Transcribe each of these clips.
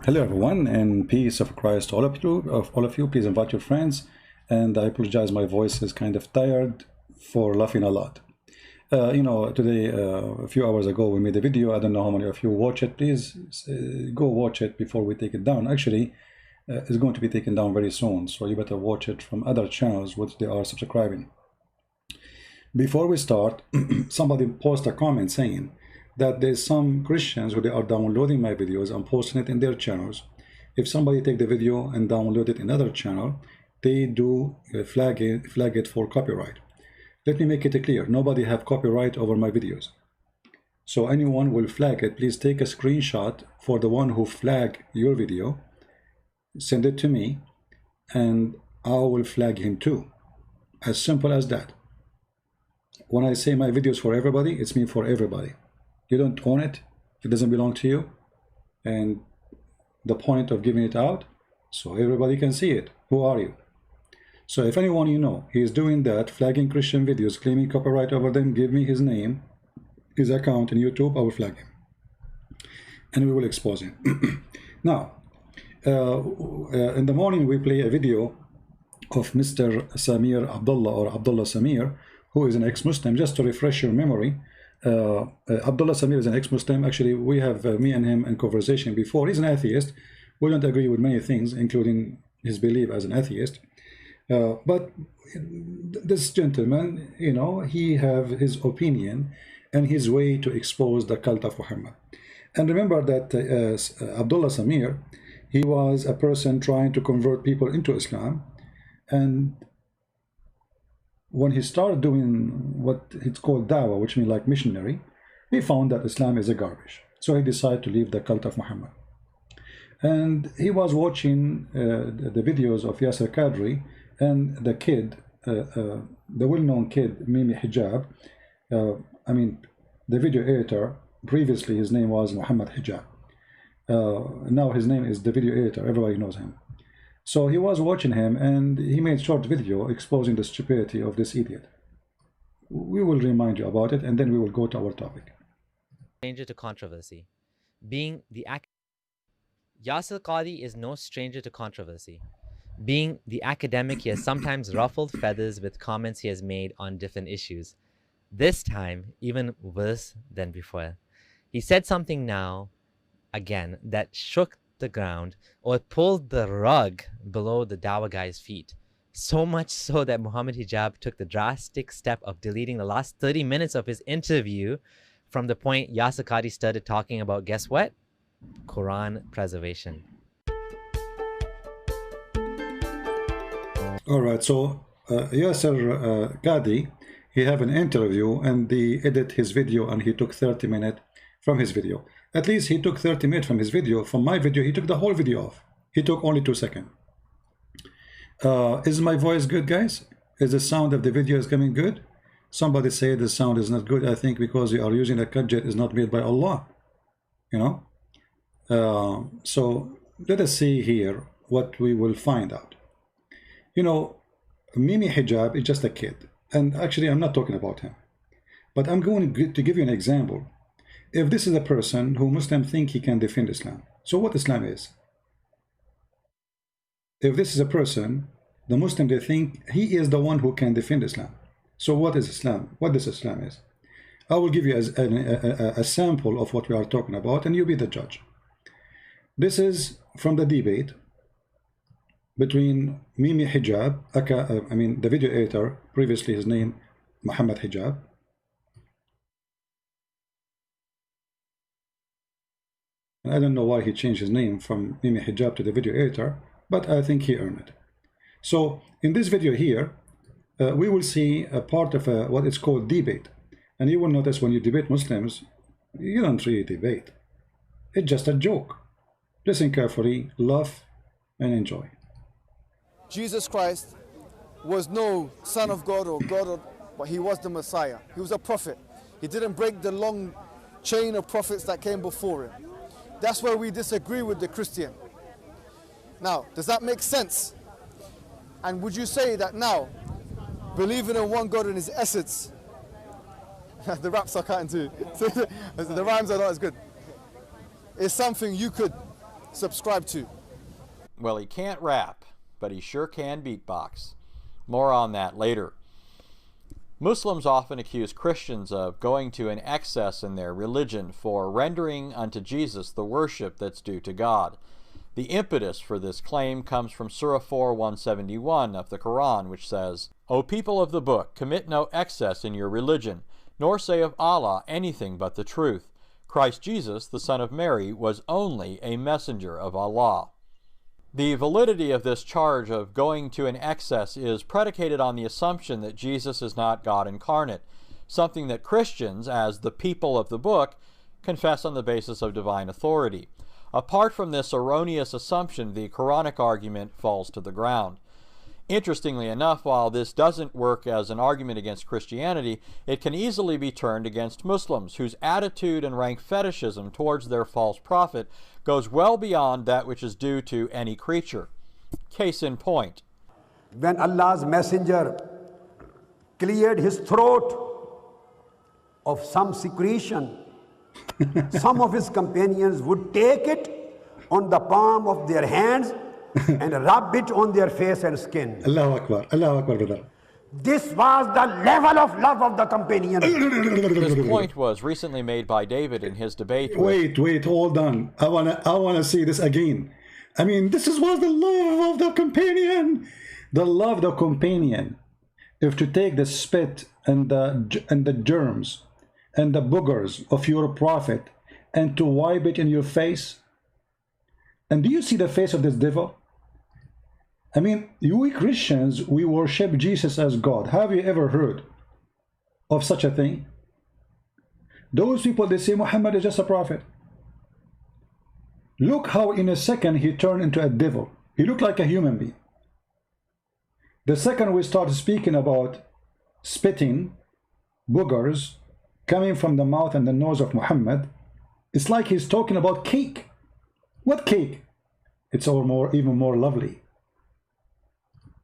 Hello everyone, and peace of Christ to all of you. Please invite your friends, and I apologize, my voice is kind of tired for laughing a lot. Today, a few hours ago, we made a video. I don't know how many of you watch it. Please go watch it before we take it down. Actually, it's going to be taken down very soon, so you better watch it from other channels which they are subscribing. Before we start, somebody posted a comment saying that there's some Christians who they are downloading my videos and posting it in their channels. If somebody take the video and download it in another channel, they do flag it for copyright. Let me make it clear, nobody have copyright over my videos. So anyone will flag it, please take a screenshot for the one who flag your video, send it to me, and I will flag him too. As simple as that. When I say my videos for everybody, it's mean for everybody. You don't own it, it doesn't belong to you, and the point of giving it out so everybody can see it. Who are you? So if anyone you know, he is doing that, flagging Christian videos, claiming copyright over them, give me his name, his account in YouTube, I will flag him, and we will expose him. Now, in the morning we play a video of Mr. Samir Abdullah, or Abdullah Samir, who is an ex-Muslim. Just to refresh your memory, Abdullah Samir is an ex-Muslim. Actually, we have me and him in conversation before. He's an atheist. We don't agree with many things, including his belief as an atheist. But this gentleman, you know, he have his opinion and his way to expose the cult of Muhammad. And remember that Abdullah Samir, he was a person trying to convert people into Islam, and when he started doing what it's called dawah, which means like missionary, he found that Islam is a garbage. So he decided to leave the cult of Muhammad. And he was watching the videos of Yasser Qadri and the kid, the well-known kid, Mimi Hijab. The video editor, previously his name was Muhammad Hijab. Now his name is the video editor, everybody knows him. So he was watching him, and he made short video exposing the stupidity of this idiot. We will remind you about it, and then we will go to our topic. Stranger to controversy. Being the Yasser Qadri is no stranger to controversy. Being the academic, he has sometimes ruffled feathers with comments he has made on different issues. This time, even worse than before. He said something now, again, that shook the ground or pulled the rug below the dawah guy's feet. So much so that Muhammad Hijab took the drastic step of deleting the last 30 minutes of his interview from the point Yasser Qadri started talking about, guess what? Quran preservation. All right, so Yasser Qadri, he have an interview and they edit his video, and he took 30 minutes from his video. At least he took 30 minutes from his video. From my video, he took the whole video off. He took only 2 seconds. Is my voice good, guys? Is the sound of the video is coming good? Somebody say the sound is not good. I think because you are using a gadget is not made by Allah. You know? So let us see here what we will find out. You know, Mimi Hijab is just a kid. And actually, I'm not talking about him. But I'm going to give you an example. If this is a person who Muslims think he can defend Islam, so what Islam is? If this is a person, the Muslim, they think he is the one who can defend Islam. So what is Islam? What this Islam is? I will give you a sample of what we are talking about, and you be the judge. This is from the debate between Mimi Hijab, the video editor, previously his name Muhammad Hijab, I don't know why he changed his name from Mimi Hijab to the video editor, but I think he earned it. So in this video here, we will see a part of what is called debate. And you will notice when you debate Muslims, you don't really debate. It's just a joke. Listen carefully, laugh, and enjoy. Jesus Christ was no son of God or God, but he was the Messiah. He was a prophet. He didn't break the long chain of prophets that came before him. That's where we disagree with the Christian. Now, does that make sense? And would you say that now, believing in one God in his essence, the raps I can't do, the rhymes are not as good, is something you could subscribe to. Well, he can't rap, but he sure can beatbox. More on that later. Muslims often accuse Christians of going to an excess in their religion for rendering unto Jesus the worship that's due to God. The impetus for this claim comes from Surah 4:171 of the Quran, which says, O people of the book, commit no excess in your religion, nor say of Allah anything but the truth. Christ Jesus, the Son of Mary, was only a messenger of Allah. The validity of this charge of going to an excess is predicated on the assumption that Jesus is not God incarnate, something that Christians, as the people of the book, confess on the basis of divine authority. Apart from this erroneous assumption, the Quranic argument falls to the ground. Interestingly enough, while this doesn't work as an argument against Christianity, it can easily be turned against Muslims, whose attitude and rank fetishism towards their false prophet goes well beyond that which is due to any creature. Case in point. When Allah's messenger cleared his throat of some secretion, some of his companions would take it on the palm of their hands and rub it on their face and skin. Allahu Akbar, Allahu Akbar, brother. This was the level of love of the companions. This point was recently made by David in his debate with... Wait, hold on. I wanna see this again. I mean, this was the love of the companion. The love of the companion. If to take the spit and the germs and the boogers of your prophet and to wipe it in your face. And do you see the face of this devil? I mean, we Christians, we worship Jesus as God. Have you ever heard of such a thing? Those people, they say Muhammad is just a prophet. Look how in a second he turned into a devil. He looked like a human being. The second we start speaking about spitting, boogers, coming from the mouth and the nose of Muhammad, it's like he's talking about cake. What cake? It's even more lovely.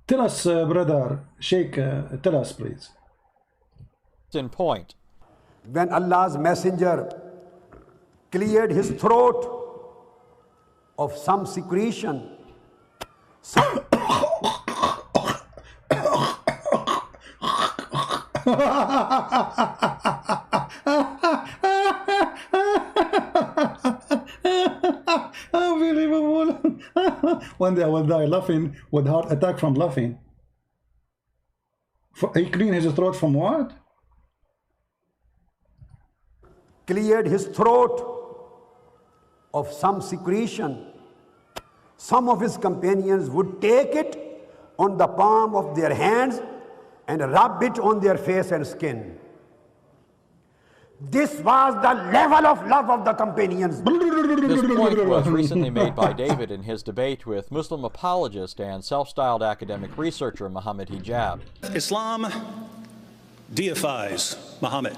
Tell us, brother Sheikh, tell us, please. In point. When Allah's messenger cleared his throat of some secretion, Unbelievable. One day I will die laughing with heart attack from laughing. He cleaned his throat from what? Cleared his throat of some secretion. Some of his companions would take it on the palm of their hands and rub it on their face and skin. This was the level of love of the companions. This point was recently made by David in his debate with Muslim apologist and self-styled academic researcher Muhammad Hijab. Islam deifies Muhammad.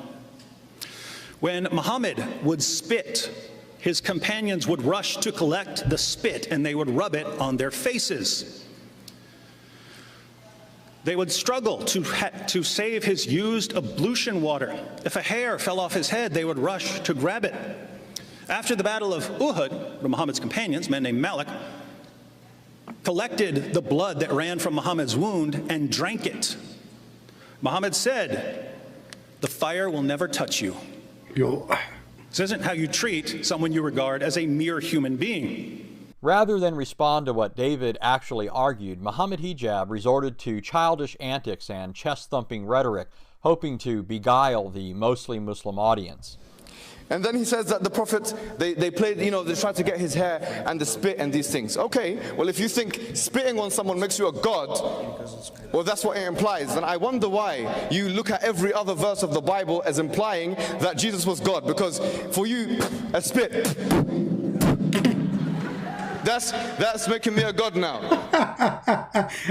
When Muhammad would spit, his companions would rush to collect the spit and they would rub it on their faces. They would struggle to save his used ablution water. If a hair fell off his head, they would rush to grab it. After the Battle of Uhud, Muhammad's companions, men named Malik, collected the blood that ran from Muhammad's wound and drank it. Muhammad said, "The fire will never touch you." This isn't how you treat someone you regard as a mere human being. Rather than respond to what David actually argued, Muhammad Hijab resorted to childish antics and chest-thumping rhetoric, hoping to beguile the mostly Muslim audience. And then he says that the prophets, they played, they tried to get his hair and the spit and these things. Okay, well, if you think spitting on someone makes you a god, well, that's what it implies. Then I wonder why you look at every other verse of the Bible as implying that Jesus was God. Because for you, a spit, that's making me a god now.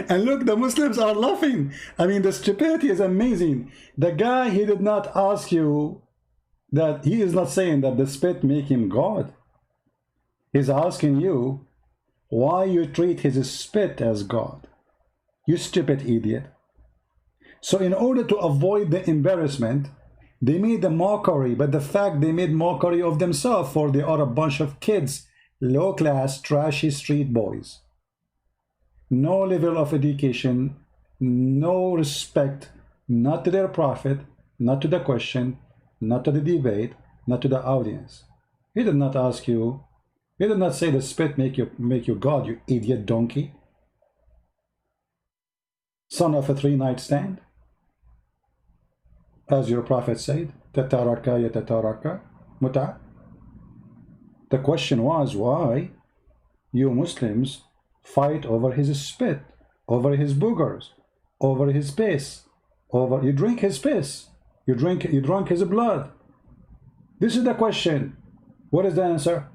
And look, the Muslims are laughing. I mean, the stupidity is amazing. The guy, he did not ask you that, he is not saying that the spit make him God. He's asking you why you treat his spit as God. You stupid idiot. So in order to avoid the embarrassment, they made a mockery, but the fact they made mockery of themselves, for they are a bunch of kids low-class, trashy street boys. No level of education, no respect, not to their prophet, not to the question, not to the debate, not to the audience. He did not ask you, he did not say the spit make you God, you idiot donkey. Son of a three-night stand. As your prophet said, tataraka ya tataraka, muta. The question was why you Muslims fight over his spit, over his boogers, over his piss, over you drink his piss, you drunk his blood. This is the question. What is the answer?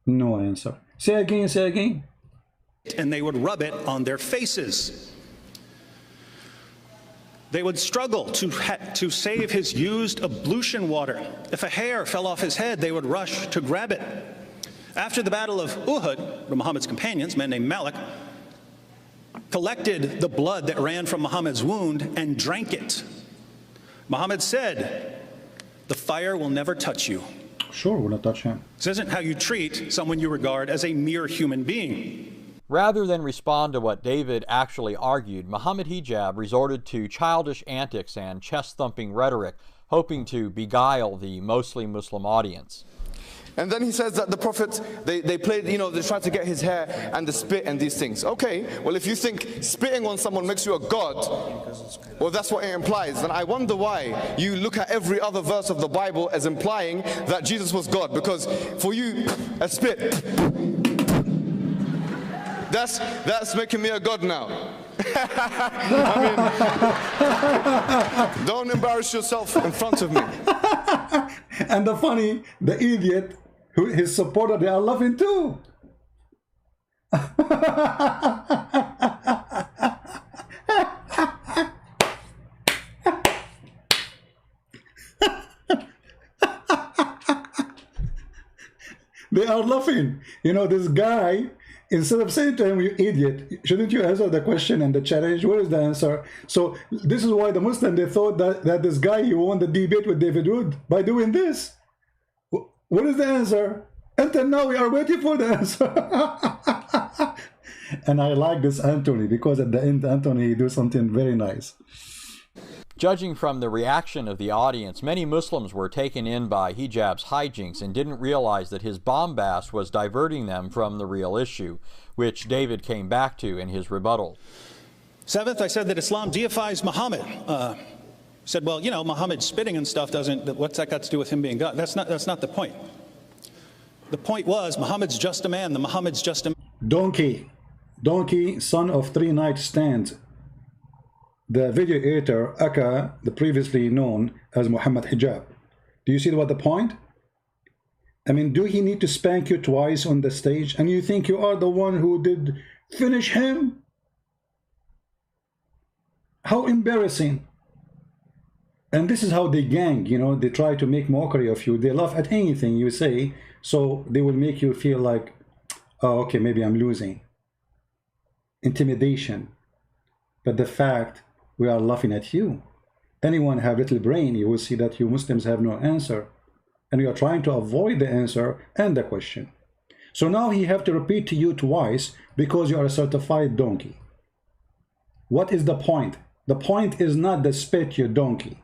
No answer. Say again, say again. And they would rub it on their faces. They would struggle to save his used ablution water. If a hair fell off his head, they would rush to grab it. After the Battle of Uhud, Muhammad's companions, men named Malik, collected the blood that ran from Muhammad's wound and drank it. Muhammad said, "The fire will never touch you." Sure, will not touch him. This isn't how you treat someone you regard as a mere human being. Rather than respond to what David actually argued, Muhammad Hijab resorted to childish antics and chest-thumping rhetoric, hoping to beguile the mostly Muslim audience. And then he says that the Prophet, they played, you know, they tried to get his hair and the spit and these things. Okay, well, if you think spitting on someone makes you a god, well, that's what it implies. Then I wonder why you look at every other verse of the Bible as implying that Jesus was God. Because for you, a spit, that's making me a god now. I mean, don't embarrass yourself in front of me. And the idiot, his supporter, they are laughing too. They are laughing. You know, this guy, instead of saying to him, "You idiot, shouldn't you answer the question and the challenge? Where is the answer?" So this is why the Muslim, they thought that this guy, he won the debate with David Wood by doing this. What is the answer? Until now we are waiting for the answer. And I like this Anthony, because at the end Anthony, he do something very nice. Judging from the reaction of the audience, many Muslims were taken in by Hijab's hijinks and didn't realize that his bombast was diverting them from the real issue, which David came back to in his rebuttal. Seventh, I said that Islam deifies Muhammad. Said, well, you know, Muhammad spitting and stuff what's that got to do with him being God? That's not the point. The point was, Muhammad's just a man. Muhammad's just a donkey, son of three-night stands. The video editor, Aka, the previously known as Muhammad Hijab. Do you see what the point? I mean, do he need to spank you twice on the stage? And you think you are the one who did finish him? How embarrassing. And this is how they gang, you know, they try to make mockery of you. They laugh at anything you say, so they will make you feel like, oh, okay, maybe I'm losing. Intimidation. But the fact, we are laughing at you. Anyone have little brain, you will see that you Muslims have no answer. And you are trying to avoid the answer and the question. So now he have to repeat to you twice because you are a certified donkey. What is the point? The point is not the spit, you donkey.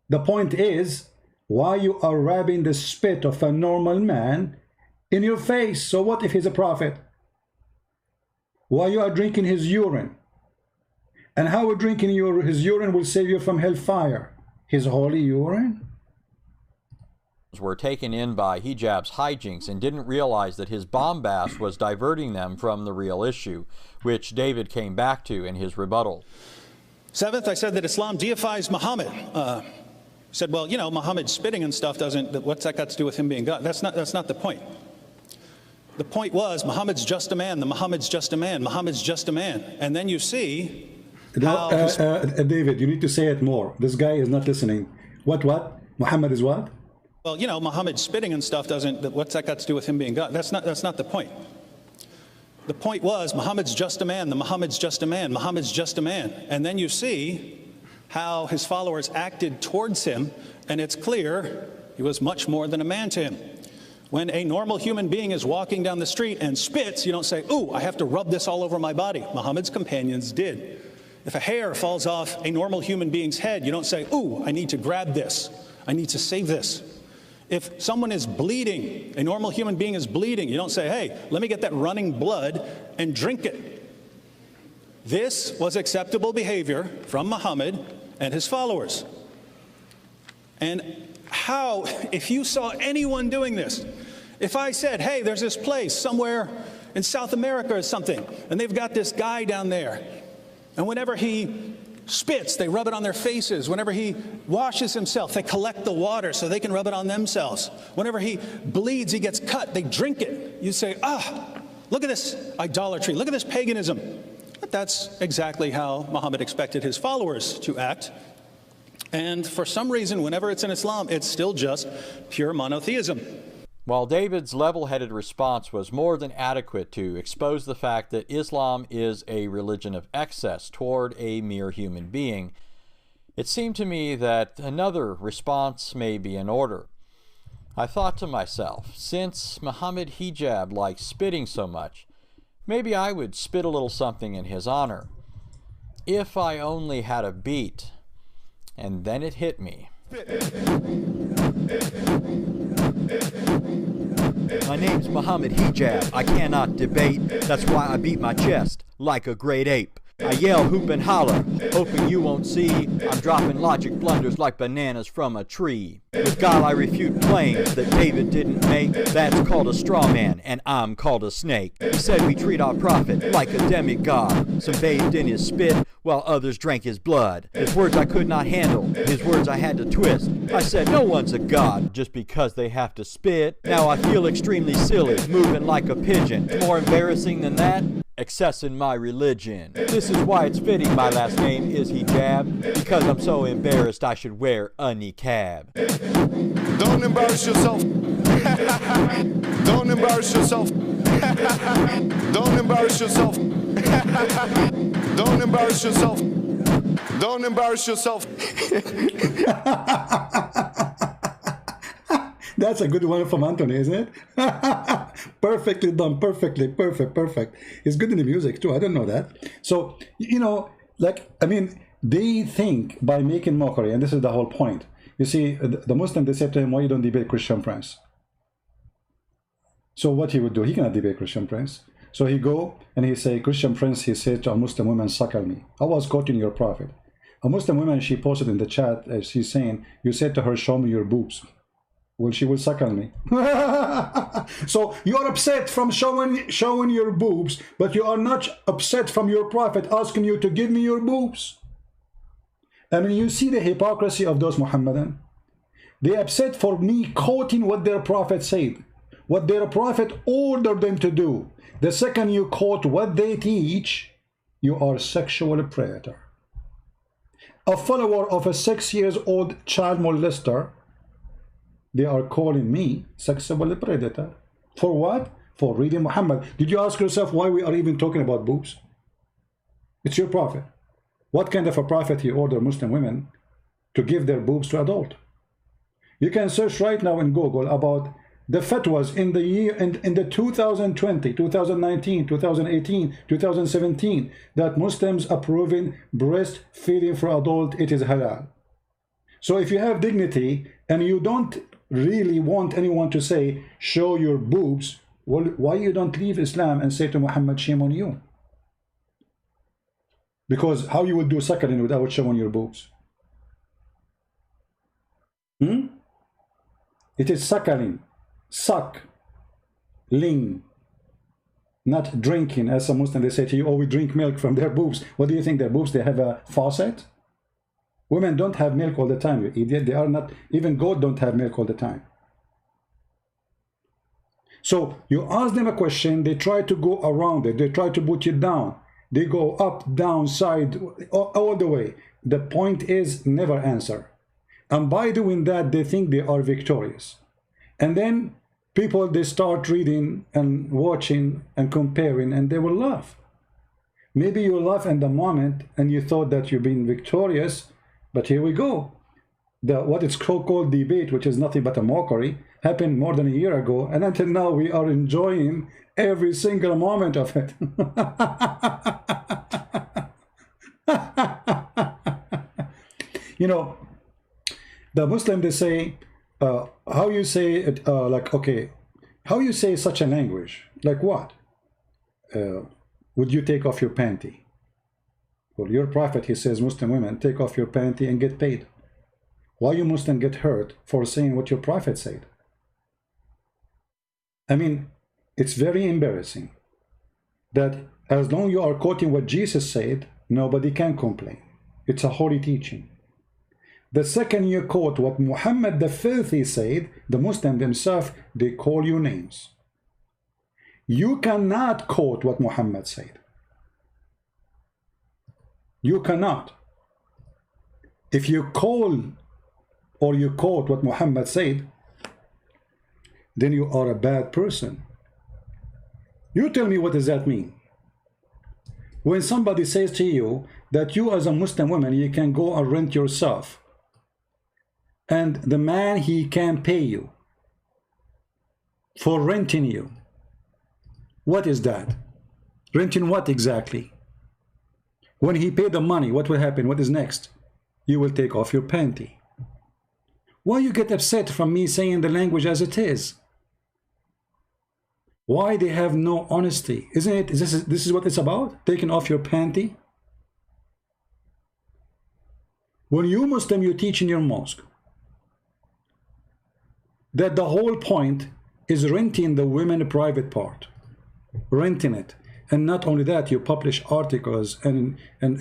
The point is why you are rubbing the spit of a normal man in your face. So what if he's a prophet? Why you are drinking his urine? And how drinking his urine will save you from hellfire? His holy urine? Were taken in by Hijab's hijinks and didn't realize that his bombast was diverting them from the real issue, which David came back to in his rebuttal. Seventh, I said that Islam deifies Muhammad. Said, well, you know, Muhammad spitting and stuff what's that got to do with him being God? That's not the point. The point was, Muhammad's just a man. Muhammad's just a man. Muhammad's just a man. And then you see how... David, you need to say it more. This guy is not listening. What? Muhammad is what? Well, you know, Muhammad spitting and stuff what's that got to do with him being God? That's not the point. The point was, Muhammad's just a man. Muhammad's just a man. Muhammad's just a man. And then you see how his followers acted towards him, and it's clear he was much more than a man to him. When a normal human being is walking down the street and spits, you don't say, ooh, I have to rub this all over my body. Muhammad's companions did. If a hair falls off a normal human being's head, you don't say, ooh, I need to grab this. I need to save this. If someone is bleeding, a normal human being is bleeding, you don't say, hey, let me get that running blood and drink it. This was acceptable behavior from Muhammad and his followers. And how, if you saw anyone doing this, if I said, hey, there's this place somewhere in South America or something, and they've got this guy down there, and whenever he spits, they rub it on their faces. Whenever he washes himself, they collect the water so they can rub it on themselves. Whenever he bleeds, he gets cut, they drink it. You say, ah, look at this idolatry, look at this paganism. But that's exactly how Muhammad expected his followers to act. And for some reason, whenever it's in Islam, it's still just pure monotheism. While David's level-headed response was more than adequate to expose the fact that Islam is a religion of excess toward a mere human being, it seemed to me that another response may be in order. I thought to myself, since Muhammad hijab likes spitting so much, maybe I would spit a little something in his honor. If I only had a beat. And then it hit me. My name's Muhammad Hijab. I cannot debate. That's why I beat my chest like a great ape. I yell, hoop and holler, hoping you won't see. I'm dropping logic blunders like bananas from a tree. With God I refute claims that David didn't make. That's called a straw man, and I'm called a snake. He said we treat our prophet like a demigod. Some bathed in his spit, while others drank his blood. His words I could not handle, his words I had to twist. I said no one's a god just because they have to spit. Now I feel extremely silly, moving like a pigeon. More embarrassing than that? Excess in my religion. This is why it's fitting my last name is Hijab, because I'm so embarrassed I should wear a niqab. Don't embarrass yourself. Don't embarrass yourself. Don't embarrass yourself. Don't embarrass yourself. Don't embarrass yourself. That's a good one from Anthony, isn't it? Perfectly done, perfect. He's good in the music too, I don't know that. So, you know, like, I mean, they think by making mockery, and this is the whole point. You see, the Muslim, they said to him, why you don't debate Christian friends? So what he would do, he cannot debate Christian friends. So he go and he say, Christian friends, he said to a Muslim woman, suckle me. I was quoting your prophet. A Muslim woman, she posted in the chat, she's saying, you said to her, show me your boobs. Well, she will suckle me. So you are upset from showing your boobs, but you are not upset from your prophet asking you to give me your boobs. I mean, you see the hypocrisy of those Muhammadan. They upset for me quoting what their prophet said, what their prophet ordered them to do. The second you quote what they teach, you are a sexual predator. A follower of a 6-year-old child molester, they are calling me sexual predator. For what? For reading Muhammad. Did you ask yourself why we are even talking about boobs? It's your prophet. What kind of a prophet he ordered Muslim women to give their boobs to adult? You can search right now in Google about the fatwas in the year in the 2020, 2019, 2018, 2017 that Muslims approving breastfeeding for adult, it is halal. So if you have dignity and you don't really want anyone to say show your boobs, well, why you don't leave Islam and say to Muhammad, shame on you? Because how you would do suckling without showing your boobs? It is suckling, suck-ling, not drinking. As a Muslim, they say to you, oh, we drink milk from their boobs. What do you think, their boobs, they have a faucet? Women don't have milk all the time, you idiot. They are not, even goat don't have milk all the time. So you ask them a question, they try to go around it, they try to put you down. They go up, down, side, all the way. The point is never answer. And by doing that, they think they are victorious. And then people, they start reading and watching and comparing, and they will laugh. Maybe you laugh in the moment and you thought that you've been victorious. But here we go. What it's called debate, which is nothing but a mockery. happened more than a year ago, and until now we are enjoying every single moment of it. You know, the Muslim, they say, how you say it, like, okay, how you say such a language? Like what? Would you take off your panty? Well, your prophet, he says, Muslim women, take off your panty and get paid. Why you Muslim get hurt for saying what your prophet said? I mean, it's very embarrassing that as long you are quoting what Jesus said, nobody can complain. It's a holy teaching. The second you quote what Muhammad the filthy said, the Muslim themselves, they call you names. You cannot quote what Muhammad said. You cannot. If you call or you quote what Muhammad said, then you are a bad person. You tell me, what does that mean? When somebody says to you that you as a Muslim woman, you can go and rent yourself, and the man, he can pay you for renting you. What is that? Renting what exactly? When he paid the money, what will happen? What is next? You will take off your panty. Why you get upset from me saying the language as it is? Why they have no honesty? Isn't it? This is what it's about? Taking off your panty? When you Muslim, you teach in your mosque that the whole point is renting the women private part. Renting it. And not only that, you publish articles and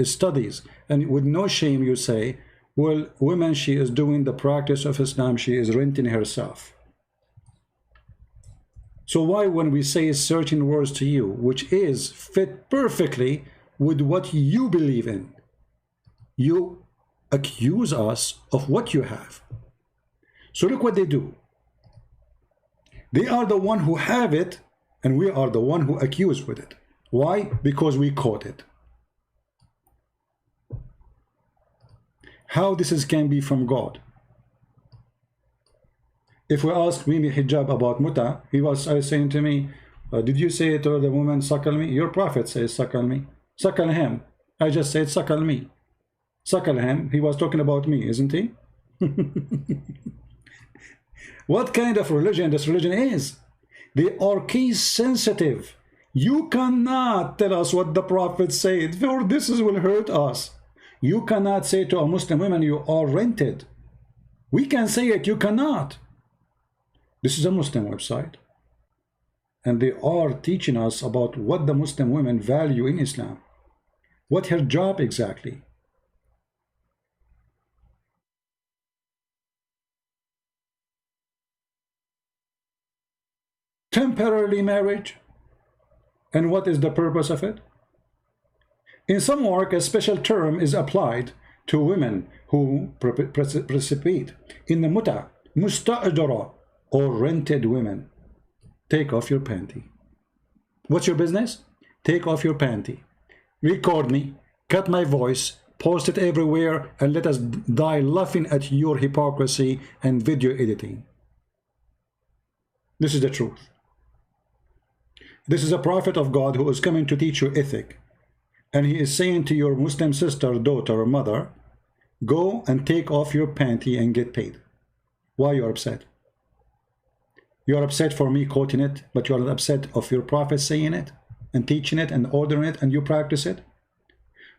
studies, and with no shame you say, well, women, she is doing the practice of Islam, she is renting herself. So why, when we say certain words to you, which is fit perfectly with what you believe in, you accuse us of what you have? So look what they do. They are the one who have it, and we are the one who accuse with it. Why? Because we caught it. How this can be from God? If we ask Mimi Hijab about muta, he was saying to me, did you say to the woman, suckle me? Your prophet says, suckle me. Suckle him. I just said, suckle me. Suckle him. He was talking about me, isn't he? What kind of religion this religion is? They are case sensitive. You cannot tell us what the prophet said, for this will hurt us. You cannot say to a Muslim woman, you are rented. We can say it, you cannot. This is a Muslim website, and they are teaching us about what the Muslim women value in Islam. What her job exactly? Temporarily marriage. And what is the purpose of it? In some work, a special term is applied to women who participate in the muta, musta'jara, or rented women. Take off your panty. What's your business? Take off your panty. Record me, cut my voice, post it everywhere, and let us die laughing at your hypocrisy and video editing. This is the truth. This is a prophet of God who is coming to teach you ethic. And he is saying to your Muslim sister, daughter, or mother, go and take off your panty and get paid. Why you are upset? You are upset for me quoting it, but you are not upset of your prophet saying it and teaching it and ordering it, and you practice it.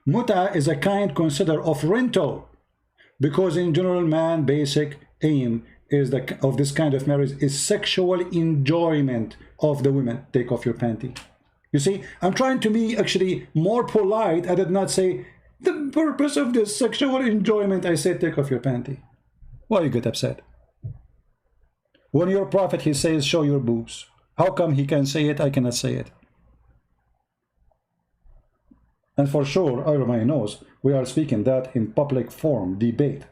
Muta is a kind consider of rental, because in general, man basic aim is of this kind of marriage is sexual enjoyment of the women. Take off your panty. You see, I'm trying to be actually more polite. I did not say the purpose of this sexual enjoyment. I said take off your panty. Why you get upset? When your prophet, he says show your boobs. How come he can say it, I cannot say it? And for sure, everybody knows we are speaking that in public forum, debate.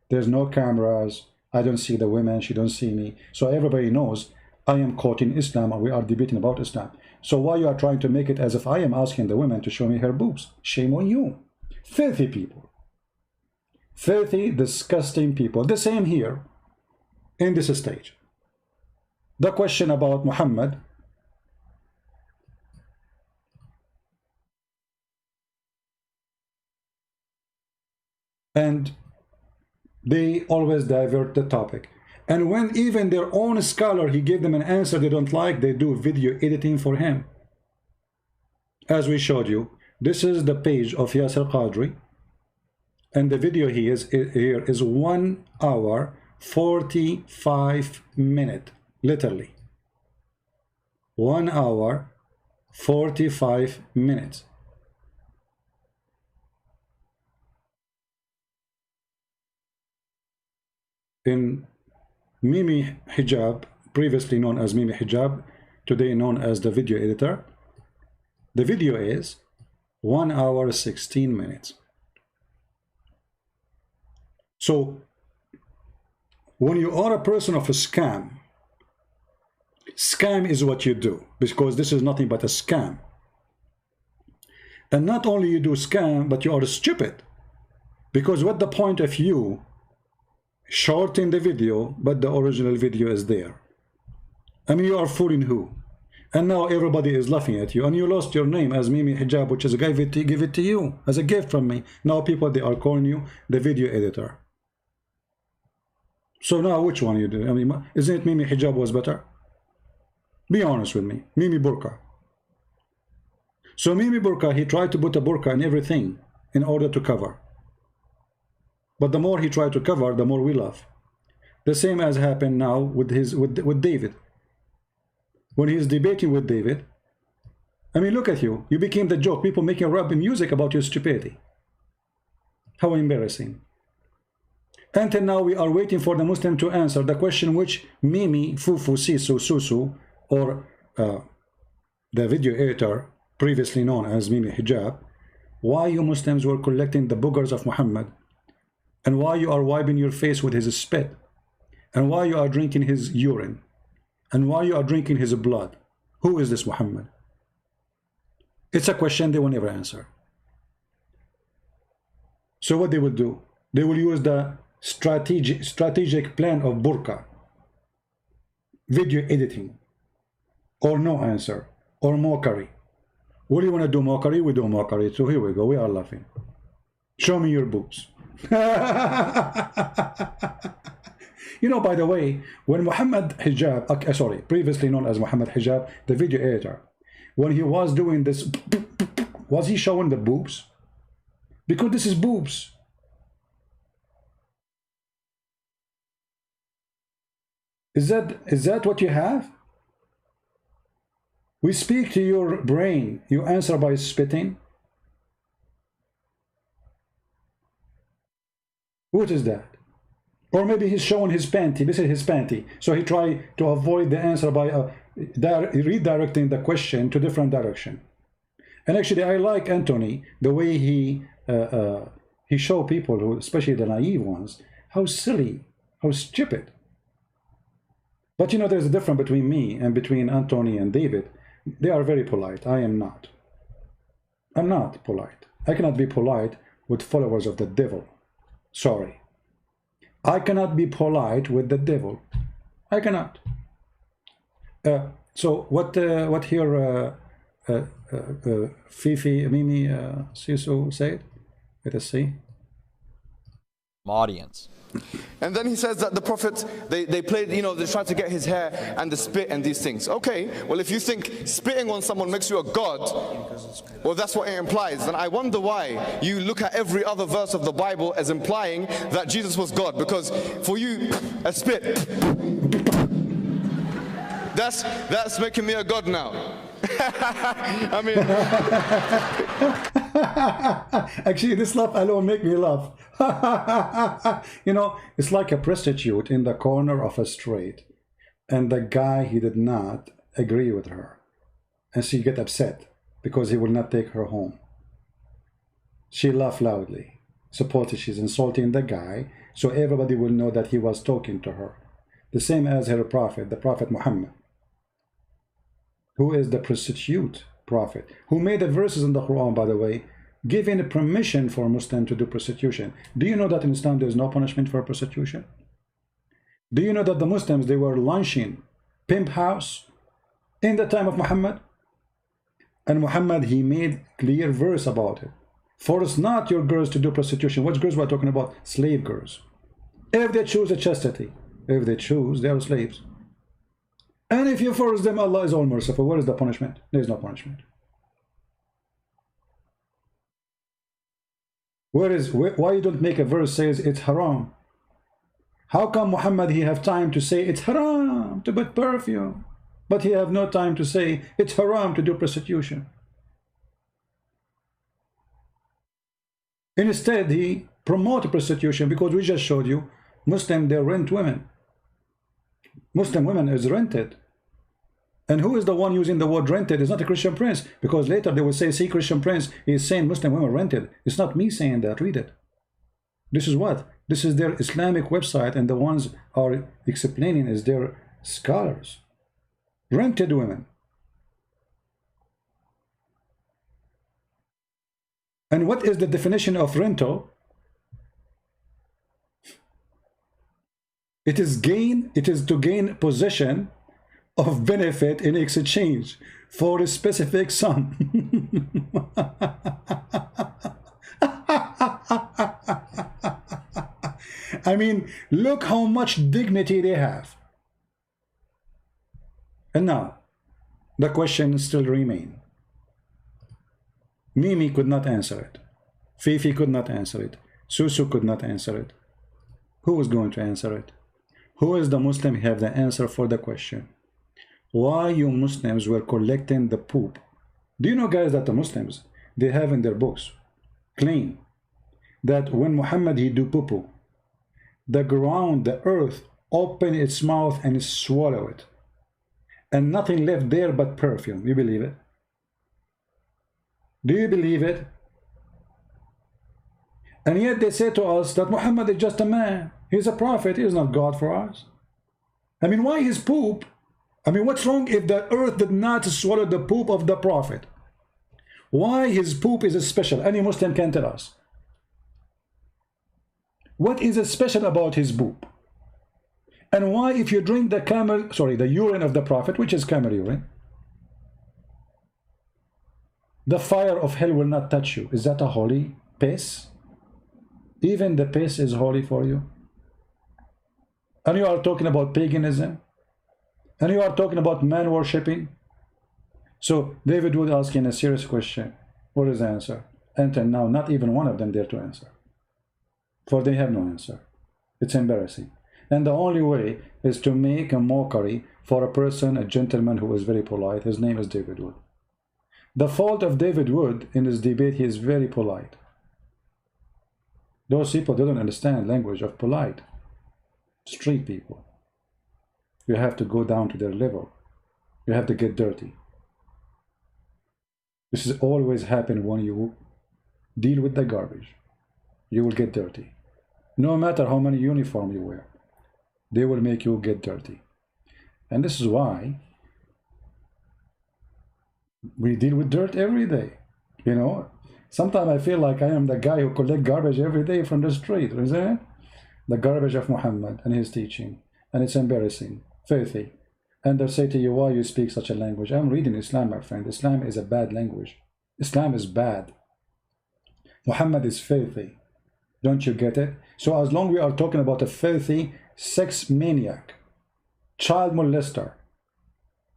There's no cameras. I don't see the women, she don't see me. So everybody knows I am quoting Islam and we are debating about Islam. So why you are trying to make it as if I am asking the women to show me her boobs? Shame on you. Filthy people. Filthy, disgusting people. The same here in this stage. the question about Muhammad, and they always divert the topic. And when even their own scholar, he gave them an answer they don't like, they do video editing for him. As we showed you, this is the page of Yasir Qadri, and the video here is 1 hour 45 minutes, literally 1 hour 45 minutes. In Mimi Hijab, previously known as Mimi Hijab, today known as the video editor, the video is 1 hour 16 minutes. So when you are a person of a scam, scam is what you do, because this is nothing but a scam. And not only you do scam, but you are stupid, because what the point of you shorten the video, but the original video is there? I mean, you are fooling who? And now everybody is laughing at you, and you lost your name as Mimi Hijab, which is give it to you as a gift from me. Now people, they are calling you the video editor. So now which one you do? I mean, isn't it Mimi Hijab was better? Be honest with me. Mimi Burqa. So Mimi Burqa, he tried to put a burqa in everything in order to cover. But the more he tried to cover, the more we laugh. The same as happened now with David. When he is debating with David, I mean, look at you. You became the joke. People making rap music about your stupidity. How embarrassing. Until now, we are waiting for the Muslim to answer the question which Mimi, Fufu, Sisu, Susu, or the video editor, previously known as Mimi Hijab, why you Muslims were collecting the boogers of Muhammad, and why you are wiping your face with his spit, and why you are drinking his urine, and why you are drinking his blood. Who is this Muhammad? It's a question they will never answer. So what they will do? They will use the strategic plan of burqa, video editing, or no answer, or mockery. What do you want to do, mockery? We do mockery. So here we go. We are laughing. Show me your boobs. You know, by the way, when Muhammad Hijab, sorry, previously known as Muhammad Hijab, the video editor, when he was doing this, was he showing the boobs? Because this is boobs. Is that what you have? We speak to your brain, you answer by spitting. What is that? Or maybe he's showing his panty. This is his panty. So he tried to avoid the answer by redirecting the question to different direction. And actually, I like Anthony, the way he show people, who, especially the naive ones, how silly, how stupid. But you know, there's a difference between me and between Anthony and David. They are very polite. I am not. I'm not polite. I cannot be polite with followers of the devil. Sorry. I cannot be polite with the devil. I cannot. So what here Fifi, Mimi, Sisu said? Let us see. Audience. And then he says that the Prophet, they played, you know, they tried to get his hair and the spit and these things. Okay, well, if you think spitting on someone makes you a god, well, that's what it implies. Then I wonder why you look at every other verse of the Bible as implying that Jesus was God. Because for you, a spit, that's making me a god now. I mean, actually, this laugh alone make me laugh. You know, it's like a prostitute in the corner of a street, and the guy, he did not agree with her, and she get upset because he will not take her home. She laughed loudly. Supposedly she's insulting the guy, so everybody will know that he was talking to her. The same as her prophet, the Prophet Muhammad, who is the prostitute prophet, who made the verses in the Quran, by the way, giving permission for Muslims to do prostitution. Do you know that in Islam there is no punishment for prostitution? Do you know that the Muslims, they were launching pimp house in the time of Muhammad. And Muhammad, he made clear verse about it. Force not your girls to do prostitution. What girls we're talking about? Slave girls. If they choose a chastity, if they choose, they are slaves. And if you force them, Allah is all merciful. Where is the punishment? There is no punishment. Why you don't make a verse says it's haram? How come Muhammad, he have time to say it's haram to put perfume, but he have no time to say it's haram to do prostitution? Instead, he promoted prostitution because we just showed you Muslim, they rent women. Muslim women is rented. And who is the one using the word rented? It's not a Christian prince, because later they will say, see, Christian prince is saying Muslim women rented. It's not me saying that. Read it. This is what? This is their Islamic website, and the ones are explaining is their scholars. Rented women. And what is the definition of rental? It is to gain possession of benefit in exchange for a specific sum. I mean, look how much dignity they have. And now, the question still remains. Mimi could not answer it. Fifi could not answer it. Susu could not answer it. Who is going to answer it? Who is the Muslim who have the answer for the question? Why you Muslims were collecting the poop? Do you know, guys, that the Muslims, they have in their books claim that when Muhammad he do poo-poo, the ground, the earth, open its mouth and swallow it, and nothing left there but perfume. You believe it? Do you believe it? And yet they say to us that Muhammad is just a man. He's a prophet. He is not God for us. I mean, why his poop? I mean, what's wrong if the earth did not swallow the poop of the prophet? Why his poop is special? Any Muslim can tell us. What is special about his poop? And why, if you drink the urine of the prophet, which is camel urine, the fire of hell will not touch you? Is that a holy piss? Even the piss is holy for you. And you are talking about paganism. And you are talking about man worshipping. So David Wood asking a serious question. What is the answer? Until now, not even one of them dare to answer. For they have no answer. It's embarrassing. And the only way is to make a mockery for a person, a gentleman who is very polite. His name is David Wood. The fault of David Wood in his debate, he is very polite. Those people, they don't understand language of polite. Street people. You have to go down to their level. You have to get dirty. This is always happen when you deal with the garbage. You will get dirty. No matter how many uniform you wear, they will make you get dirty. And this is why we deal with dirt every day. You know, sometimes I feel like I am the guy who collect garbage every day from the street, isn't it? The garbage of Muhammad and his teaching. And it's embarrassing, filthy. And they'll say to you, why you speak such a language? I'm reading Islam, my friend. Islam is a bad language. Islam is bad. Muhammad is filthy. Don't you get it? So as long as we are talking about a filthy sex maniac, child molester,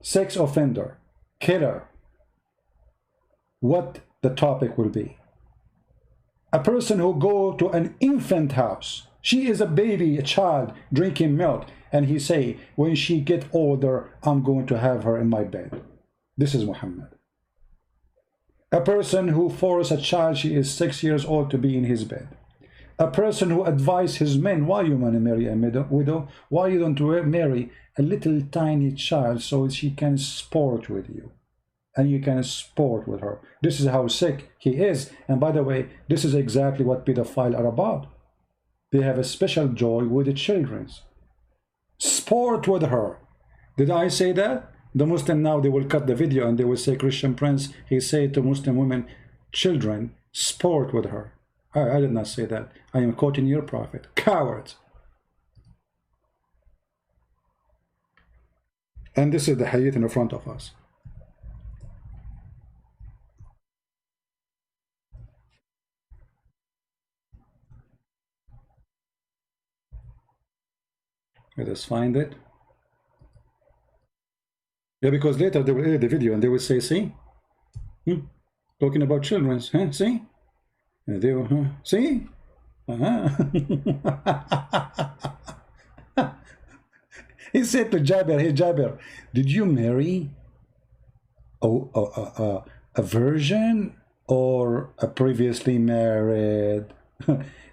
sex offender, killer, what the topic will be. A person who go to an infant house, she is a baby, a child, drinking milk, and he say, when she get older, I'm going to have her in my bed. This is Muhammad. A person who force a child, she is 6 years old, to be in his bed. A person who advise his men, why you want to marry a widow? Why you don't marry a little tiny child so she can sport with you? And you can sport with her. This is how sick he is. And by the way, this is exactly what pedophiles are about. They have a special joy with the children. Sport with her. Did I say that? The Muslim now, they will cut the video and they will say, Christian Prince, he said to Muslim women, children, sport with her. I did not say that. I am quoting your prophet. Cowards. And this is the hadith in front of us. Let us find it. Yeah, because later they will edit the video and they will say, see? Talking about children, huh? See? And they will, see? He said to Jabir, hey Jabir, did you marry a virgin or a previously married?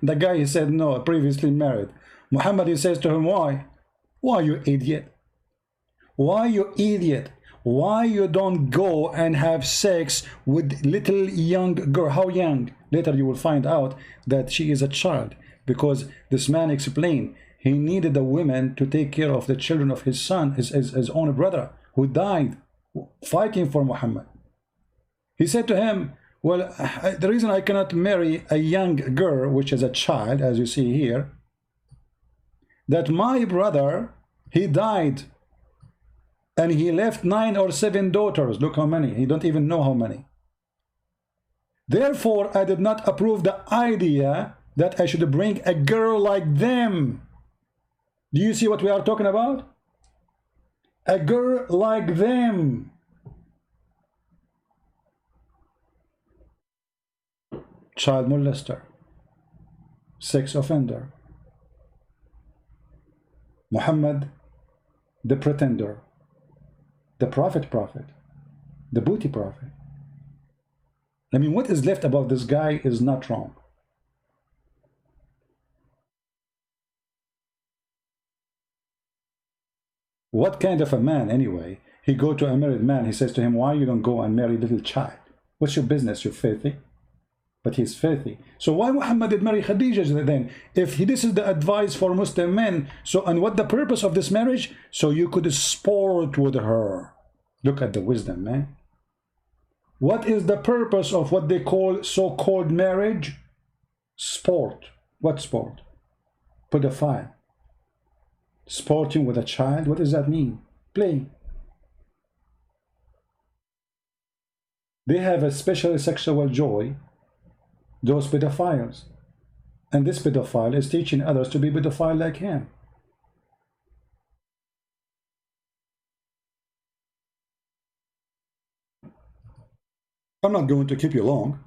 The guy, he said, no, previously married. Muhammad, he says to him, why? Why, you idiot? Why, you idiot? Why you don't go and have sex with little young girl? How young? Later you will find out that she is a child, because this man explained he needed a woman to take care of the children of his son, his own brother, who died fighting for Muhammad. He said to him, well, the reason I cannot marry a young girl, which is a child, as you see here, that my brother, he died and he left 9 or 7 daughters. Look how many. He don't even know how many. Therefore, I did not approve the idea that I should bring a girl like them. Do you see what we are talking about? A girl like them. Child molester, sex offender. Muhammad, the pretender, the prophet, the booty prophet. I mean, what is left about this guy is not wrong. What kind of a man, anyway? He go to a married man, he says to him, why you don't go and marry a little child? What's your business, you're filthy? But he's filthy. So why Muhammad did marry Khadija then? If this is the advice for Muslim men, so, and what the purpose of this marriage? So you could sport with her. Look at the wisdom, man. What is the purpose of what they call so-called marriage? Sport. What sport? Pedophile. Sporting with a child, what does that mean? Play. They have a special sexual joy, those pedophiles. And this pedophile is teaching others to be pedophile like him. I'm not going to keep you long.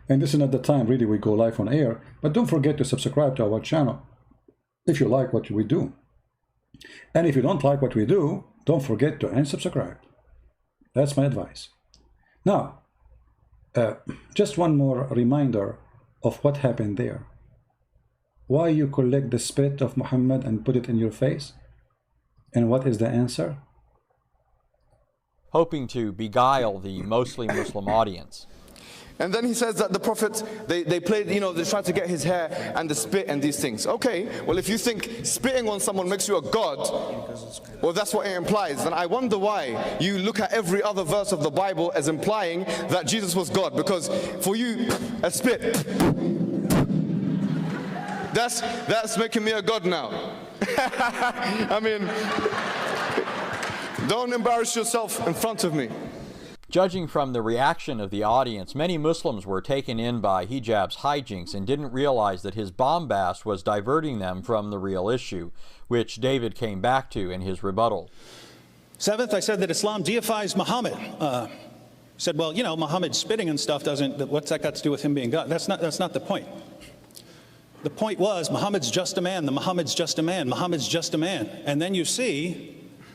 And this is not the time really we go live on air. But don't forget to subscribe to our channel if you like what we do. And if you don't like what we do, don't forget to unsubscribe. That's my advice. Now, just one more reminder of what happened there. Why you collect the spit of Muhammad and put it in your face? And what is the answer? Hoping to beguile the mostly Muslim audience. And then he says that the Prophet, they played, you know, they tried to get his hair and the spit and these things. Okay, well, if you think spitting on someone makes you a god, well, that's what it implies. Then I wonder why you look at every other verse of the Bible as implying that Jesus was God. Because for you, a spit, that's making me a god now. I mean, don't embarrass yourself in front of me. Judging from the reaction of the audience, many Muslims were taken in by hijab's hijinks and didn't realize that his bombast was diverting them from the real issue, which David came back to in his rebuttal. Seventh, I said that Islam deifies Muhammad. Said, well, you know, Muhammad spitting and stuff doesn't, what's that got to do with him being God? That's not the point. The point was, Muhammad's just a man, Muhammad's just a man, Muhammad's just a man. And then you see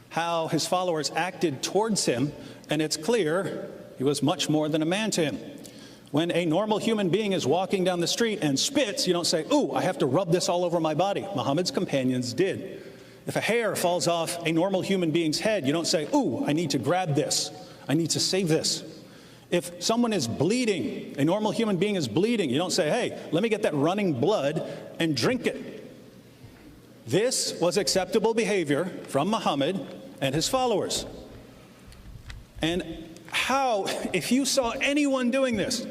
how his followers acted towards him, and it's clear he was much more than a man to him. When a normal human being is walking down the street and spits, you don't say, ooh, I have to rub this all over my body. Muhammad's companions did. If a hair falls off a normal human being's head, you don't say, ooh, I need to grab this. I need to save this. If someone is bleeding, a normal human being is bleeding, you don't say, hey, let me get that running blood and drink it. This was acceptable behavior from Muhammad and his followers. And how, if you saw anyone doing this,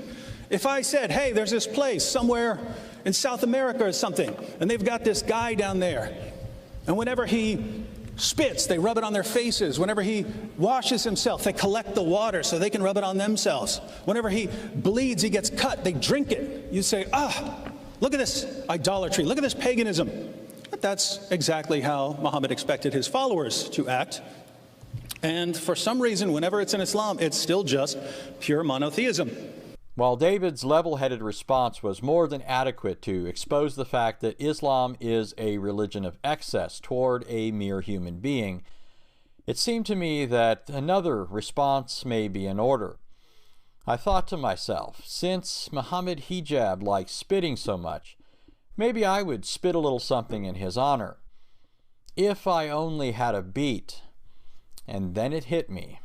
if I said, hey, there's this place somewhere in South America or something, and they've got this guy down there, and whenever he spits, they rub it on their faces. Whenever he washes himself, they collect the water so they can rub it on themselves. Whenever he bleeds, he gets cut, they drink it. You say, look at this idolatry, look at this paganism. But that's exactly how Muhammad expected his followers to act. And for some reason, whenever it's in Islam, it's still just pure monotheism. While David's level-headed response was more than adequate to expose the fact that Islam is a religion of excess toward a mere human being, it seemed to me that another response may be in order. I thought to myself, since Muhammad Hijab likes spitting so much, maybe I would spit a little something in his honor. If I only had a beat. And then it hit me.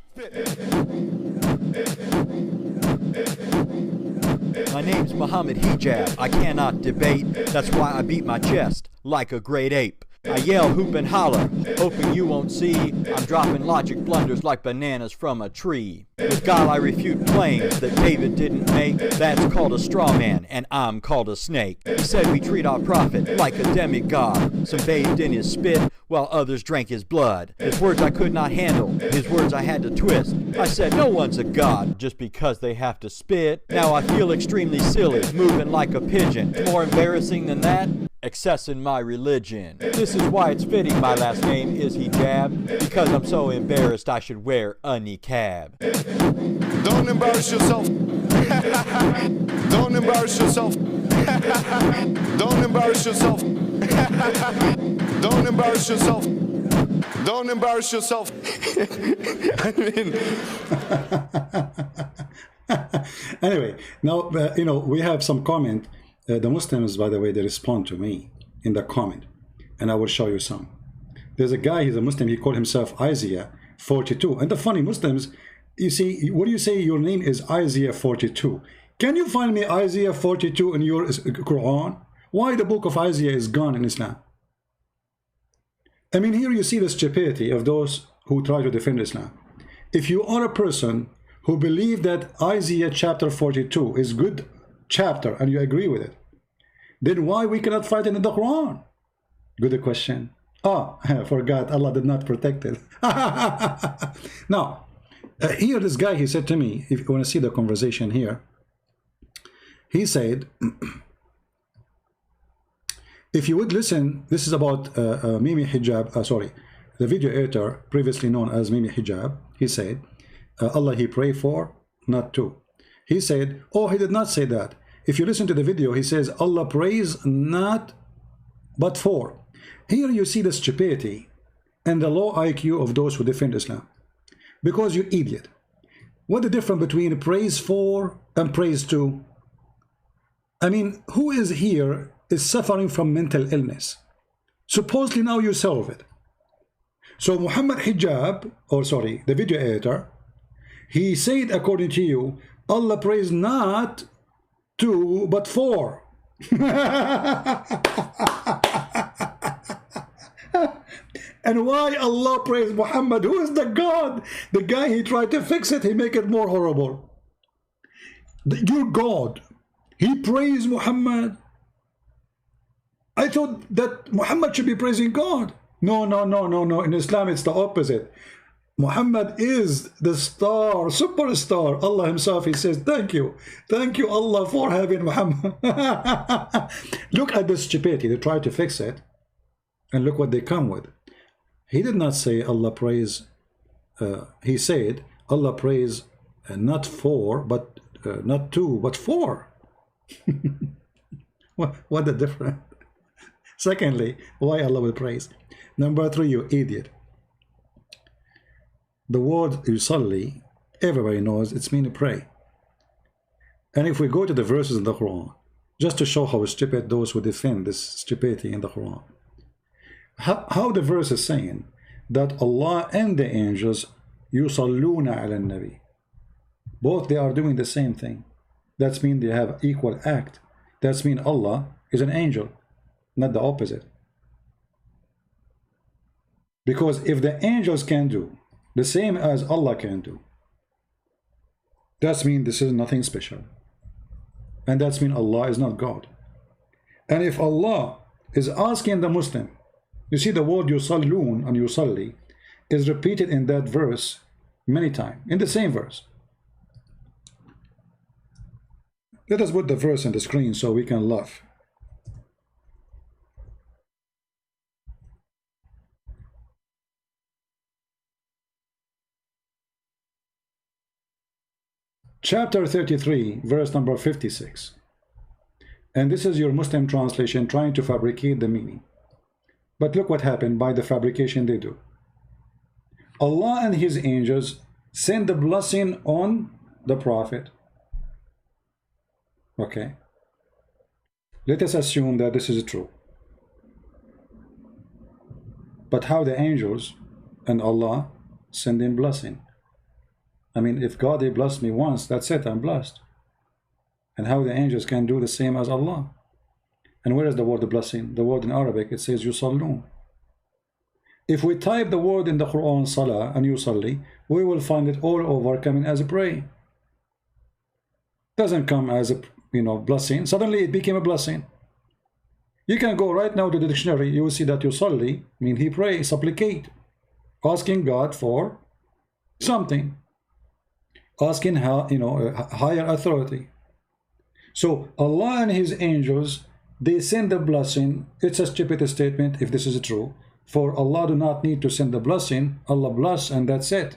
My name's Muhammad Hijab. I cannot debate. That's why I beat my chest like a great ape. I yell, hoop and holler, hoping you won't see. I'm dropping logic blunders like bananas from a tree. With God I refute claims that David didn't make. That's called a straw man, and I'm called a snake. He said we treat our prophet like a demigod. Some bathed in his spit, while others drank his blood. His words I could not handle, his words I had to twist. I said no one's a god just because they have to spit. Now I feel extremely silly, moving like a pigeon. More embarrassing than that? Accessing my religion. This is why it's fitting my last name is Hijab, because I'm so embarrassed I should wear a niqab. Don't embarrass yourself. Don't embarrass yourself. Don't embarrass yourself. Don't embarrass yourself. Don't embarrass yourself. I mean... Anyway, now, we have some comment. The Muslims, by the way, they respond to me in the comment, and I will show you some. There's a guy, he's a Muslim, he called himself Isaiah 42. And the funny Muslims, you see, what do you say your name is Isaiah 42? Can you find me Isaiah 42 in your Quran? Why the book of Isaiah is gone in Islam? I mean, here you see the stupidity of those who try to defend Islam. If you are a person who believe that Isaiah chapter 42 is good chapter and you agree with it, then why we cannot find it in the Quran? Good question. I forgot, Allah did not protect it. Now, here this guy, he said to me, if you want to see the conversation here, he said, if you would listen, this is about Mimi Hijab, the video editor, previously known as Mimi Hijab. He said, Allah he pray for, not to. He said, oh, he did not say that. If you listen to the video, he says, Allah prays not, but for. Here you see the stupidity and the low IQ of those who defend Islam. Because you idiot. What the difference between praise for and praise to? I mean, who is here is suffering from mental illness? Supposedly now you solve it. So Muhammad Hijab, the video editor, he said according to you, Allah prays not to, but for. And why Allah praise Muhammad? Who is the God? The guy, he tried to fix it, he make it more horrible. Your God, he praised Muhammad. I thought that Muhammad should be praising God. No. In Islam, it's the opposite. Muhammad is the star, superstar. Allah himself, he says, thank you, Allah, for having Muhammad. Look at the stupidity. They try to fix it, and look what they come with. He did not say Allah praise. He said Allah praise not for, but not to, but for. What the difference? Secondly, why Allah will praise? Number 3, you idiot. The word yusalli, everybody knows it's mean to pray. And if we go to the verses in the Quran, just to show how stupid those who defend this stupidity in the Quran, how the verse is saying that Allah and the angels yusalluna ala nabi, both they are doing the same thing. That's mean they have equal act. That's mean Allah is an angel, not the opposite. Because if the angels can do the same as Allah can do, that's mean this is nothing special, and that's mean Allah is not God. And if Allah is asking the Muslim You see the word yusallun and yusalli is repeated in that verse many times, in the same verse. Let us put the verse on the screen so we can laugh. Chapter 33, verse number 56. And this is your Muslim translation trying to fabricate the meaning. But look what happened by the fabrication they do. Allah and his angels send the blessing on the Prophet. Okay. Let us assume that this is true. But how the angels and Allah send in blessing? I mean, if God, he blessed me once, that's it, I'm blessed. And how the angels can do the same as Allah? And where is the word blessing? The word in Arabic, it says yusallun. If we type the word in the Quran, salah and yusalli, we will find it all over coming as a pray. Doesn't come as a, blessing. Suddenly it became a blessing. You can go right now to the dictionary, you will see that yusalli mean he pray, supplicate, asking God for something, asking how, a higher authority. So Allah and his angels, they send the blessing. It's a stupid statement if this is true. For Allah do not need to send the blessing. Allah bless and that's it.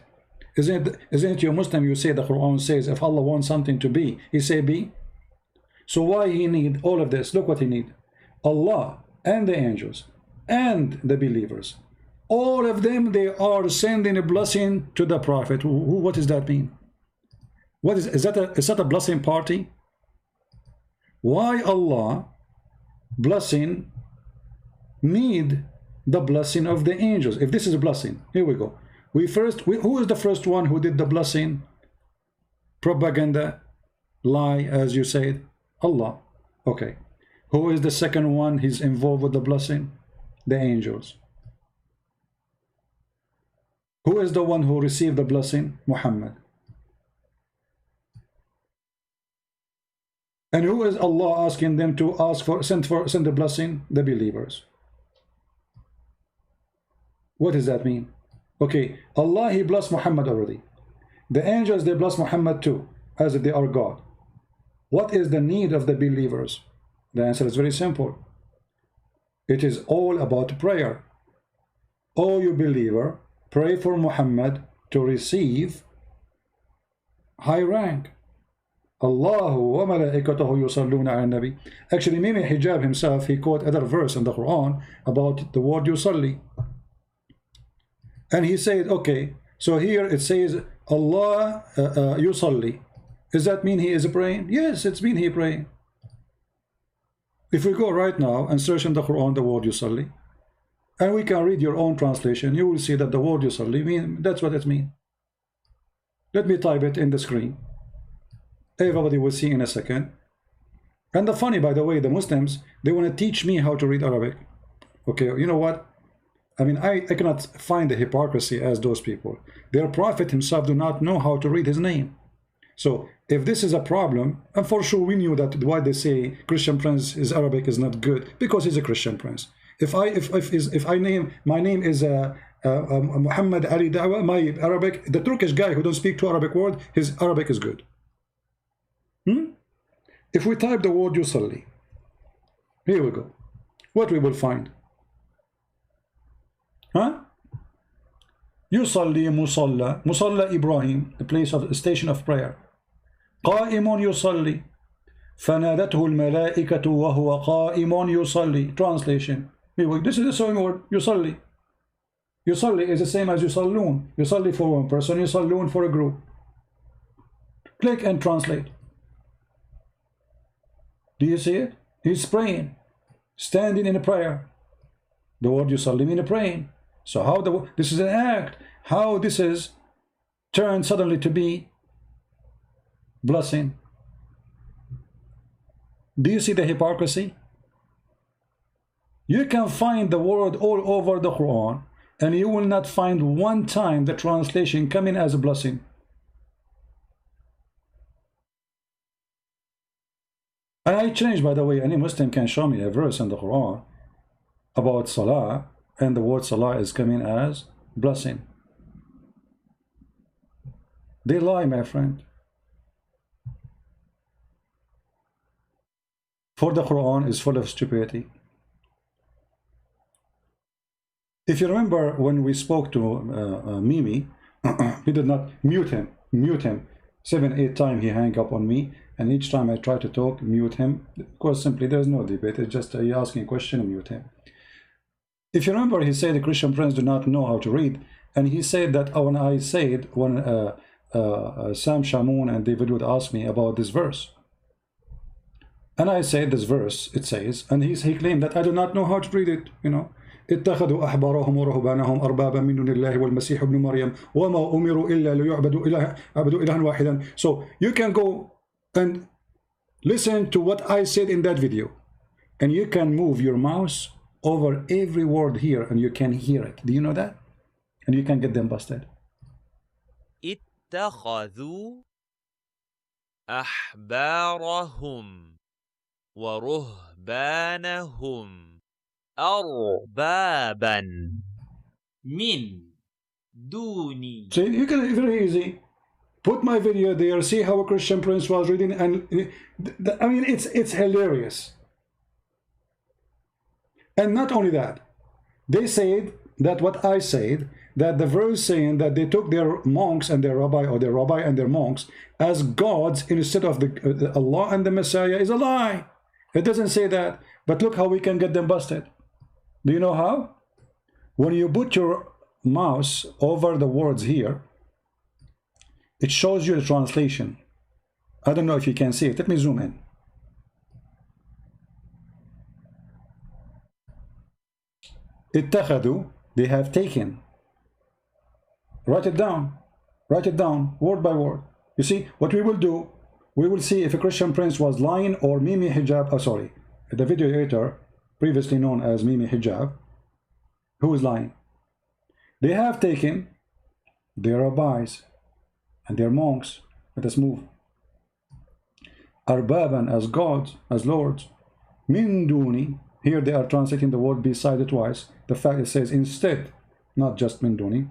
Isn't it you Muslim, you say the Quran says if Allah wants something to be, he say be. So why he need all of this? Look what he need. Allah and the angels and the believers, all of them, they are sending a blessing to the Prophet. What does that mean? What is that a blessing party? Why Allah blessing need the blessing of the angels? If this is a blessing, here we go. Who is the first one who did the blessing? Propaganda, lie, as you said, Allah. Okay. Who is the second one? He's involved with the blessing? The angels. Who is the one who received the blessing? Muhammad. And who is Allah asking them to send the blessing? The believers. What does that mean? Okay, Allah, he blessed Muhammad already. The angels, they bless Muhammad too, as if they are God. What is the need of the believers? The answer is very simple. It is all about prayer. Oh, you believer, pray for Muhammad to receive high rank. Allahu wa malaikatahu yusalluna ala nabi. Actually, Mimi Hijab himself, he quote other verse in the Quran about the word yusalli. And he said, okay, so here it says Allah yusalli. Does that mean he is praying? Yes, it's mean he praying. If we go right now and search in the Quran the word yusalli, and we can read your own translation, you will see that the word yusalli that's what it means. Let me type it in the screen. Everybody will see in a second. And the funny, by the way, the Muslims, they want to teach me how to read Arabic. Okay, you know what? I mean, I cannot find the hypocrisy as those people. Their prophet himself do not know how to read his name. So if this is a problem, and for sure we knew that why they say Christian prince, his Arabic is not good, because he's a Christian prince. If my name is Muhammad Ali Dawa, my Arabic, the Turkish guy who don't speak two Arabic word, his Arabic is good. If we type the word yusalli, here we go. What we will find? Yusalli musalla, musalla Ibrahim, the place of station of prayer. قائم يصلي فنادته الملائكة وهو قائم يصلي. Translation. This is the same word, yusalli. Yusalli is the same as yusallun. Yusalli for one person, yusallun for a group. Click and translate. Do you see it? He's praying, standing in a prayer. The word yusalli means praying. So how this is an act. How this is turned suddenly to be blessing? Do you see the hypocrisy? You can find the word all over the Quran, and you will not find one time the translation coming as a blessing. And I changed, by the way, any Muslim can show me a verse in the Quran about Salah, and the word salah is coming as blessing. They lie, my friend. For the Quran is full of stupidity. If you remember when we spoke to Mimi, we did not mute him. 7-8 times he hang up on me, and each time I try to talk, mute him. Of course, simply there's no debate. It's just he asking a question and mute him. If you remember, he said the Christian friends do not know how to read, and he said that when I said when Sam Shamoun and David would ask me about this verse, and I said this verse, it says, and he claimed that I do not know how to read it, you know. اتخذوا أحبارهم ورهبانهم أربابا من دون الله والمسيح ابن مريم وما أمروا إلا ليعبدوا إلها واحدا. So you can go and listen to what I said in that video, and you can move your mouse over every word here and you can hear it. Do you know that? And you can get them busted. اتخذوا أحبارهم ورهبانهم أربابا من دوني. So you can, very easy, put my video there, see how a Christian prince was reading, and I mean it's hilarious. And not only that, they said that what I said, that the verse saying that they took their monks and their rabbi, or their rabbi and their monks, as gods instead of the Allah and the Messiah, is a lie. It doesn't say that. But look how we can get them busted. Do you know how? When you put your mouse over the words here, it shows you the translation. I don't know if you can see it. Let me zoom in. اتخذوا, they have taken. Write it down. Write it down, word by word. You see, what we will do, we will see if a Christian prince was lying or Mimi Hijab, the video editor, previously known as Mimi Hijab, who is lying. They have taken their rabbis and their monks. Let us move. Arbaban, as gods, as lords. Min duni, here they are translating the word beside it twice. The fact it says instead, not just min duni.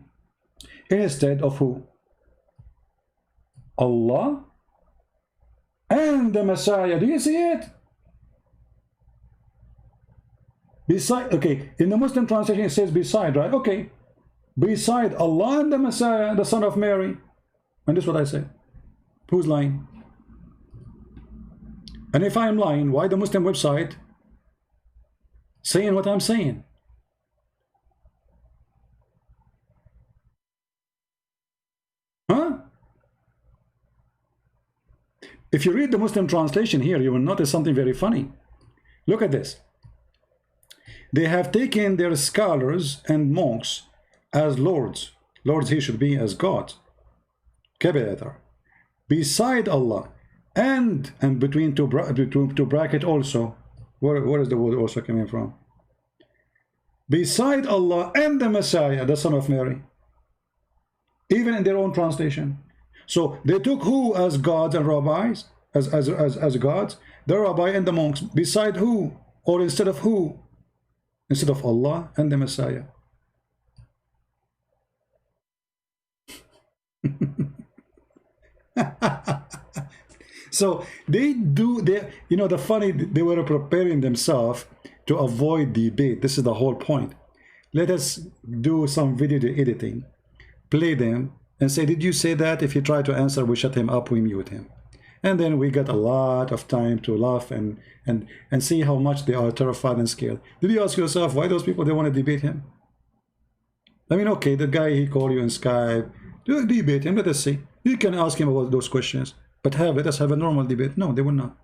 Instead of who? Allah and the Messiah. Do you see it? Beside, okay, in the Muslim translation it says beside, right? Okay, beside Allah and the Messiah, the son of Mary. And this is what I say. Who's lying? And if I'm lying, why the Muslim website saying what I'm saying? Huh? If you read the Muslim translation here, you will notice something very funny. Look at this. They have taken their scholars and monks as lords. Lords here should be as gods. Beside Allah, and between two bracket also. Where is the word also coming from? Beside Allah and the Messiah, the son of Mary. Even in their own translation. So they took who as gods and rabbis, as gods? The rabbi and the monks. Beside who? Or instead of who? Instead of Allah and the Messiah. So they do, you know, the funny, they were preparing themselves to avoid debate. This is the whole point. Let us do some video editing, play them, and say, did you say that? If he tried to answer, we shut him up, we mute him. And then we got a lot of time to laugh and see how much they are terrified and scared. Did you ask yourself why those people, they want to debate him? I mean, okay, the guy, he called you in Skype, debate him, let us see. You can ask him about those questions, but let us have a normal debate. No, they will not.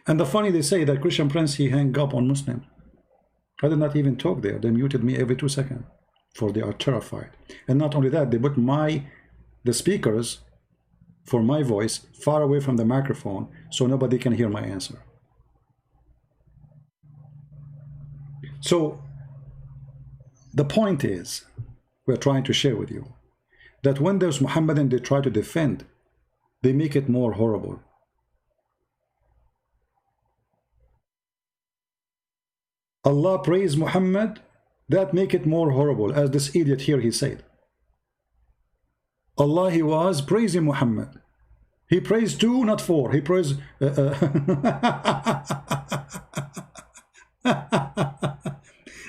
And the funny, they say that Christian Prince, he hang up on Muslim. I did not even talk there. They muted me every 2 seconds, for they are terrified. And not only that, they put the speakers for my voice far away from the microphone so nobody can hear my answer. So the point is, we're trying to share with you that when there's Muhammadan, they try to defend, they make it more horrible. Allah praised Muhammad that make it more horrible, as this idiot here he said. Allah, he was praising Muhammad. He praised 2, not 4. He praised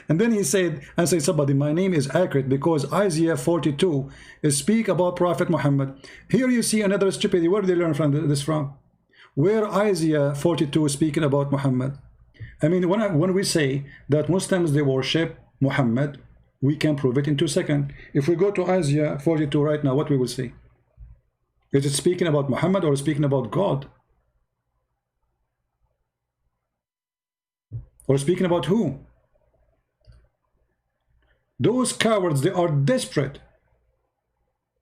and then he said, and say somebody, my name is accurate because Isaiah 42 speak about Prophet Muhammad. Here you see another stupidity. Where did they learn from this from? Where Isaiah 42 is speaking about Muhammad? I mean, when we say that Muslims, they worship Muhammad, we can prove it in 2 seconds. If we go to Isaiah 42 right now, what we will see? Is it speaking about Muhammad or speaking about God? Or speaking about who? Those cowards, they are desperate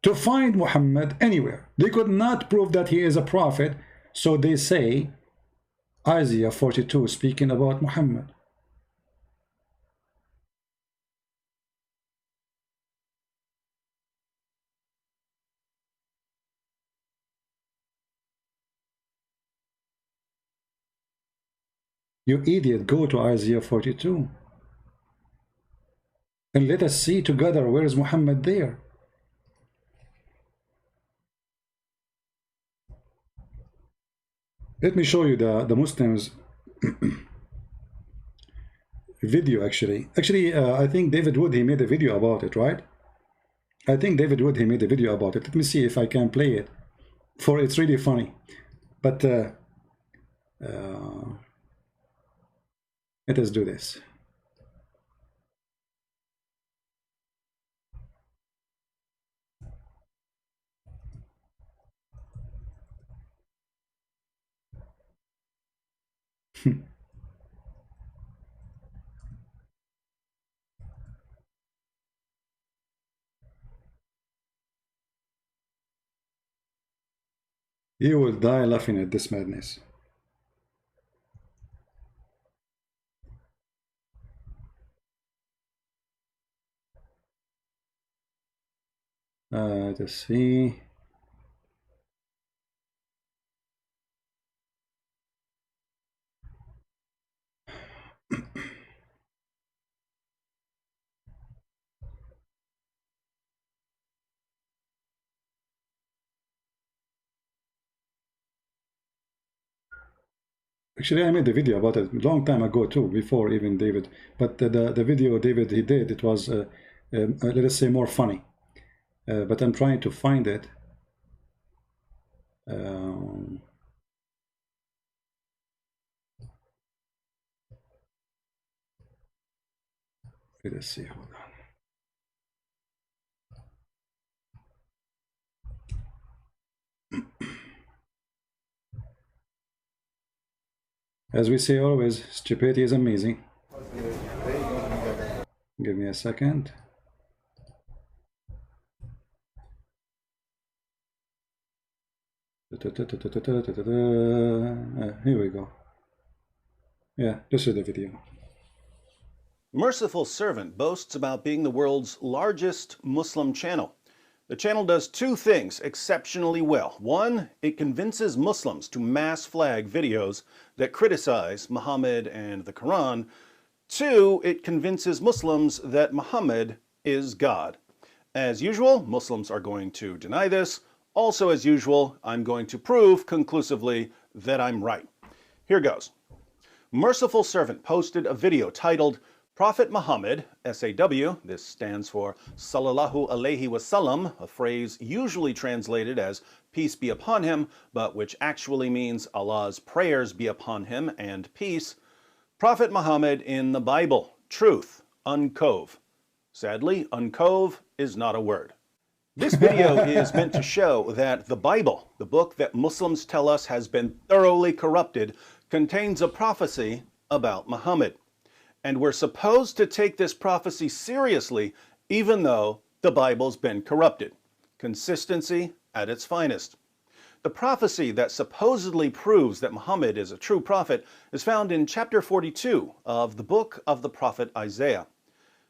to find Muhammad anywhere. They could not prove that he is a prophet, so they say Isaiah 42 speaking about Muhammad. You idiot, go to Isaiah 42 and let us see together where is Muhammad there. Let me show you the Muslims video actually. I think David Wood, he made a video about it, right? I think David Wood, he made a video about it. Let me see if I can play it, for it's really funny. But let us do this. You will die laughing at this madness. Let's see. Actually, I made a video about it a long time ago too, before even David. But the video David he did, it was let us say more funny. But I'm trying to find it. Let us see. Hold on. As we say always, stupidity is amazing. Give me a second. Here we go. Yeah, this is the video. Merciful Servant boasts about being the world's largest Muslim channel. The channel does 2 things exceptionally well. 1, it convinces Muslims to mass flag videos that criticize Muhammad and the Quran. 2, it convinces Muslims that Muhammad is God. As usual, Muslims are going to deny this. Also, as usual, I'm going to prove conclusively that I'm right. Here goes. Merciful Servant posted a video titled Prophet Muhammad, SAW, this stands for Sallallahu Alaihi Wasallam, a phrase usually translated as peace be upon him, but which actually means Allah's prayers be upon him and peace. Prophet Muhammad in the Bible, truth, uncove. Sadly, uncove is not a word. This video is meant to show that the Bible, the book that Muslims tell us has been thoroughly corrupted, contains a prophecy about Muhammad. And we're supposed to take this prophecy seriously, even though the Bible's been corrupted. Consistency at its finest. The prophecy that supposedly proves that Muhammad is a true prophet is found in chapter 42 of the book of the prophet Isaiah.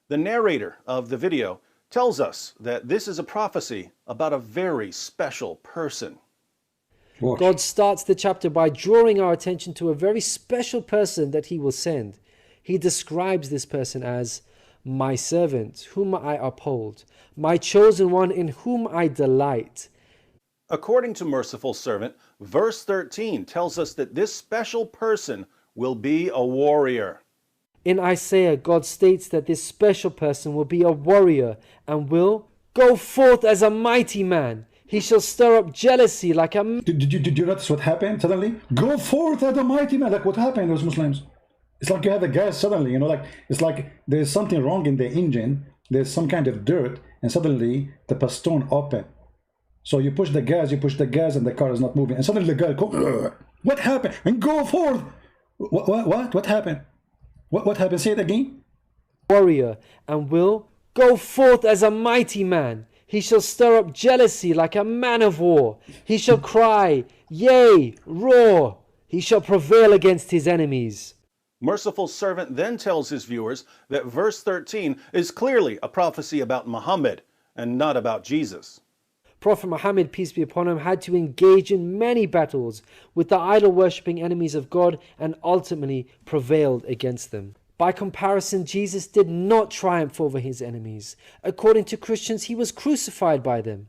The narrator of the video tells us that this is a prophecy about a very special person. Watch. God starts the chapter by drawing our attention to a very special person that he will send. He describes this person as my servant, whom I uphold, my chosen one in whom I delight. According to Merciful Servant, verse 13 tells us that this special person will be a warrior. In Isaiah, God states that this special person will be a warrior and will go forth as a mighty man. He shall stir up jealousy like a... Did you notice what happened suddenly? Go forth as a mighty man. Like what happened to those Muslims? It's like you have a gas suddenly, you know, like it's like there's something wrong in the engine. There's some kind of dirt, and suddenly the piston open. So you push the gas, and the car is not moving. And suddenly the guy goes, what happened? And go forth. What happened? What happened? Say it again. Warrior and will go forth as a mighty man. He shall stir up jealousy like a man of war. He shall cry, yea, roar. He shall prevail against his enemies. Merciful Servant then tells his viewers that verse 13 is clearly a prophecy about Muhammad and not about Jesus. Prophet Muhammad, peace be upon him, had to engage in many battles with the idol-worshipping enemies of God and ultimately prevailed against them. By comparison, Jesus did not triumph over his enemies. According to Christians, he was crucified by them.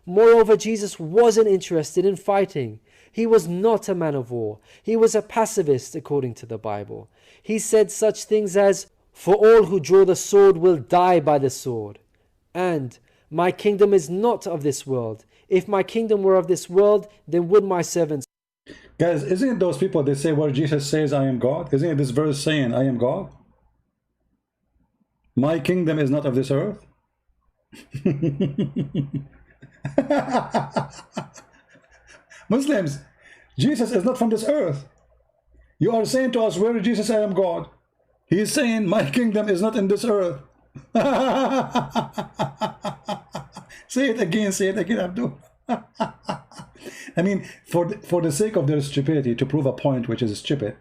Moreover, Jesus wasn't interested in fighting. He was not a man of war. He was a pacifist, according to the Bible. He said such things as, "For all who draw the sword will die by the sword," and "My kingdom is not of this world. If my kingdom were of this world, then would my servants..." Guys, isn't it those people that say where Jesus says, I am God? Isn't it this verse saying, I am God? My kingdom is not of this earth? Muslims, Jesus is not from this earth. You are saying to us, where is Jesus, I am God? He is saying, my kingdom is not in this earth. Say it again, Abdul. I mean, for the sake of their stupidity, to prove a point which is stupid,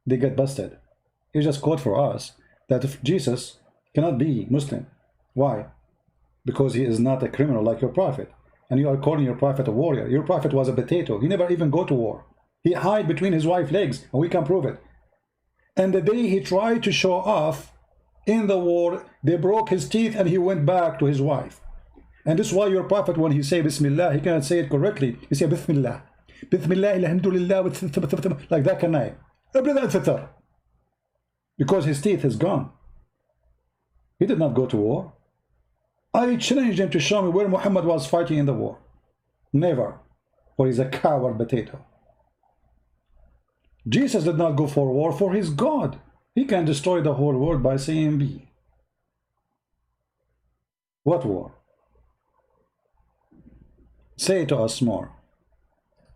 they get busted. He just quote for us that if Jesus cannot be Muslim. Why? Because he is not a criminal like your prophet. And you are calling your prophet a warrior. Your prophet was a potato. He never even go to war. He hide between his wife's legs, and we can prove it. And the day he tried to show off in the war, they broke his teeth and he went back to his wife. And this is why your prophet, when he say Bismillah, he cannot say it correctly. He say Bismillah. Bismillah, alhamdulillah, like that can I. Because his teeth is gone. He did not go to war. I challenged him to show me where Muhammad was fighting in the war. Never. For he's a coward potato. Jesus did not go for war, for his God. He can destroy the whole world by saying B. What war? Say it to us more.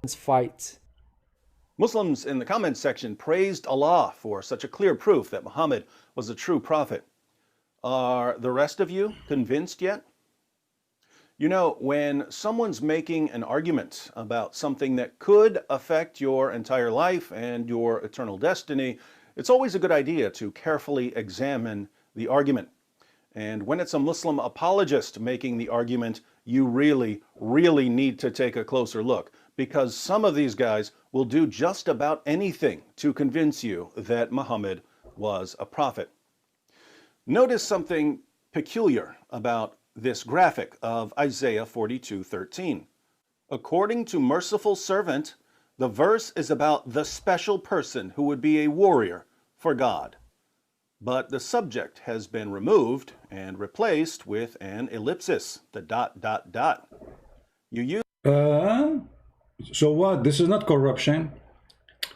Fight. Muslims in the comments section praised Allah for such a clear proof that Muhammad was a true prophet. Are the rest of you convinced yet? You know, when someone's making an argument about something that could affect your entire life and your eternal destiny, it's always a good idea to carefully examine the argument. And when it's a Muslim apologist making the argument, you really, really need to take a closer look, because some of these guys will do just about anything to convince you that Muhammad was a prophet. Notice something peculiar about this graphic of Isaiah 42:13. According to Merciful Servant, the verse is about the special person who would be a warrior for God. But the subject has been removed and replaced with an ellipsis, the ... You use... So what? This is not corruption.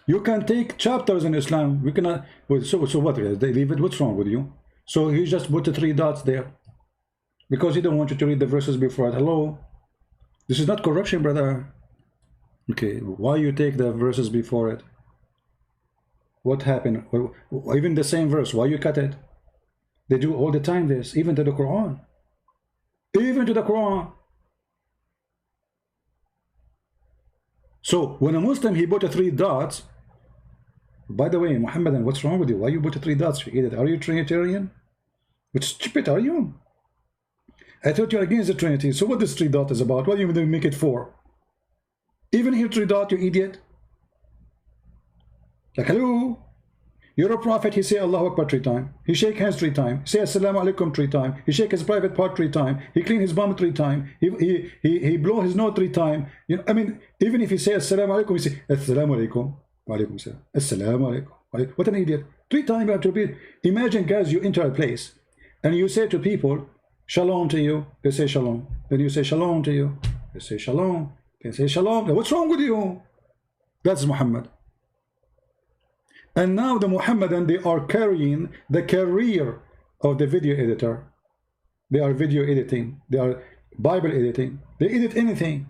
You can take chapters in Islam. We cannot... So what? They leave it? What's wrong with you? So he just put the 3 dots there. Because he don't want you to read the verses before it. Hello? This is not corruption, brother. Okay, why you take the verses before it? What happened? Even the same verse, why you cut it? They do all the time this, even to the Quran. Even to the Quran. So when a Muslim, he put the 3 dots. By the way, Muhammadan, what's wrong with you? Why you put the 3 dots? Are you Trinitarian? What stupid are you? I thought you're against the Trinity. So what this 3 dot is about? What do you make it for? Even here 3 dot, you idiot. Like, hello? You're a prophet, he say Allahu Akbar 3 times. He shake hands 3 times. He say Assalamu alaikum 3 times. He shake his private part 3 times. He clean his bum 3 times. He blow his nose 3 times. You know, I mean, even if he say Assalamu alaikum, he say Assalamu alaikum. Wa alaikum salam. Assalamu alaikum. What an idiot. 3 times you have to repeat. Imagine, guys, you enter a place and you say to people, Shalom to you. They say Shalom. Then you say Shalom to you. They say Shalom. They say Shalom. What's wrong with you? That's Muhammad. And now the Muhammadan, they are carrying the career of the video editor. They are video editing. They are Bible editing. They edit anything.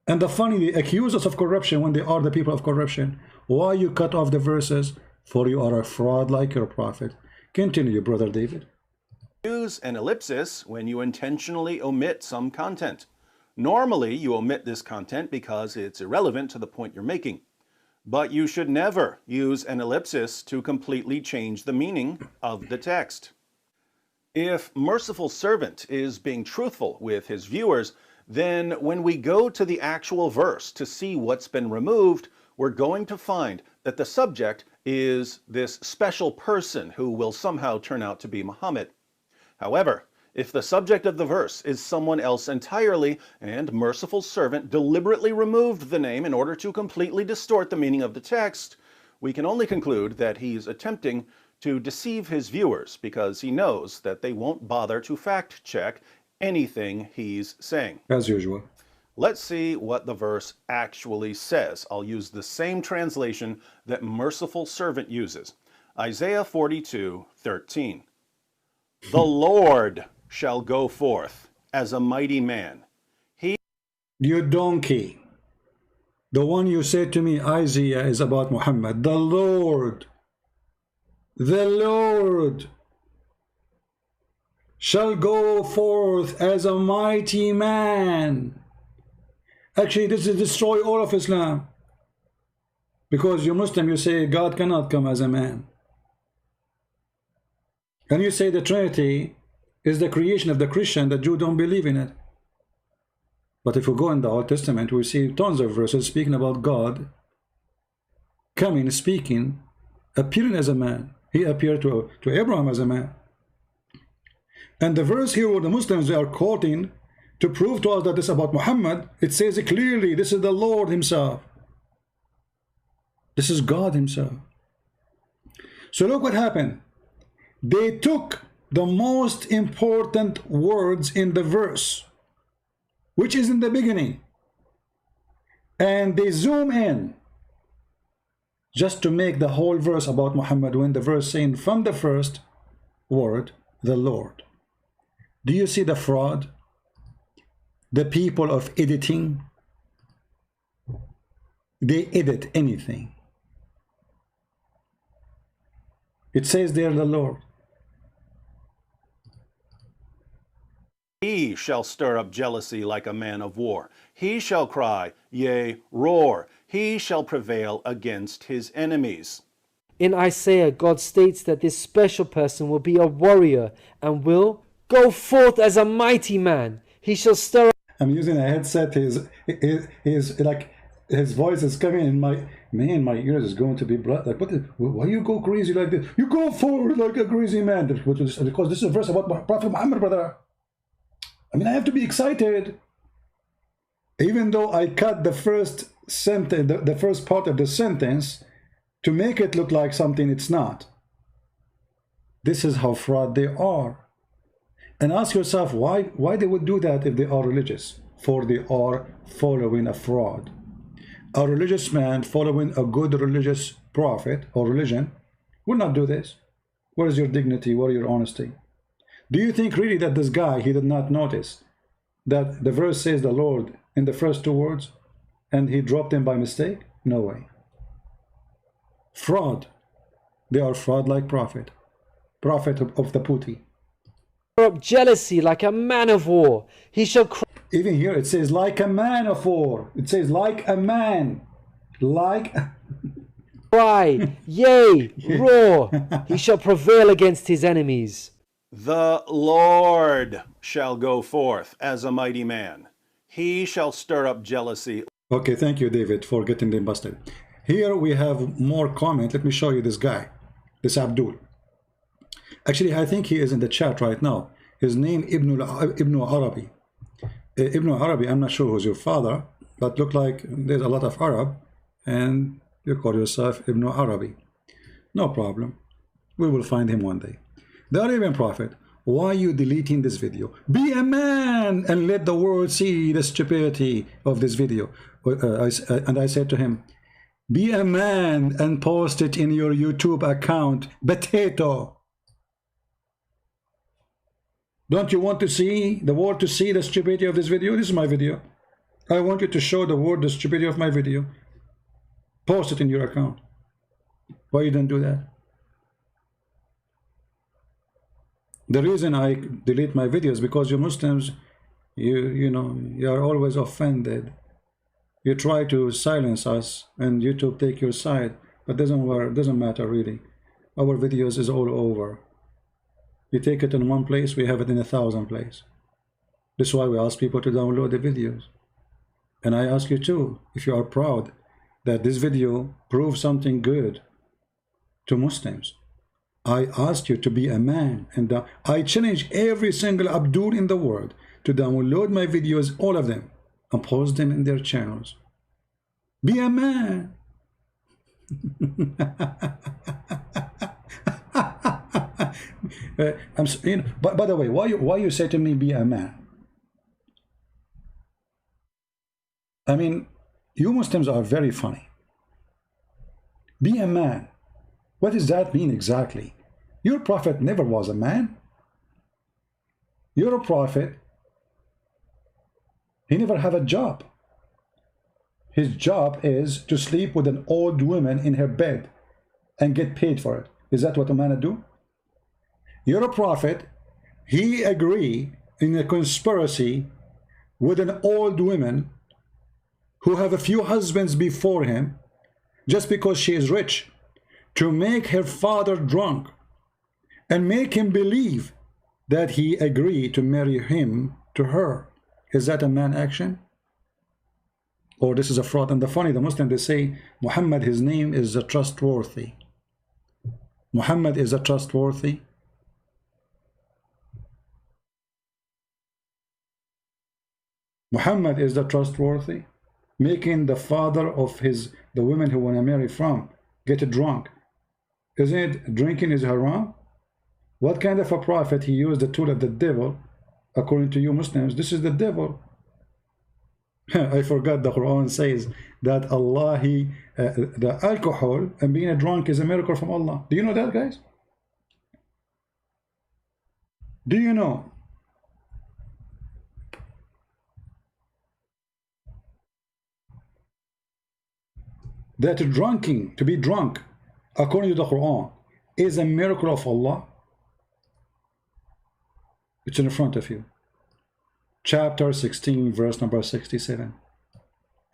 And the funny, they accuse us of corruption when they are the people of corruption. Why you cut off the verses? For you are a fraud like your prophet. Continue, brother David. Use an ellipsis when you intentionally omit some content. Normally, you omit this content because it's irrelevant to the point you're making. But you should never use an ellipsis to completely change the meaning of the text. If Merciful Servant is being truthful with his viewers, then when we go to the actual verse to see what's been removed, we're going to find that the subject is this special person who will somehow turn out to be Muhammad. However, if the subject of the verse is someone else entirely, and Merciful Servant deliberately removed the name in order to completely distort the meaning of the text, we can only conclude that he's attempting to deceive his viewers because he knows that they won't bother to fact-check anything he's saying. As usual. Let's see what the verse actually says. I'll use the same translation that Merciful Servant uses. Isaiah 42:13. The Lord shall go forth as a mighty man. You donkey. The one you said to me, Isaiah, is about Muhammad. The Lord shall go forth as a mighty man. Actually, this is destroy all of Islam. Because you're Muslim, you say God cannot come as a man. And you say the Trinity is the creation of the Christian, the Jew don't believe in it. But if we go in the Old Testament, we see tons of verses speaking about God coming, speaking, appearing as a man. He appeared to Abraham as a man. And the verse here where the Muslims are quoting to prove to us that this is about Muhammad, it says it clearly, this is the Lord himself. This is God himself. So look what happened. They took the most important words in the verse, which is in the beginning, and they zoom in just to make the whole verse about Muhammad, when the verse saying from the first word, the Lord. Do you see the fraud? The people of editing, they edit anything. It says there the Lord. He shall stir up jealousy like a man of war. He shall cry, yea, roar. He shall prevail against his enemies. In Isaiah, God states that this special person will be a warrior and will go forth as a mighty man. He shall stir up. I'm using a headset. His like his voice is coming in my my ears is going to be blood. Like why you go crazy like this? You go forward like a crazy man. Because this is a verse about Prophet Muhammad, brother. I mean, I have to be excited. Even though I cut the first sentence, the first part of the sentence, to make it look like something it's not. This is how fraud they are. And ask yourself why they would do that if they are religious. For they are following a fraud. A religious man following a good religious prophet or religion will not do this. Where is your dignity? Where is your honesty? Do you think really that this guy, he did not notice that the verse says the Lord in the first two words and he dropped them by mistake? No way. Fraud. They are fraud like prophet. Prophet of the Puti. Up jealousy like a man of war. He shall cry. Even here it says like a man of war. It says like a man. Like cry, yea, roar. He shall prevail against his enemies. The Lord shall go forth as a mighty man. He shall stir up jealousy. Okay, thank you, David, for getting them busted. Here we have more comment. Let me show you this guy. this Abdul. Actually, I think he is in the chat right now. His name Ibn Arabi. Ibn Arabi, I'm not sure who's your father, but look like there's a lot of Arab, and you call yourself Ibn Arabi. No problem. We will find him one day. The Arabian Prophet, why are you deleting this video? Be a man and let the world see the stupidity of this video. And I said to him, be a man and post it in your YouTube account, potato. Don't you want to see the world to see the stupidity of this video? This is my video. I want you to show the world the stupidity of my video. Post it in your account. Why you don't do that? The reason I delete my videos because you Muslims, you know, you are always offended. You try to silence us and YouTube take your side, but doesn't work, doesn't matter really. Our videos is all over. We take it in one place, we have it in 1,000 places. This is why we ask people to download the videos. And I ask you too, if you are proud that this video proves something good to Muslims. I asked you to be a man, and I challenge every single Abdul in the world to download my videos, all of them, and post them in their channels. Be a man. You know, by the way, why you say to me, be a man? I mean, you Muslims are very funny. Be a man. What does that mean exactly? Your prophet never was a man. Your prophet, he never had a job. His job is to sleep with an old woman in her bed and get paid for it. Is that what a man do? Your prophet, he agree in a conspiracy with an old woman who have a few husbands before him just because she is rich, to make her father drunk and make him believe that he agreed to marry him to her. Is that a man action? Or this is a fraud? And the funny, the Muslim, they say Muhammad, his name is a trustworthy. Muhammad is a trustworthy. Muhammad is the trustworthy, making the father of the women who want to marry from get drunk. Isn't it drinking is haram? What kind of a prophet he used the tool of the devil? According to you Muslims, this is the devil. I forgot the Quran says that Allah, the alcohol and being a drunk is a miracle from Allah. Do you know that, guys? Do you know that drinking, to be drunk, according to the Quran, is a miracle of Allah? It's in front of you. Chapter 16, verse number 67.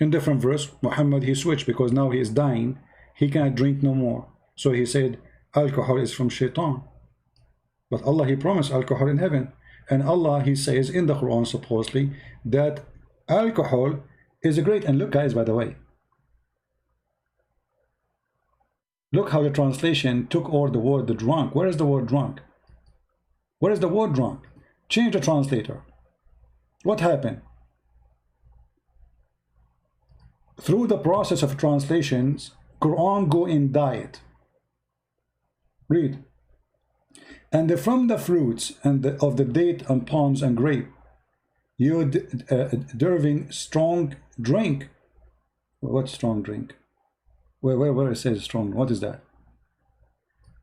In different verse, Muhammad, he switched because now he is dying. He cannot drink no more. So he said, alcohol is from shaitan. But Allah, he promised alcohol in heaven. And Allah, he says in the Quran, supposedly, that alcohol is a great... And look, guys, by the way, look how the translation took all the word the drunk. Where is the word drunk? Where is the word drunk? Change the translator. What happened? Through the process of translations, Quran go in diet. Read. And from the fruits and of the date and palms and grape, you deriving strong drink. What strong drink? Where it says strong, what is that?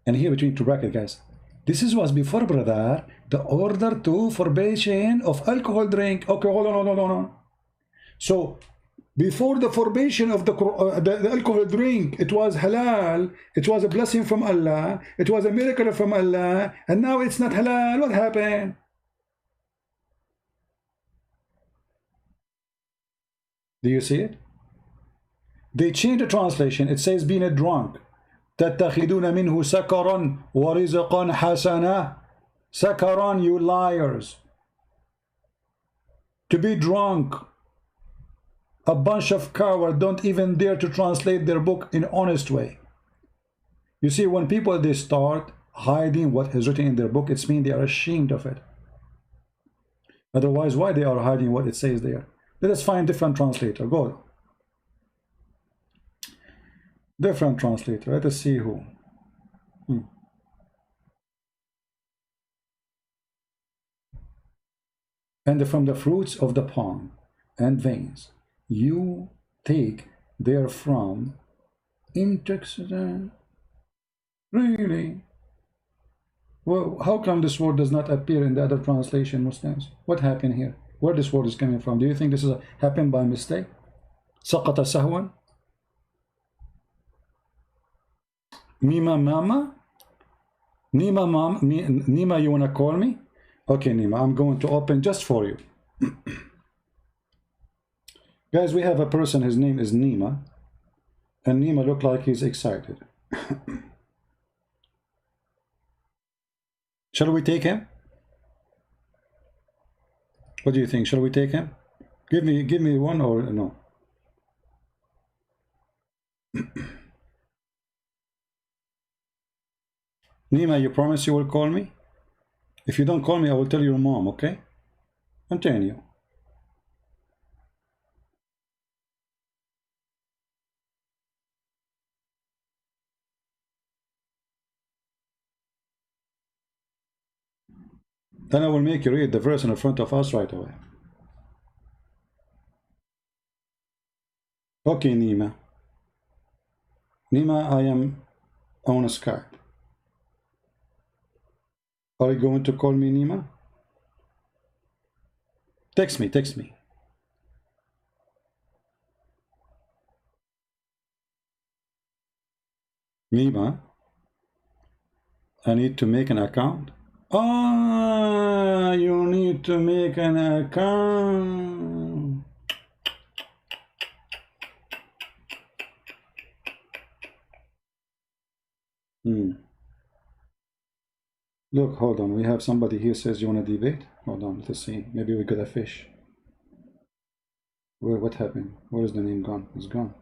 And here between two brackets, guys, this was before, brother, the order to forbidden of alcohol drink. Okay, hold on. So before the forbidden of the alcohol drink, it was halal, it was a blessing from Allah, it was a miracle from Allah, and now it's not halal. What happened? Do you see it? They changed the translation. It says being a drunk. تَتَّخِذُونَ مِنْهُ سَكَرًا وَرِزْقًا حَسَنًا. Sakaran, you liars. To be drunk. A bunch of cowards don't even dare to translate their book in honest way. You see, when people, they start hiding what is written in their book, it's mean they are ashamed of it. Otherwise, why they are hiding what it says there? Let us find different translator. Go. Different translator. Let us see who. And from the fruits of the palm and veins, you take therefrom intoxicant. Really? Well, how come this word does not appear in the other translation, Muslims? What happened here? Where this word is coming from? Do you think this is happened by mistake? Saqata sahwan? Mima mama? Nima mama? Nima, you wanna call me? Okay, Nima, I'm going to open just for you. Guys, we have a person, his name is Nima, and Nima look like he's excited. Shall we take him? What do you think? Shall we take him? Give me one or no? Nima, you promise you will call me? If you don't call me, I will tell your mom, okay? I'm telling you. Then I will make you read the verse in front of us right away. Okay, Nima. Nima, I am on Skype. Are you going to call me, Nima? Text me, text me. Nima, I need to make an account. Ah, you need to make an account. Look, hold on. We have somebody here says you want to debate. Hold on, let's see. Maybe we got a fish. What happened? Where is the name gone? It's gone.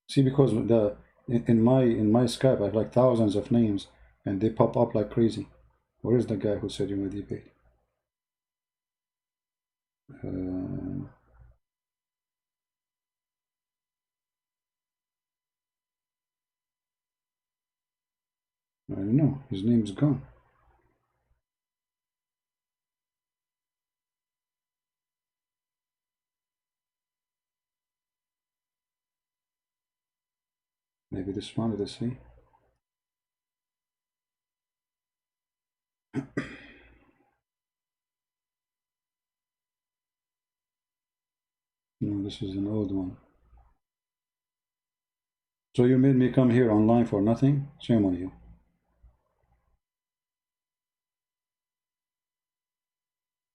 See, because the in my Skype I have like thousands of names and they pop up like crazy. Where is the guy who said you want to debate? I don't know. His name's gone. Maybe this one, let's see. No, this is an old one. So you made me come here online for nothing? Shame on you.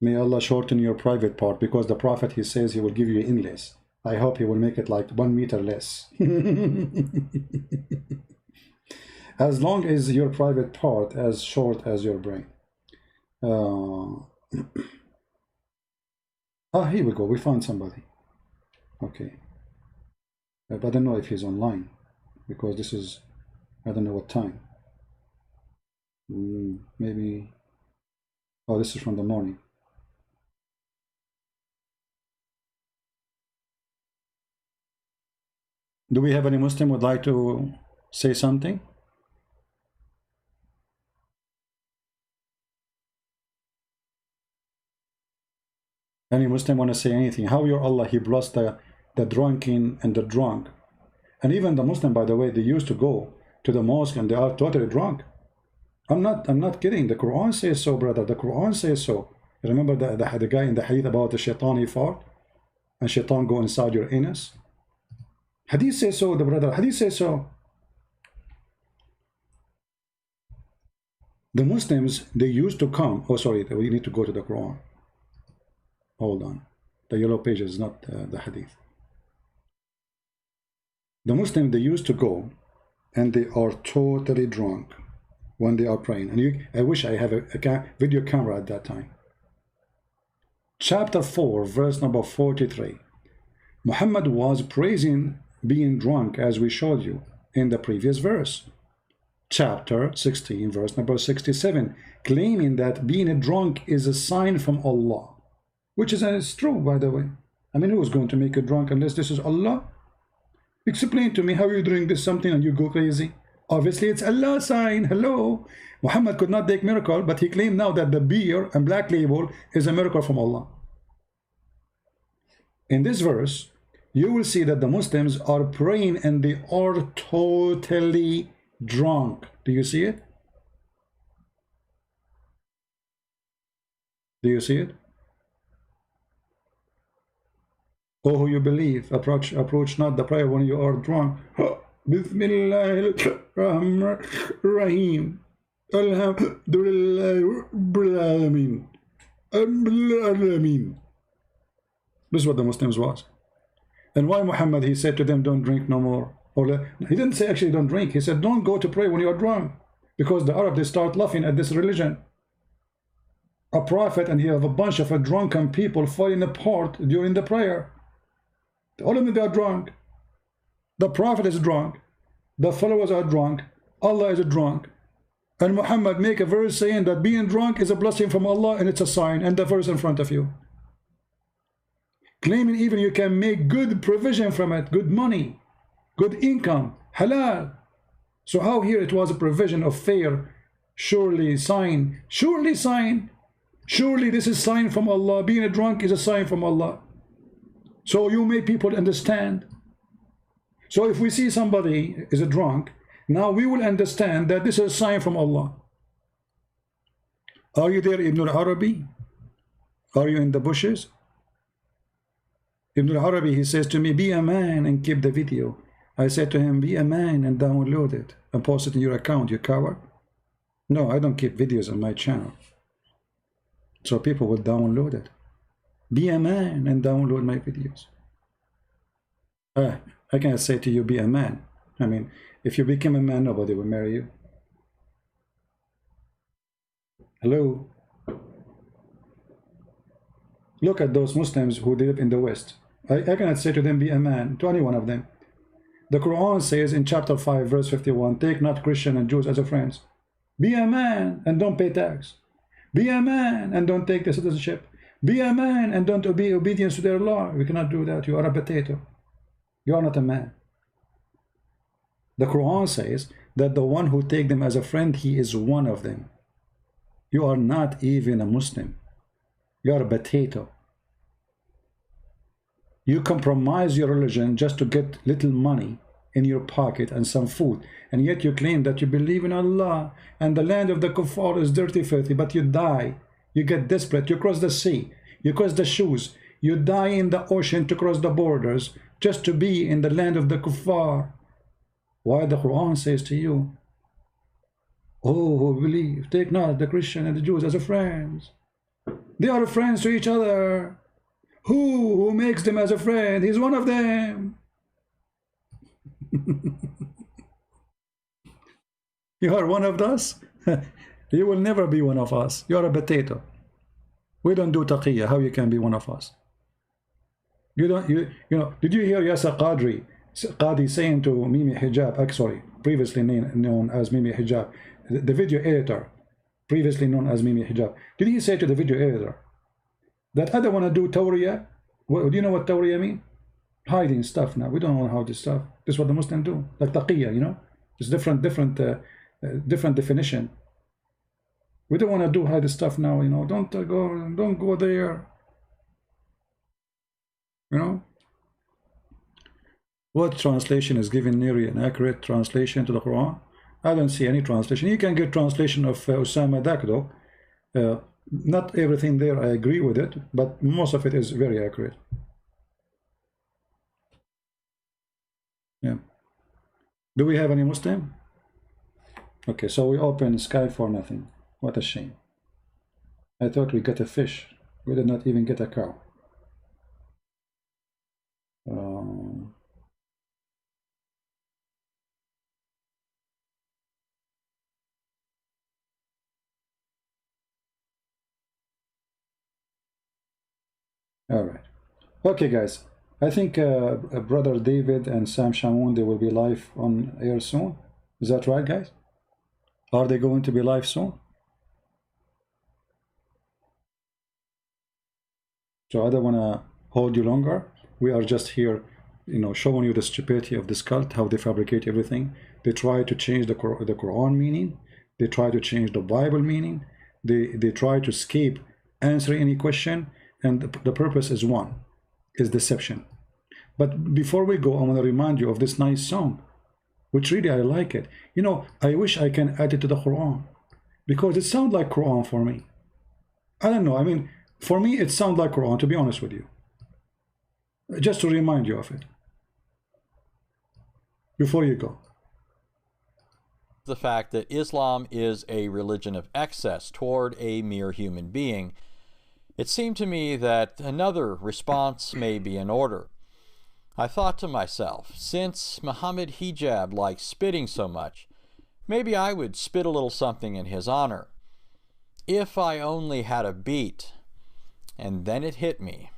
May Allah shorten your private part, because the Prophet, he says he will give you English. I hope he will make it like 1 meter less. As long as your private part as short as your brain. Here we go. We found somebody. Okay. But I don't know if he's online, because this is, I don't know what time. Maybe, oh, this is from the morning. Do we have any Muslim would like to say something? Any Muslim want to say anything? How your Allah, he blessed the drunken and the drunk. And even the Muslim, by the way, they used to go to the mosque and they are totally drunk. I'm not kidding. The Quran says so, brother. The Quran says so. Remember the guy in the hadith about the shaitan, he fought? And shaitan go inside your anus? Hadith says so, the brother. Hadith says so. The Muslims, they used to come. Oh, sorry, we need to go to the Quran. Hold on. The yellow page is not the hadith. The Muslims, they used to go and they are totally drunk when they are praying. And I wish I have a video camera at that time. Chapter 4, verse number 43. Muhammad was praising being drunk, as we showed you in the previous verse. chapter 16, verse number 67, claiming that being drunk is a sign from Allah, which is true, by the way. I mean, who's going to make you drunk unless this is Allah? Explain to me how you drink this something and you go crazy. Obviously, it's Allah's sign. Hello. Muhammad could not take miracle, but he claimed now that the beer and black label is a miracle from Allah. In this verse, you will see that the Muslims are praying and they are totally drunk. Do you see it? Do you see it? Oh, who you believe, approach not the prayer when you are drunk. Bismillahirrahmanirrahim. Alhamdulillah Rabbil Alameen. This is what the Muslims was. And why Muhammad, he said to them, don't drink no more. Or he didn't say actually don't drink. He said don't go to pray when you are drunk. Because the Arabs, they start laughing at this religion. A prophet and he have a bunch of drunken people falling apart during the prayer. All of them, they are drunk. The prophet is drunk. The followers are drunk. Allah is drunk. And Muhammad make a verse saying that being drunk is a blessing from Allah and it's a sign. And the verse in front of you. Claiming even you can make good provision from it, good money, good income, halal. So how here it was a provision of fair, surely sign, surely sign, surely this is sign from Allah. Being a drunk is a sign from Allah. So you make people understand. So if we see somebody is a drunk, now we will understand that this is a sign from Allah. Are you there, Ibn al-Arabi? Are you in the bushes? Ibn al-Arabi, he says to me, be a man and keep the video. I said to him, be a man and download it and post it in your account, you coward. No, I don't keep videos on my channel. So people will download it. Be a man and download my videos. I cannot say to you, be a man. I mean, if you become a man, nobody will marry you. Hello? Look at those Muslims who live in the West. I cannot say to them, be a man, to any one of them. The Quran says in chapter 5, verse 51, take not Christian and Jews as your friends. Be a man and don't pay tax. Be a man and don't take the citizenship. Be a man and don't obey obedience to their law. We cannot do that. You are a potato. You are not a man. The Quran says that the one who take them as a friend, he is one of them. You are not even a Muslim. You are a potato. You compromise your religion just to get little money in your pocket and some food, and yet you claim that you believe in Allah and the land of the kuffar is dirty, filthy, but you die. You get desperate. You cross the sea. You cross the shoes. You die in the ocean to cross the borders just to be in the land of the kuffar. Why the Quran says to you, oh, who believe, take not the Christian and the Jews as a friends. They are friends to each other. Who makes them as a friend? He's one of them. You are one of us. You will never be one of us. You are a potato. We don't do taqiyya. How you can be one of us? You don't. You know. Did you hear Yasser Qadi saying to Mimi Hijab? Sorry, previously known as Mimi Hijab, the video editor, previously known as Mimi Hijab. Did he say to the video editor that I don't want to do tawriya? Do you know what tawriya mean? Hiding stuff. Now we don't know how this stuff. This is what the Muslims do, like taqiyya. You know, it's different definition. We don't want to do hide stuff now. You know, don't go there. You know, what translation is given nearly an accurate translation to the Quran? I don't see any translation. You can get translation of Osama Dakdo. Not everything there I agree with it, but most of it is very accurate. Yeah. Do we have any Muslim? Okay, so we open sky for nothing. What a shame. I thought we got a fish. We did not even get a cow. All right. Okay, guys. I think Brother David and Sam Shamoun, they will be live on air soon. Is that right, guys? Are they going to be live soon? So I don't want to hold you longer. We are just here, you know, showing you the stupidity of this cult, how they fabricate everything. They try to change the Quran meaning. They try to change the Bible meaning. They try to escape answering any question, and the purpose is one, is deception. But before we go, I want to remind you of this nice song, which really I like it. You know, I wish I can add it to the Quran, because it sounds like Quran for me. I don't know, I mean, for me it sounds like Quran, to be honest with you. Just to remind you of it before you go. The fact that Islam is a religion of excess toward a mere human being, it seemed to me that another response may be in order. I thought to myself, since Muhammad Hijab likes spitting so much, maybe I would spit a little something in his honor. If I only had a beat. And then it hit me.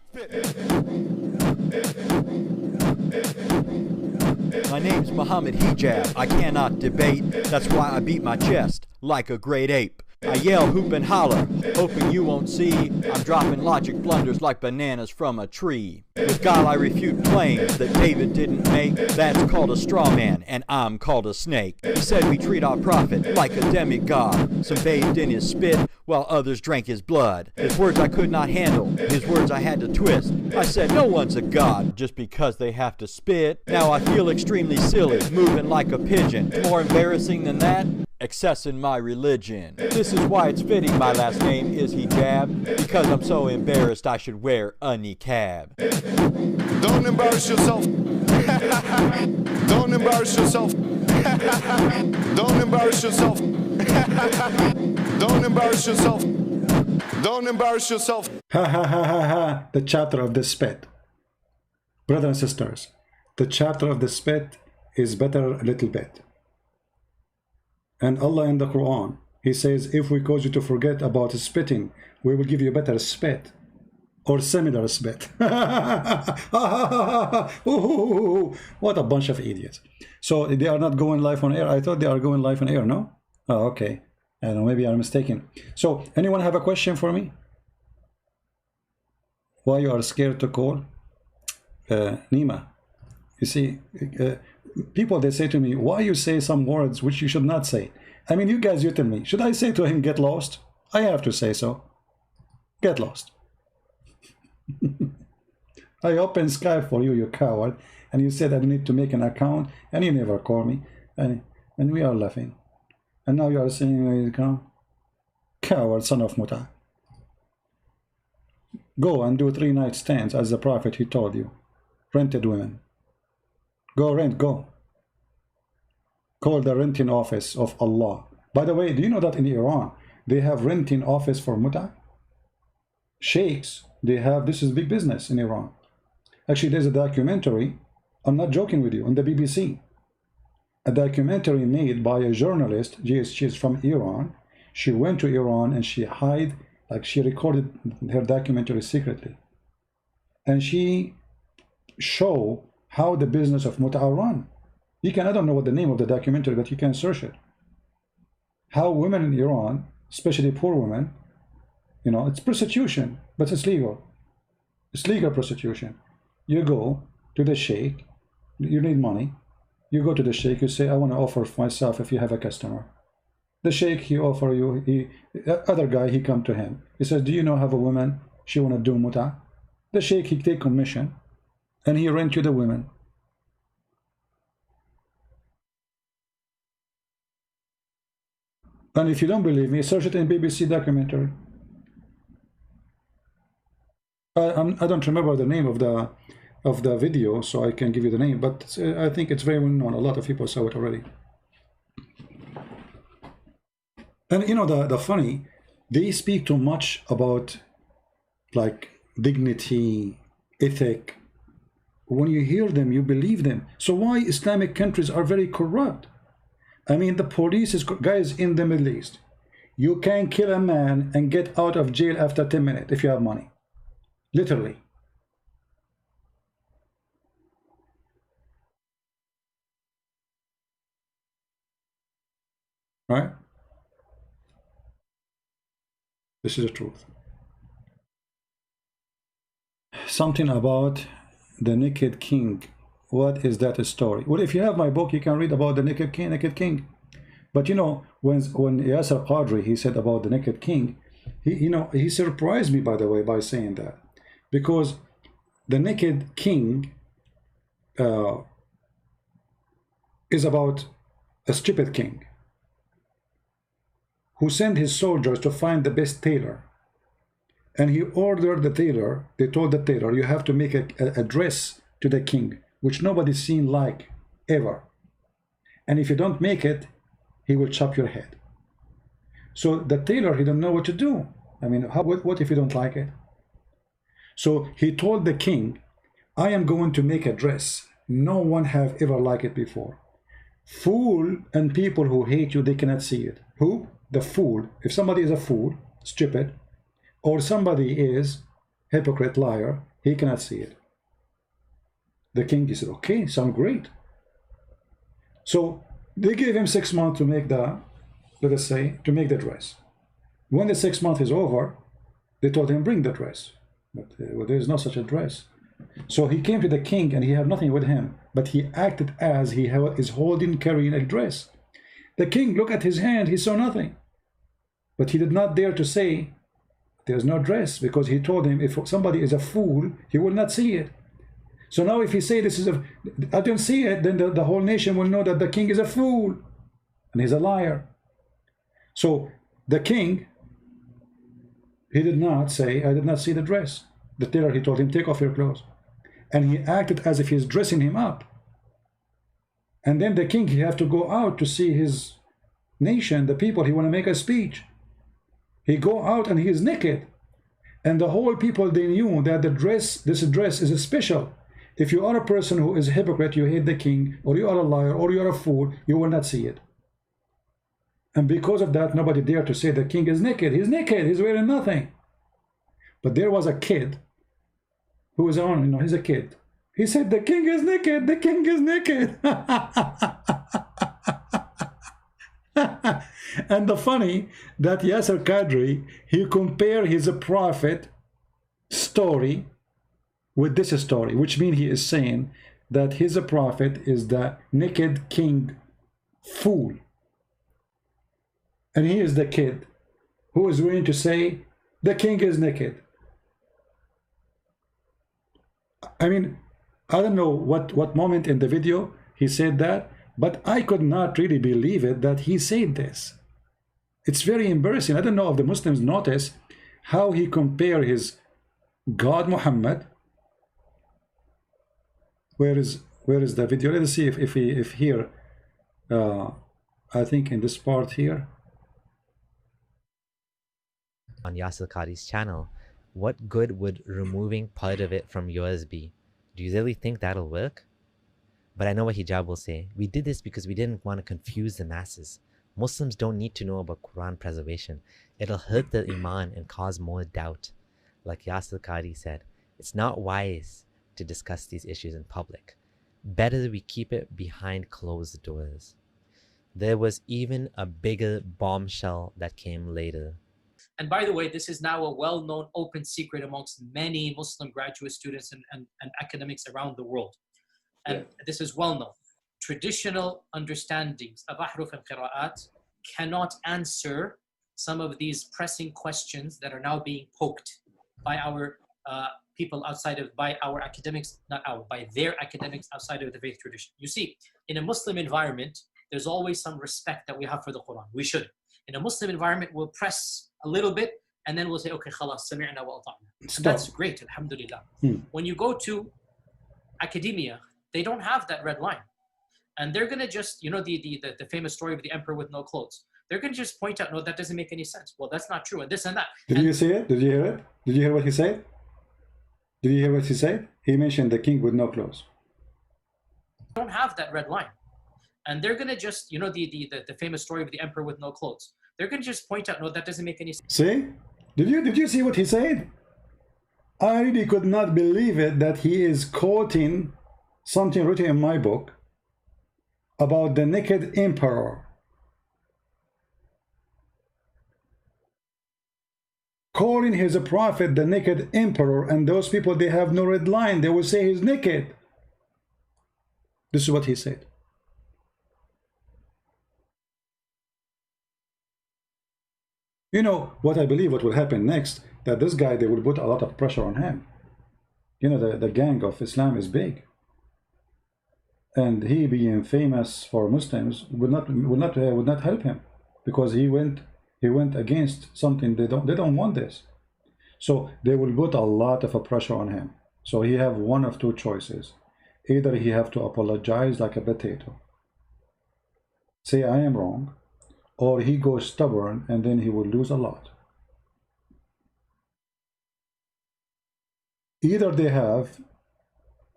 My name's Muhammad Hijab. I cannot debate. That's why I beat my chest like a great ape. I yell, hoop and holler, hoping you won't see. I'm dropping logic blunders like bananas from a tree. With God I refute claims that David didn't make. That's called a straw man, and I'm called a snake. He said we treat our prophet like a demigod. Some bathed in his spit, while others drank his blood. His words I could not handle, his words I had to twist. I said no one's a god just because they have to spit. Now I feel extremely silly, moving like a pigeon. More embarrassing than that? Excess in my religion. This is why it's fitting my last name is Hijab, because I'm so embarrassed I should wear a niqab. Don't embarrass yourself. Don't embarrass yourself. Don't embarrass yourself. Don't embarrass yourself. Don't embarrass yourself. Ha ha ha ha ha. The chapter of the spit. Brothers and sisters, the chapter of the spit is better a little bit. And Allah in the Quran, He says, if we cause you to forget about spitting, we will give you a better spit. Or similar spit. What a bunch of idiots. So they are not going live on air. I thought they are going live on air, no? Oh, okay. I don't know, maybe I'm mistaken. So anyone have a question for me? Why you are scared to call? Nima, you see, people, they say to me, why you say some words which you should not say? I mean, you guys, you tell me, should I say to him, get lost? I have to say so. Get lost. I opened Skype for you, you coward, and you said I need to make an account, and you never call me, and we are laughing. And now you are saying, coward, son of Muta. Go and do 3 night stands as the Prophet, he told you. Rented women. Go rent, go. Call the renting office of Allah. By the way, do you know that in Iran, they have renting office for Muta? Sheikhs, they have, this is big business in Iran. Actually, there's a documentary, I'm not joking with you, on the BBC. A documentary made by a journalist, she's from Iran. She went to Iran and she she recorded her documentary secretly. And she showed how the business of Muta run. You can, I don't know what the name of the documentary, but you can search it. How women in Iran, especially poor women, you know, it's prostitution, but it's legal. It's legal prostitution. You go to the sheikh, you need money. You go to the sheikh, you say, I want to offer myself if you have a customer. The sheikh, he offer you, other guy, he come to him. He says, do you know have a woman, she want to do muta? The sheikh, he take commission, and he rent you the women. And if you don't believe me, search it in BBC documentary. I don't remember the name of the video, so I can give you the name, but I think it's very well known. A lot of people saw it already. And you know, the funny, they speak too much about like dignity, ethic. When you hear them, you believe them. So why Islamic countries are very corrupt? I mean, the police is, guys, in the Middle East, you can kill a man and get out of jail after 10 minutes if you have money. Literally. Right? This is the truth. Something about the naked king. What is that a story? Well, if you have my book, you can read about the naked king. But you know, when Yasser Qadri, he said about the naked king, he surprised me, by the way, by saying that, because the naked king is about a stupid king who sent his soldiers to find the best tailor, and he ordered the tailor. They told the tailor, you have to make a dress to the king which nobody's seen like ever, and if you don't make it, he will chop your head. So the tailor, he didn't know what to do. I mean, what if you don't like it? So he told the king, I am going to make a dress no one have ever liked it before. Fool and people who hate you, they cannot see it. Who? The fool. If somebody is a fool, stupid, or somebody is hypocrite, liar, he cannot see it. The king, he said, okay, sound great. So they gave him 6 months to make the, let us say, to make the dress. When the 6 months is over, they told him, bring the dress. But well, there is no such a dress. So he came to the king, and he had nothing with him, but he acted as he is holding, carrying a dress. The king looked at his hand, he saw nothing. But he did not dare to say, there's no dress, because he told him, if somebody is a fool, he will not see it. So now if he say this is I don't see it, then the whole nation will know that the king is a fool and he's a liar. So the king, he did not say, I did not see the dress. The tailor, he told him, take off your clothes. And he acted as if he's dressing him up. And then the king, he have to go out to see his nation, the people. He want to make a speech. He go out and he is naked. And the whole people, they knew that this dress is special. If you are a person who is a hypocrite, you hate the king, or you are a liar, or you are a fool, you will not see it. And because of that, nobody dared to say the king is naked. He's naked, he's wearing nothing. But there was a kid who was on, you know, he's a kid. He said, the king is naked, the king is naked. And the funny that Yasser Qadri, he compared his prophet story with this story, which means he is saying that his prophet is the naked king fool. And he is the kid who is willing to say, the king is naked. I mean, I don't know what moment in the video he said that, but I could not really believe it that he said this. It's very embarrassing. I don't know if the Muslims notice how he compared his God Muhammad. Where is the video? Let's see if here, I think in this part here. On Yasser Qadri's channel, what good would removing part of it from yours be? Do you really think that'll work? But I know what hijab will say. We did this because we didn't want to confuse the masses. Muslims don't need to know about Quran preservation. It'll hurt their iman and cause more doubt. Like Yasser Qadri said, it's not wise to discuss these issues in public. Better we keep it behind closed doors. There was even a bigger bombshell that came later. And by the way, this is now a well-known open secret amongst many Muslim graduate students and academics around the world. And this is well known. Traditional understandings of ahruf and qira'at cannot answer some of these pressing questions that are now being poked by our people outside of, by our academics, not our, by their academics outside of the faith tradition. You see, in a Muslim environment, there's always some respect that we have for the Quran. We should. In a Muslim environment, we'll press a little bit and then we'll say, okay, khalas, sami'na wa ata'na. That's great, alhamdulillah. When you go to academia, they don't have that red line. And they're going to just, you know, the famous story of the emperor with no clothes. They're going to just point out, no, that doesn't make any sense. Well, that's not true, and this and that. Did you see it? Did you hear it? Did you hear what he said? Did you hear what he said? He mentioned the king with no clothes. They don't have that red line. And they're going to just, you know, the famous story of the emperor with no clothes. They're going to just point out, no, that doesn't make any sense. See? Did you see what he said? I really could not believe it that he is quoting something written in my book about the naked emperor. calling his prophet the naked emperor, and those people, they have no red line. They will say he's naked. This is what he said. You know what I believe what will happen next, that this guy, they will put a lot of pressure on him. You know, the gang of Islam is big, and he being famous for Muslims would not help him, because he went against something. They don't want this, so they will put a lot of pressure on him. So he have one of two choices: either he have to apologize like a potato, say I am wrong, or he goes stubborn, and then he will lose a lot. Either they have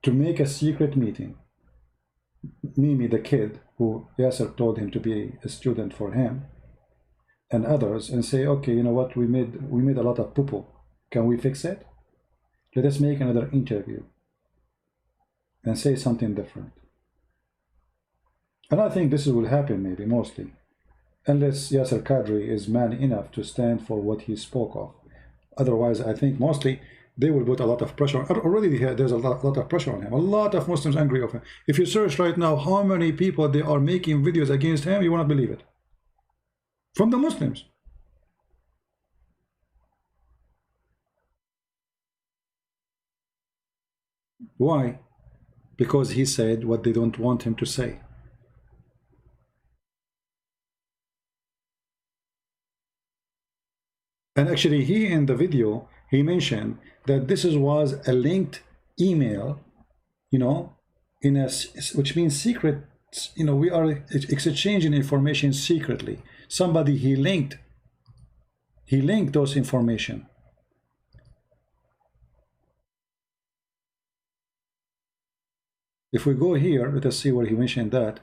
to make a secret meeting, Mimi, the kid who Yasser told him to be a student for him, and others, and say, okay, you know what, we made a lot of poo-poo. Can we fix it? Let us make another interview and say something different. And I think this will happen, maybe, mostly, unless Yasser Qadri is man enough to stand for what he spoke of. Otherwise, I think mostly they will put a lot of pressure. Already there's a lot of pressure on him. A lot of Muslims angry of him. If you search right now how many people they are making videos against him, you will not believe it. From the Muslims. Why? Because he said what they don't want him to say. And actually, he in the video, he mentioned that this was a linked email, you know, which means secret. You know, we are exchanging information secretly. Somebody he linked those information. If we go here, let us see where he mentioned that.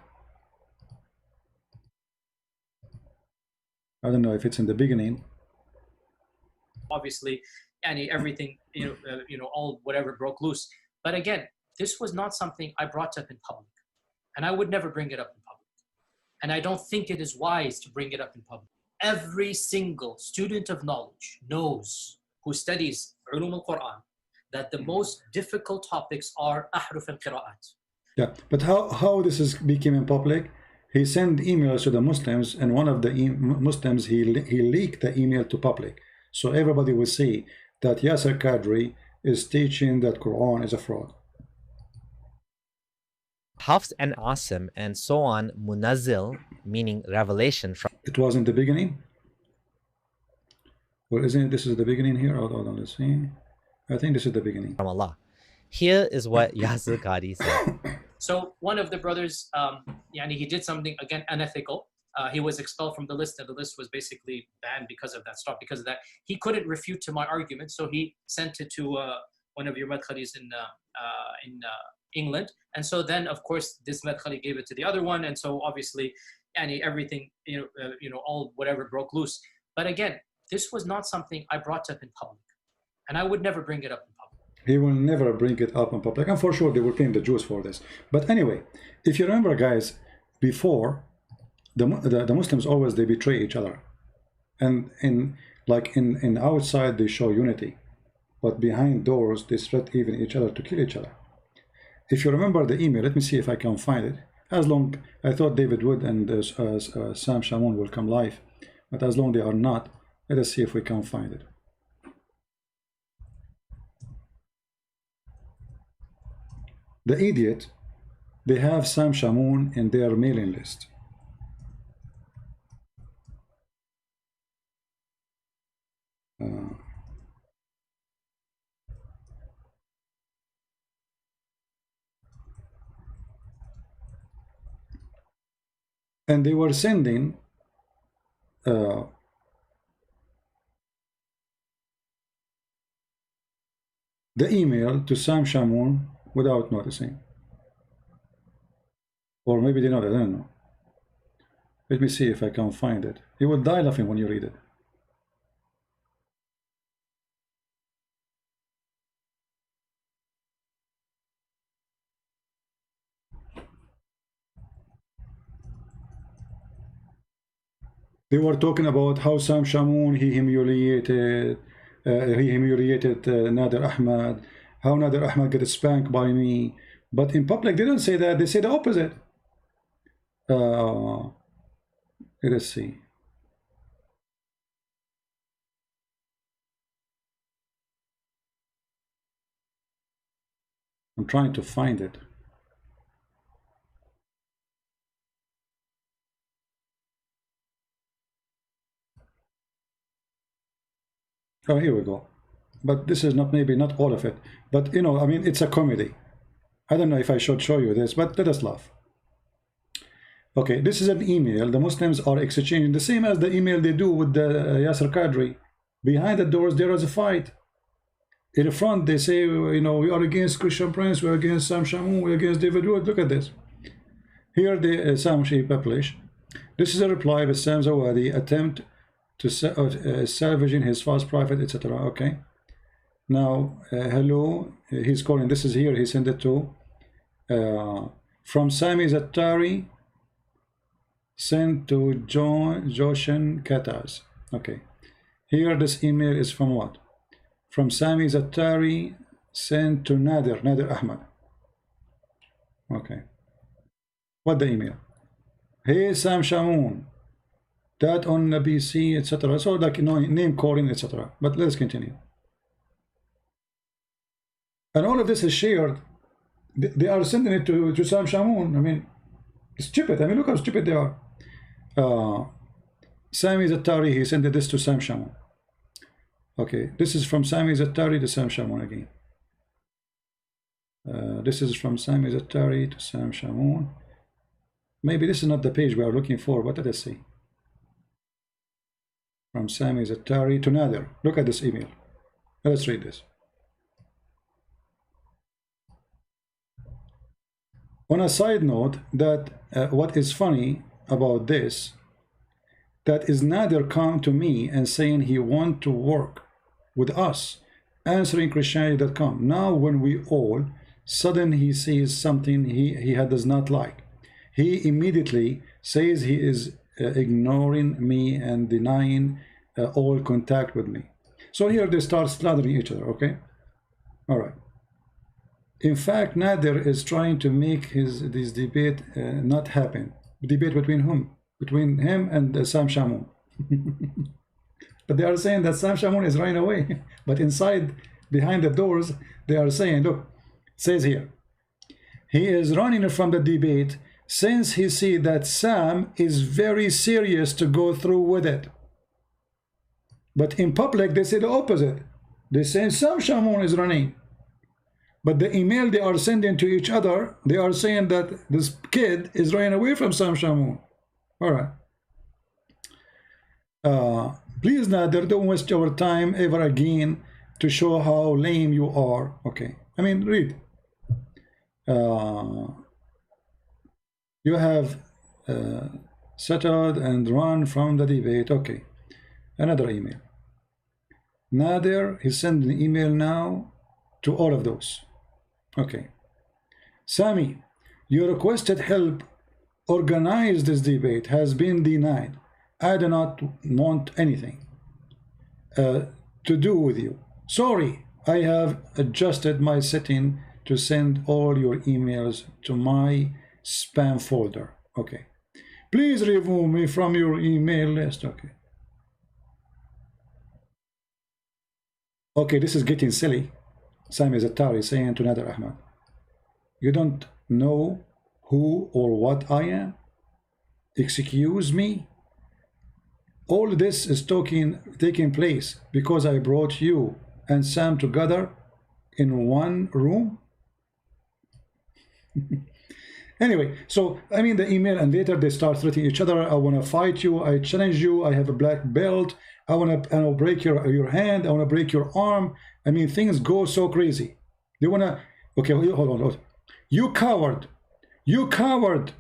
I don't know if it's in the beginning. Obviously, and everything, all whatever broke loose. But again, this was not something I brought up in public, and I would never bring it up in public. And I don't think it is wise to bring it up in public. Every single student of knowledge knows, who studies Ulum al-Quran, that the most difficult topics are ahruf al-qira'at. Yeah, but how this became in public? He sent emails to the Muslims, and one of the Muslims, he leaked the email to public. So everybody will see that Yasser Qadri is teaching that Quran is a fraud. Hafs and Asim and so on, Munazzil, meaning revelation from. It was in the beginning? Well, isn't it, this is the beginning here? Hold on, let's see. I think this is the beginning. From Allah. Here is what Yasser Qadri said. So one of the brothers, he did something, again, unethical. He was expelled from the list, and the list was basically banned because of that, stopped because of that. He couldn't refute to my argument, so he sent it to one of your madkhalis in England. And so then, of course, this madkhali gave it to the other one, and so obviously, everything, all whatever broke loose. But again, this was not something I brought up in public, and I would never bring it up in public. He will never bring it up in public, and for sure they will blame the Jews for this. But anyway, if you remember, guys, before, the Muslims always, they betray each other, and in outside they show unity, but behind doors they threaten each other to kill each other. If you remember the email, let me see if I can find it. I thought David Wood and Sam Shamoun will come live, but as long they are not, let us see if we can find it. The idiot, they have Sam Shamoun in their mailing list. And they were sending the email to Sam Shamoun without noticing. Or maybe they know that, I don't know. Let me see if I can find it. You will die laughing when you read it. They were talking about how Sam Shamoun, he humiliated he humiliated Nader Ahmad, how Nader Ahmad get spanked by me. But in public, they don't say that. They say the opposite. Let's see. I'm trying to find it. Oh, here we go. But this is not, maybe not all of it. But, you know, I mean, it's a comedy. I don't know if I should show you this, but let us laugh. Okay, this is an email. The Muslims are exchanging the same as the email they do with the Yasser Qadri. Behind the doors, there is a fight. In the front, they say, you know, we are against Christian Prince, we are against Sam Shamoun, we are against David Wood. Look at this. Here, the Sam Shi publish. This is a reply with Sam Zawadi attempt to salvaging his false prophet, etc. Okay. Now, hello, he's calling. This is here. He sent it to from Sami Zattari, sent to Joshan Kataz. Okay. Here, this email is from what? From Sami Zattari, sent to Nader Ahmad. Okay. What the email? Hey, Sam Shamoun, that on the BC, etc. So, like, you know, name calling, etc. But let's continue. And all of this is shared. They are sending it to Sam Shamoun. I mean, stupid. I mean, look how stupid they are. Sami Zattari, he sent this to Sam Shamoun. Okay, this is from Sami Zattari to Sam Shamoun again. This is from Sami Zattari to Sam Shamoun. Maybe this is not the page we are looking for, but let us see. From Sami Zattari to Nader. Look at this email. Let's read this. On a side note, that what is funny about this, that is Nader come to me and saying he want to work with us, answering Christianity.com. Now when we all, suddenly he sees something he does not like. He immediately says he is ignoring me and denying all contact with me. So here they start slandering each other, okay? All right. In fact, Nader is trying to make this debate not happen. Debate between whom? Between him and Sam Shamoun. But they are saying that Sam Shamoun is running away. But inside, behind the doors, they are saying, look, it says here, he is running from the debate since he sees that Sam is very serious to go through with it. But in public, they say the opposite. They say Sam Shamoun is running. But the email they are sending to each other, they are saying that this kid is running away from Sam Shamoun. All right. Please, Nader, don't waste your time ever again to show how lame you are. Okay. I mean, read. You have settled and run from the debate. Okay. Another email. Nader, he sent an email now to all of those. Okay. Sami, your requested help organize this debate has been denied. I do not want anything to do with you. Sorry, I have adjusted my setting to send all your emails to my spam folder. Okay. Please remove me from your email list. Okay. Okay, this is getting silly. Sami Zattari saying to Nader Ahmad, you don't know who or what I am? Excuse me? All this is taking place because I brought you and Sam together in one room? Anyway, so I mean the email, and later they start threatening each other. I want to fight you. I challenge you. I have a black belt. I'll break your hand. I want to break your arm. I mean, things go so crazy. They want to, okay, hold on. You coward. You coward.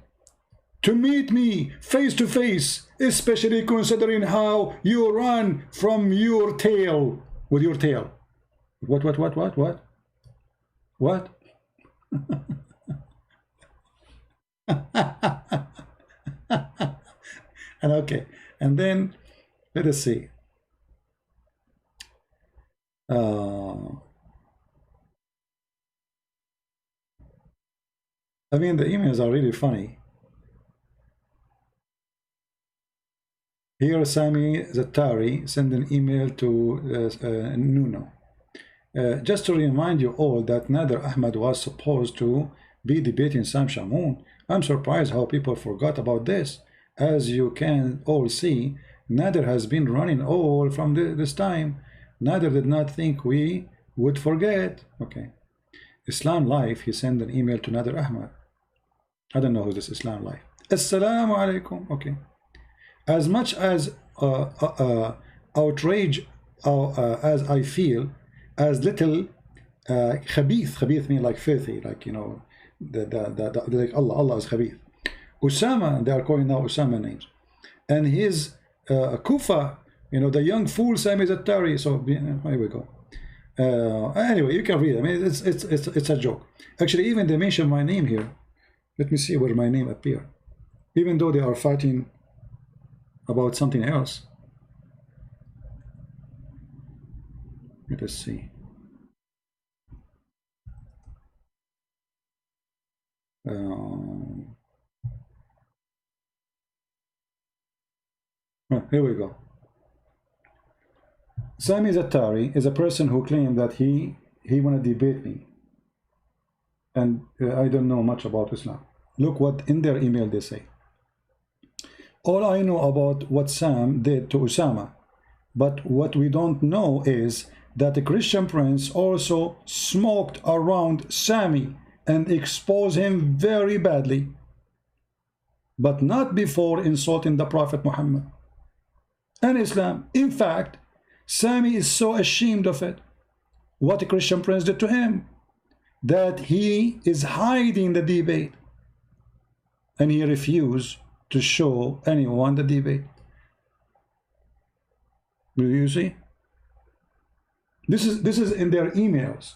To meet me face to face, especially considering how you run from your tail, with your tail. What? What? And okay, and then let us see. I mean, the emails are really funny. Here, Sami Zattari sent an email to Nuno. Just to remind you all that Nader Ahmed was supposed to be debating Sam Shamoun. I'm surprised how people forgot about this. As you can all see, Nader has been running all from this time. Nader did not think we would forget. Okay. Islam Life, he sent an email to Nader Ahmed. I don't know who this Islam Life. Assalamu alaikum. Okay. As much as outrage as I feel, as little khabith mean like filthy, like, you know, like Allah is khabith. Usama, they are calling now Usama names, and his Kufa, you know, the young fool Sami Zattari. So here we go. Anyway, you can read it. I mean, it's a joke. Actually, even they mention my name here. Let me see where my name appears. Even though they are fighting about something else. Let us see. Here we go. Sami Zattari is a person who claimed that he want to debate me, and I don't know much about Islam. Look what in their email they say. All I know about what Sam did to Usama, but what we don't know is that the Christian prince also smoked around Sami and exposed him very badly, but not before insulting the Prophet Muhammad and Islam. In fact, Sami is so ashamed of it, what the Christian prince did to him, that he is hiding the debate, and he refused to show anyone the debate. Do you see? This is in their emails.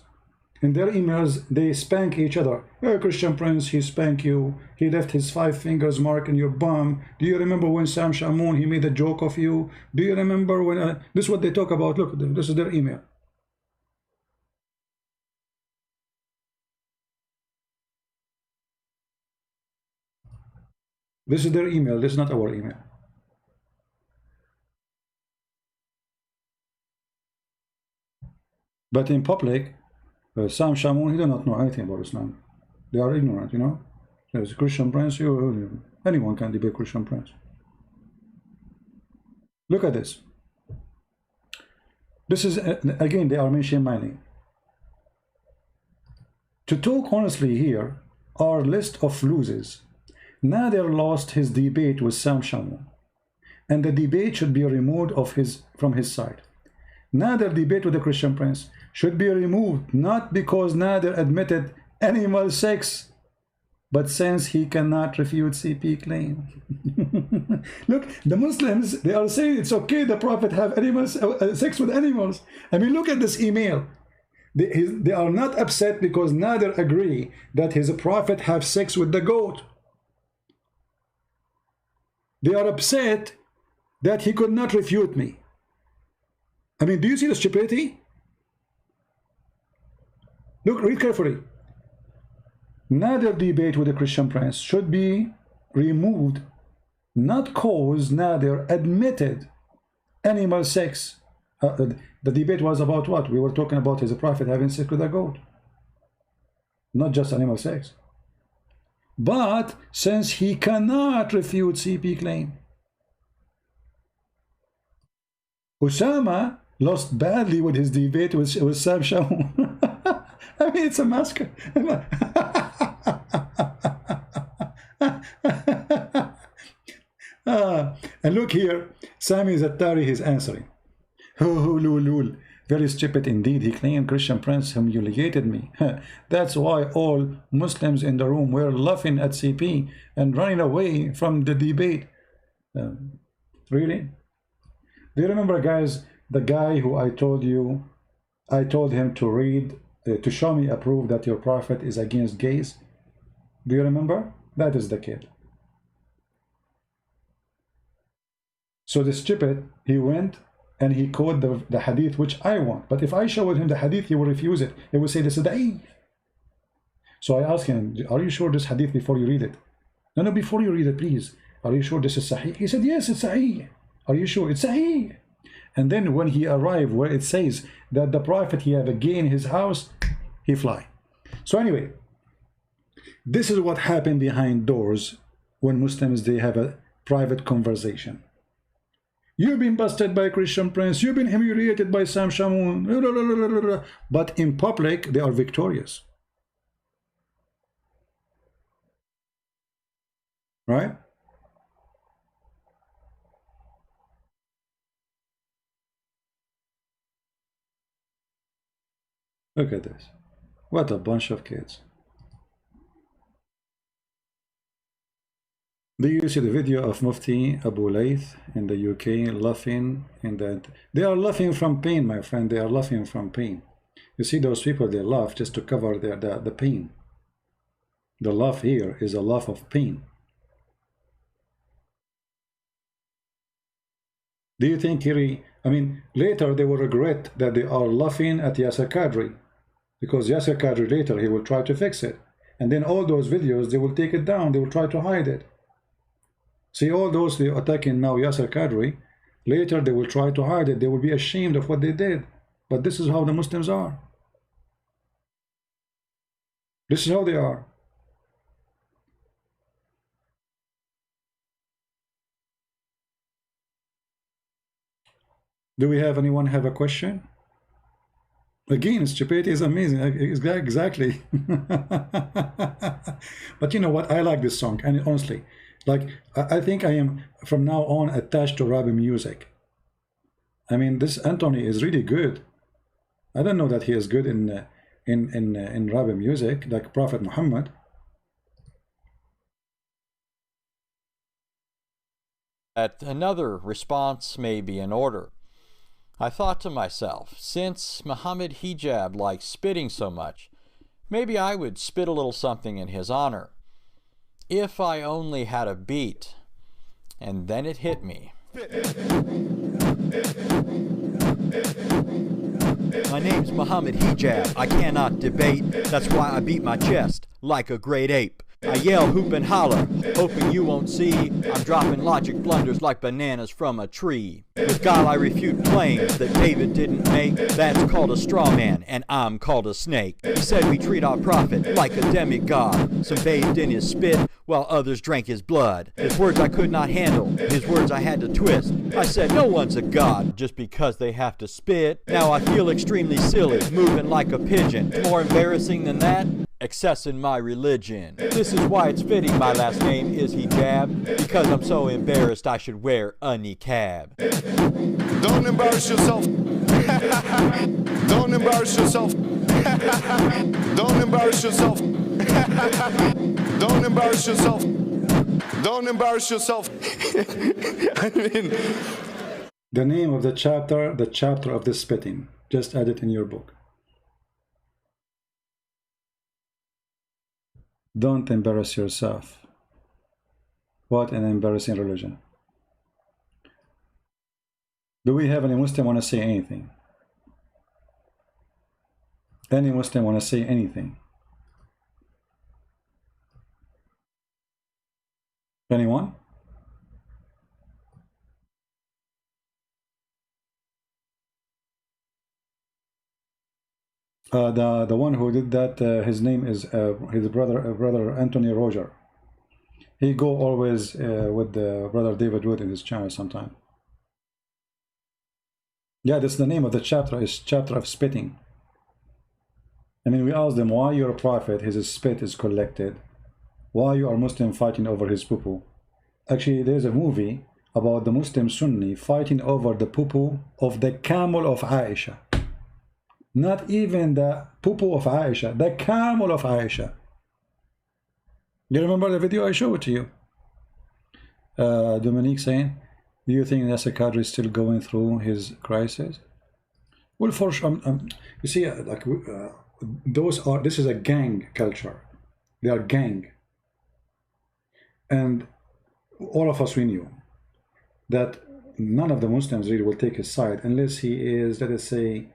In their emails, they spank each other. Oh, Christian prince, he spanked you. He left his 5 fingers mark in your bum. Do you remember when Sam Shamoun, he made a joke of you? Do you remember when... this is what they talk about. Look, this is their email. This is their email. This is not our email. But in public, Sam Shamoun, he does not know anything about Islam. They are ignorant, you know. There's a Christian prince. Anyone can debate Christian prince. Look at this. This is, again, they are mentioning my name. To talk honestly here, our list of losers. Nader lost his debate with Sam Shamoun, and the debate should be removed from his side. Nader debate with the Christian prince should be removed, not because Nader admitted animal sex, but since he cannot refute CP claim. Look, the Muslims, they are saying it's okay the Prophet have animals, sex with animals. I mean, look at this email. They are not upset because Nader agree that his Prophet have sex with the goat. They are upset that he could not refute me. I mean, do you see the stupidity? Look, read carefully. Nader debate with the Christian prince should be removed, not cause Nader admitted animal sex. The debate was about what? We were talking about his Prophet having sex with a goat, not just animal sex. But since he cannot refute CP claim, Usama lost badly with his debate with Sam Shamoun. I mean, it's a massacre. And look here, Sami Zattari is answering. Very stupid indeed. He claimed Christian prince humiliated me. That's why all Muslims in the room were laughing at CP and running away from the debate. Really? Do you remember, guys, the guy who I told you, I told him to read, to show me a proof that your Prophet is against gays? Do you remember? That is the kid. So the stupid, he went and he quote the hadith which I want. But if I showed him the hadith, he will refuse it. He will say this is da'if. So I asked him, are you sure this hadith before you read it? No, no, before you read it, please. Are you sure this is sahih? He said, yes, it's sahih. Are you sure? It's sahih. And then when he arrived where it says that the Prophet, he have a gay in his house, he fly. So anyway, this is what happened behind doors when Muslims, they have a private conversation. You've been busted by a Christian prince. You've been humiliated by Sam Shamoun. But in public, they are victorious. Right? Look at this. What a bunch of kids. Do you see the video of Mufti Abu Layth in the UK laughing in that? They are laughing from pain, my friend. They are laughing from pain. You see those people, they laugh just to cover the pain. The laugh here is a laugh of pain. Do you think later they will regret that they are laughing at Yasser Qadri, because Yasser Qadri later, he will try to fix it. And then all those videos, they will take it down. They will try to hide it. See, all those they are attacking now Yasser Qadri, later they will try to hide it. They will be ashamed of what they did. But this is how the Muslims are. This is how they are. Do we have anyone have a question? Again, stupidity is amazing. Exactly. But you know what? I like this song, and honestly, like I think I am from now on attached to Arabic music. I mean, this Anthony is really good. I don't know that he is good in Arabic music like Prophet Muhammad. That another response may be in order. I thought to myself, since Muhammad Hijab likes spitting so much, maybe I would spit a little something in his honor. If I only had a beat. And then it hit me. My name's Muhammad Hijab. I cannot debate. That's why I beat my chest like a great ape. I yell, hoop and holler, hoping you won't see. I'm dropping logic blunders like bananas from a tree. With God I refute claims that David didn't make. That's called a straw man, and I'm called a snake. He said we treat our prophet like a demigod. Some bathed in his spit, while others drank his blood. His words I could not handle, his words I had to twist. I said no one's a god just because they have to spit. Now I feel extremely silly, moving like a pigeon. More embarrassing than that? Excess in my religion. This is why it's fitting my last name is Hijab, because I'm so embarrassed I should wear a niqab. Don't embarrass yourself. Don't embarrass yourself. Don't embarrass yourself. Don't embarrass yourself. Don't embarrass yourself. I mean, the name of the chapter of the spitting. Just add it in your book. Don't embarrass yourself. What an embarrassing religion. Do we have any Muslim want to say anything? Any Muslim want to say anything? Anyone? The one who did that, his name is his brother Anthony Roger. He go always with the brother David Wood in his channel sometime. Yeah, that's the name of the chapter, is chapter of spitting. I mean, we asked them why your prophet, his spit is collected. Why you are Muslim fighting over his poo-poo? Actually, there's a movie about the Muslim Sunni fighting over the poo-poo of the camel of Aisha. Not even the poo-poo of Aisha, the camel of Aisha. You remember the video I showed to you? Dominique saying, do you think Yasser Qadri is still going through his crisis? Well, for sure. You see, like this is a gang culture. They are gang. And all of us, we knew that none of the Muslims really will take his side unless he is, let us say,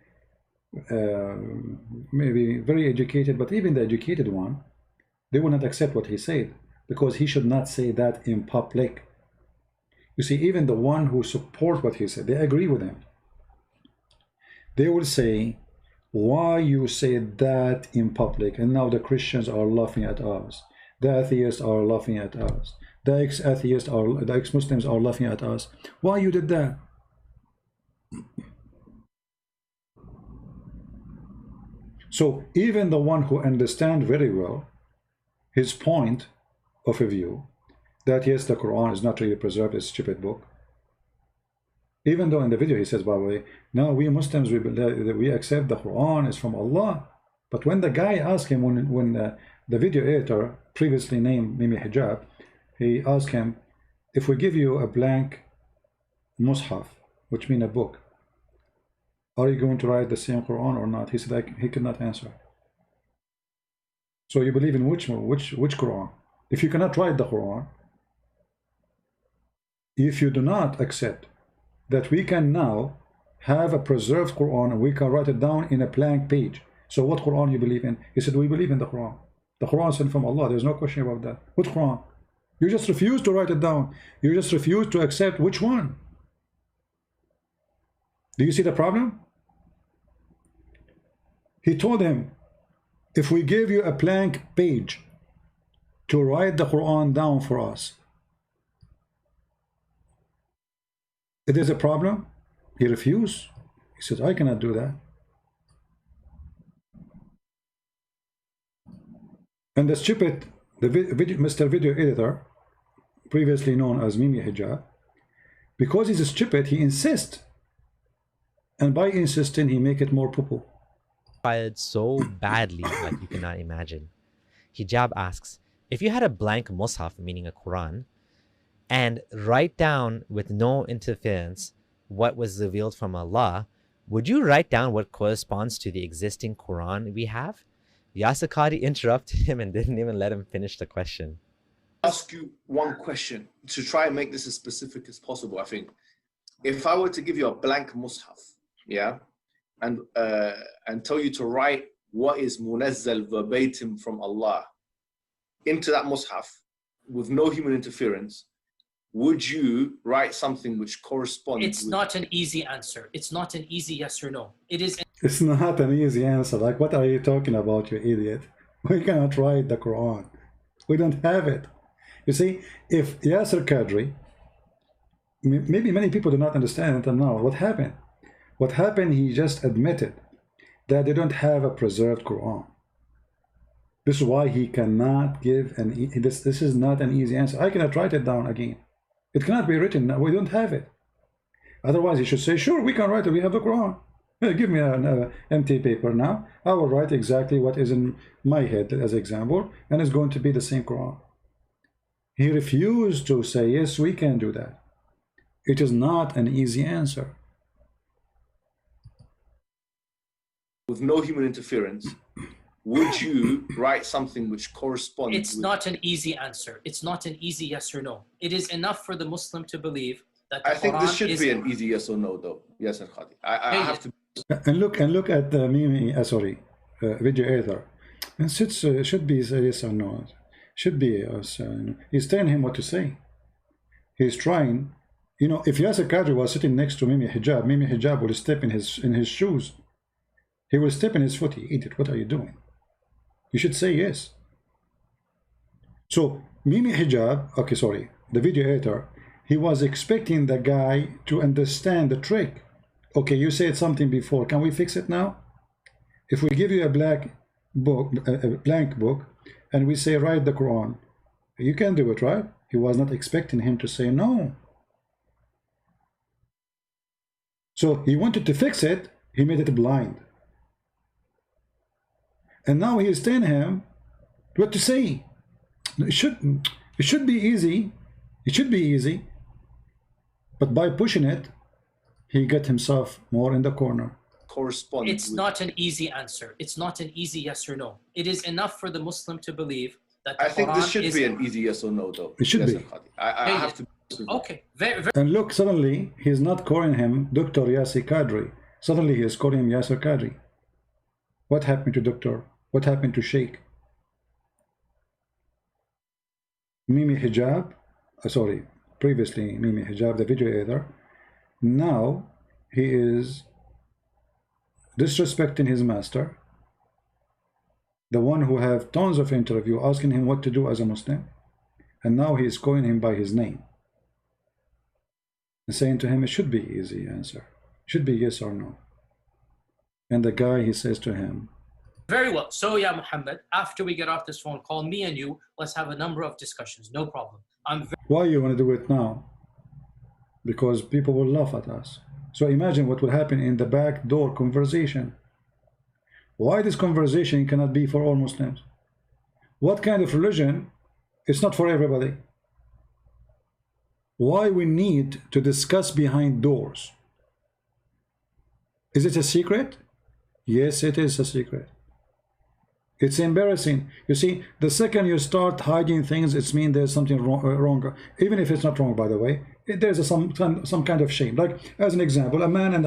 maybe very educated, but even the educated one, they will not accept what he said, because he should not say that in public. You see, even the one who support what he said, they agree with him. They will say, why you say that in public, and now the Christians are laughing at us, the atheists are laughing at us, the ex-atheists are, the ex-Muslims are laughing at us. Why you did that? So even the one who understands very well his point of view, that yes, the Quran is not really preserved, it's a stupid book. Even though in the video he says, by the way, no, we Muslims, we accept the Quran is from Allah. But when the guy asked him, when the video editor, previously named Mimi Hijab, he asked him, if we give you a blank mushaf, which means a book, are you going to write the same Quran or not? He said he could not answer. So you believe in which Quran? If you cannot write the Quran, if you do not accept that we can now have a preserved Quran and we can write it down in a blank page, so what Quran you believe in? He said, we believe in the Quran. The Quran is sent from Allah. There's no question about that. What Quran? You just refuse to write it down. You just refuse to accept which one. Do you see the problem? He told him, if we give you a blank page to write the Quran down for us, it is a problem. He refused. He said, I cannot do that. And the stupid, Mr. Video Editor, previously known as Mimi Hijab, because he's stupid, he insists. And by insisting, he make it more poo-poo. Fired so badly like you cannot imagine. Hijab asks, if you had a blank mushaf, meaning a Quran, and write down with no interference what was revealed from Allah, would you write down what corresponds to the existing Quran we have? Yasir Qadhi interrupted him and didn't even let him finish the question. Ask you one question to try and make this as specific as possible. I think if I were to give you a blank mushaf, yeah, and tell you to write what is munazzal verbatim from Allah into that mushaf with no human interference, would you write something which corresponds? It's not an easy answer. It's not an easy yes or no. It is. It's not an easy answer. Like, what are you talking about, you idiot? We cannot write the Quran. We don't have it. You see, if Yasir Qadhi, maybe many people do not understand until now, what happened? What happened, he just admitted that they don't have a preserved Quran. This is why he cannot give this is not an easy answer. I cannot write it down again. It cannot be written. We don't have it. Otherwise, he should say, sure, we can write it. We have the Quran. Give me an empty paper now. I will write exactly what is in my head as example, and it's going to be the same Quran. He refused to say, yes, we can do that. It is not an easy answer. With no human interference, would you write something which corresponds? It's not an easy answer. It's not an easy yes or no. It is enough for the Muslim to believe that the I think Quran this should is be an easy yes or no, though. Yes, Khadi. I have to. And look at the Mimi, video editor. And should be yes or no. Should be yes. He's telling him what to say. He's trying. You know, if Yasir Qadhi was sitting next to Mimi Hijab will step in his shoes. He will step in his foot. Idiot, what are you doing? You should say yes. So Mimi Hijab, okay, sorry, the video editor, he was expecting the guy to understand the trick. Okay, you said something before. Can we fix it now? If we give you a blank book, and we say write the Quran, you can do it, right? He was not expecting him to say no. So he wanted to fix it. He made it blind. And now he is telling him what to say. It should be easy. It should be easy. But by pushing it, he got himself more in the corner. Correspond. It's not an easy answer. It's not an easy yes or no. It is enough for the Muslim to believe that the I think Quran this should is be an easy yes or no, though. It should yes, be. I have to. Okay, very, very. And look, suddenly he's not calling him Dr. Yasir Qadri. Suddenly he is calling him Yasir Qadri. What happened to Doctor? What happened to Sheikh? Mimi Hijab, sorry, previously Mimi Hijab, the video editor. Now he is disrespecting his master, the one who have tons of interview asking him what to do as a Muslim, and now he is calling him by his name and saying to him it should be easy answer, should be yes or no. And the guy, he says to him, very well. So yeah, Muhammad, after we get off this phone call, me and you, let's have a number of discussions. No problem. Why you want to do it now? Because people will laugh at us. So imagine what will happen in the back door conversation. Why this conversation cannot be for all Muslims? What kind of religion? It's not for everybody. Why we need to discuss behind doors? Is it a secret? Yes, it is a secret. It's embarrassing. You see, the second you start hiding things, it means there's something wrong. Even if it's not wrong, by the way, there's some kind of shame. Like, as an example, a man and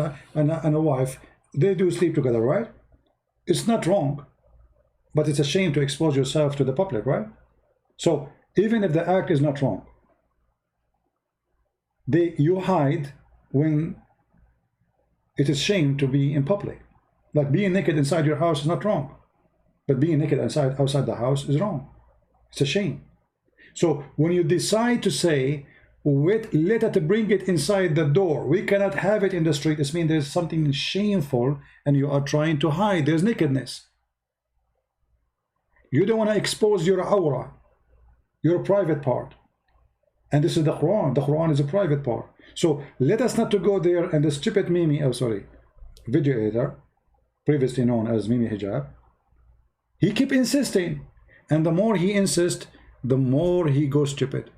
a wife, they do sleep together, right? It's not wrong, but it's a shame to expose yourself to the public, right? So even if the act is not wrong, you hide when it is shame to be in public. Like being naked inside your house is not wrong, but being naked outside the house is wrong. It's a shame. So when you decide to say, wait, let us bring it inside the door, we cannot have it in the street, it means there's something shameful and you are trying to hide. There's nakedness. You don't want to expose your aura, your private part. And this is the Quran. The Quran is a private part. So let us not to go there. And the stupid Mimi, video editor, previously known as Mimi Hijab, he keep insisting. And the more he insists, the more he goes stupid.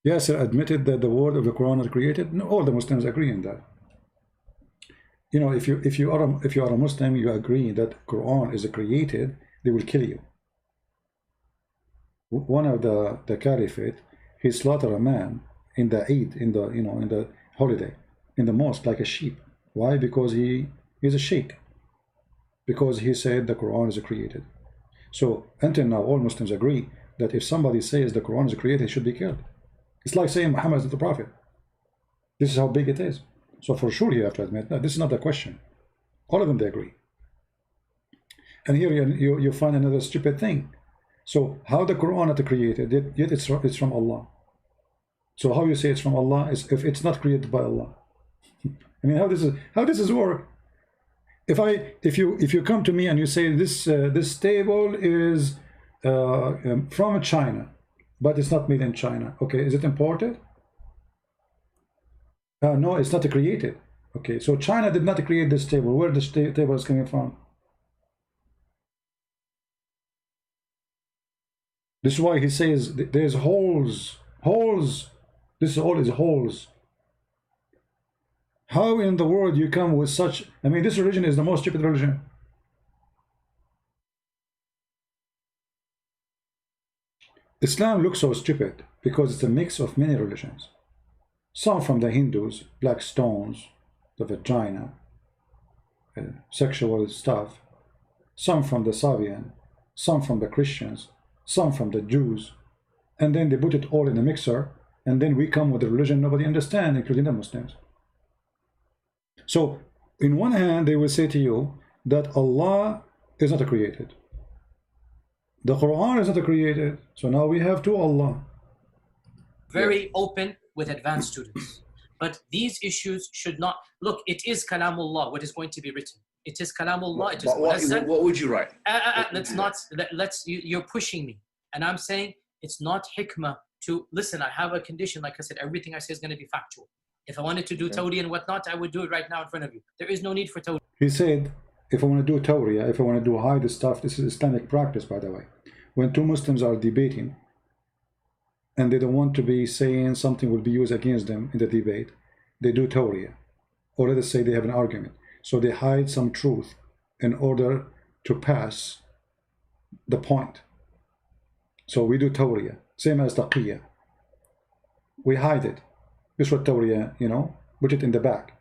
Yasser admitted that the word of the Quran is created. No, all the Muslims agree in that. You know, if you are a Muslim, you agree that Quran is created, they will kill you. One of the caliphate, he slaughtered a man in the Eid, in the holiday, in the mosque, like a sheep. Why? Because he is a sheikh. Because he said the Quran is created. So until now, all Muslims agree that if somebody says the Quran is created, he should be killed. It's like saying Muhammad is the Prophet. This is how big it is. So for sure you have to admit, no, this is not the question. All of them, they agree. And here you find another stupid thing. So how the Quran is created, yet it's from Allah. So how you say it's from Allah is if it's not created by Allah. I mean, how this is work? If you come to me and you say this table is from China, but it's not made in China, okay, is it imported? No, it's not created. Okay, so China did not create this table. Where this table is coming from? This is why he says there's holes. This all is holes. How in the world you come with such? I mean, this religion is the most stupid religion. Islam looks so stupid because it's a mix of many religions. Some from the Hindus, black stones, the vagina, sexual stuff. Some from the Sabian, some from the Christians, some from the Jews. And then they put it all in a mixer, and then we come with a religion nobody understands, including the Muslims. So, in one hand, they will say to you that Allah is not created. The Quran is not created. So now we have two Allah. Very open with advanced students. But these issues should not... Look, it is Kalamullah, what is going to be written. It is Kalamullah. It is what would you write? You're pushing me. And I'm saying it's not hikmah to... Listen, I have a condition. Like I said, everything I say is going to be factual. If I wanted to do Tawri and whatnot, I would do it right now in front of you. There is no need for Tawri. He said, if I want to do Tawriya, if I want to do hide the stuff, this is Islamic practice, by the way. When two Muslims are debating, and they don't want to be saying something will be used against them in the debate, they do Tawriya. Or let us say they have an argument. So they hide some truth in order to pass the point. So we do tawriyah, same as taqiyya. We hide it. This was tawriyah, you know, put it in the back.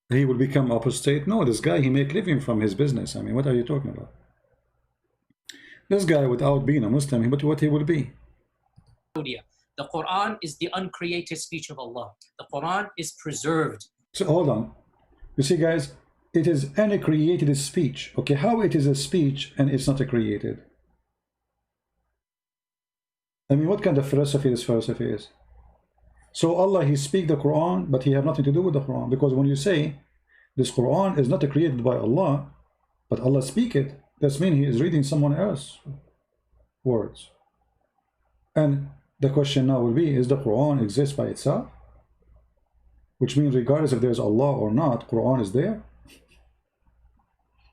He will become apostate? No, this guy, he make living from his business. I mean, what are you talking about? This guy, without being a Muslim, what he will be? The Quran is the uncreated speech of Allah. The Quran is preserved. So hold on. You see, guys, it is any created speech. Okay, how it is a speech and it's not a created? I mean, what kind of philosophy this philosophy is? So Allah, he speak the Quran, but he have nothing to do with the Quran. Because when you say this Quran is not created by Allah, but Allah speak it, that means he is reading someone else's words. And the question now will be, is the Quran exist by itself? Which means regardless if there's Allah or not, Quran is there.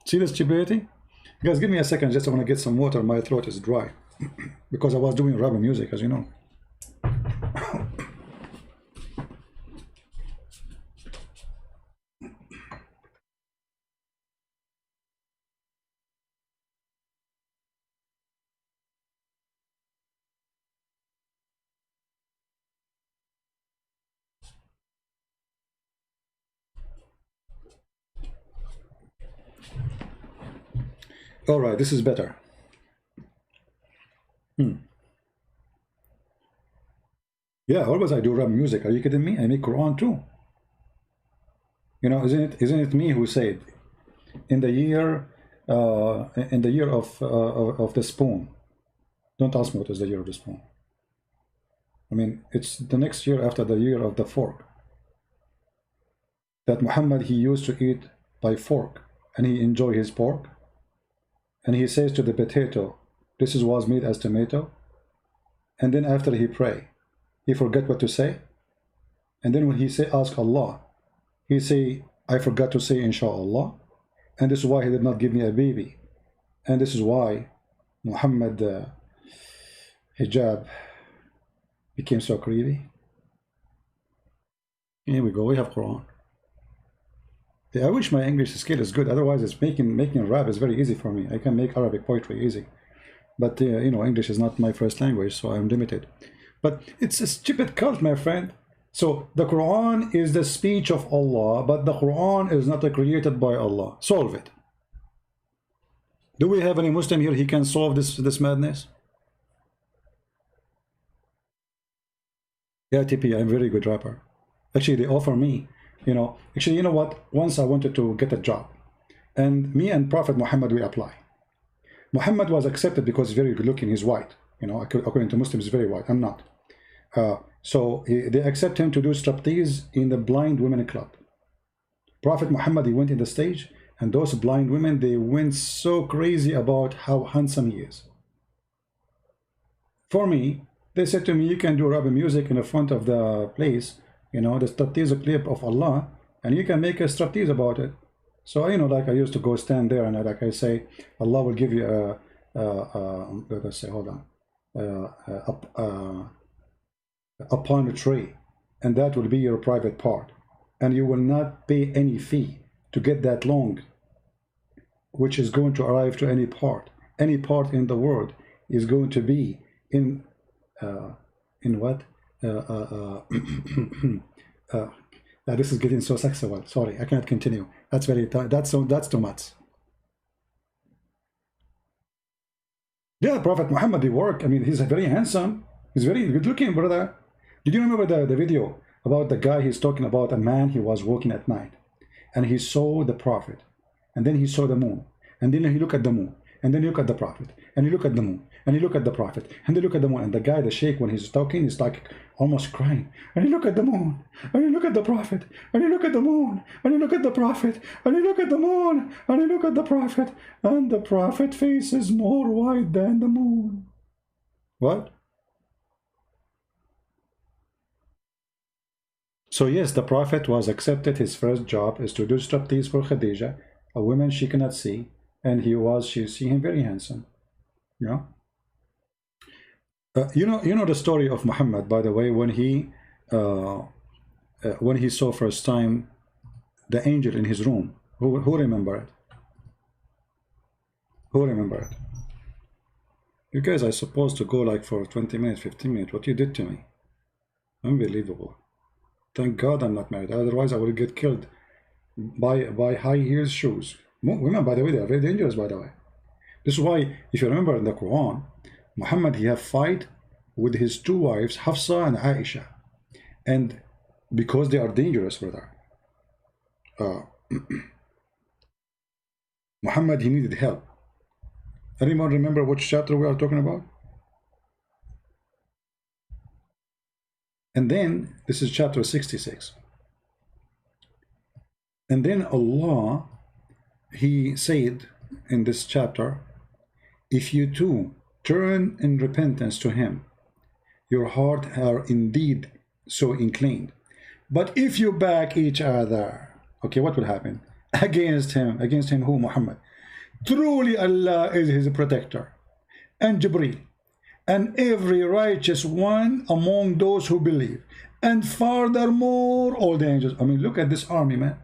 See the stupidity? Guys, give me a second, just I want to get some water. My throat is dry because I was doing Arabic music, as you know. All right, this is better. Yeah, always I do rap music. Are you kidding me? I make Quran too. You know, isn't it me who said in the year of the spoon? Don't ask me what is the year of the spoon. I mean, it's the next year after the year of the fork. That Muhammad, he used to eat by fork and he enjoyed his pork. And he says to the potato, this was made as tomato. And then after he pray, he forget what to say. And then when he say, ask Allah, he say, I forgot to say inshallah. And this is why he did not give me a baby. And this is why Muhammad hijab became so creepy. Here we go, we have Quran. I wish my English skill is good. Otherwise, it's making rap is very easy for me. I can make Arabic poetry easy, but you know, English is not my first language, so I'm limited. But it's a stupid cult, my friend. So the Quran is the speech of Allah, but the Quran is not created by Allah. Solve it. Do we have any Muslim here? He can solve this madness. Yeah, TP, I'm a very good rapper. Actually, they offer me. You know, actually, you know what? Once I wanted to get a job, and me and Prophet Muhammad, we apply. Muhammad was accepted because he's very good looking. He's white. You know, according to Muslims, he's very white. I'm not. So they accept him to do striptease in the blind women club. Prophet Muhammad, he went in the stage, and those blind women, they went so crazy about how handsome he is. For me, they said to me, you can do Arabic music in the front of the place. You know, the striptease clip of Allah, and you can make a striptease about it. So, you know, like I used to go stand there and like I say, Allah will give you let us say, hold on, upon a tree, and that will be your private part. And you will not pay any fee to get that long, which is going to arrive to any part. Any part in the world is going to be in what? This is getting so sexual. Sorry, I cannot continue. That's too much. Yeah, Prophet Muhammad, he work. I mean, he's very handsome. He's very good looking, brother. Did you remember the video about the guy? He's talking about a man. He was walking at night, and he saw the Prophet, and then he saw the moon, and then he looked at the moon, and then he looked at the Prophet, and he looked at the moon, and he looked at the Prophet, and he looked at the moon, and the guy, the sheikh, when he's talking, he's like almost crying, and he looked at the moon, and he looked at the Prophet, and he looked at the moon, and he looked at the Prophet, and he looked at the moon, and he looked at the Prophet, and the Prophet face is more white than the moon. What? So yes, the Prophet was accepted. His first job is to do striptease for Khadija, a woman she cannot see, and she see him very handsome. You know, you know the story of Muhammad, by the way, when he saw first time the angel in his room, Who remember it? Who remember it? You guys are supposed to go like for 20 minutes, 15 minutes. What you did to me. Unbelievable. Thank God I'm not married. Otherwise I would get killed by high heels shoes. Women, by the way, they are very dangerous, by the way. This is why, if you remember in the Quran, Muhammad, he have fight with his two wives, Hafsa and Aisha. And because they are dangerous, brother. Muhammad, he needed help. Anyone remember which chapter we are talking about? And then, this is chapter 66. And then Allah, he said in this chapter, if you two turn in repentance to him, your heart are indeed so inclined. But if you back each other, okay, what will happen? Against him who? Muhammad. Truly Allah is his protector, and Jibreel, and every righteous one among those who believe, and furthermore all the angels. I mean, look at this army, man,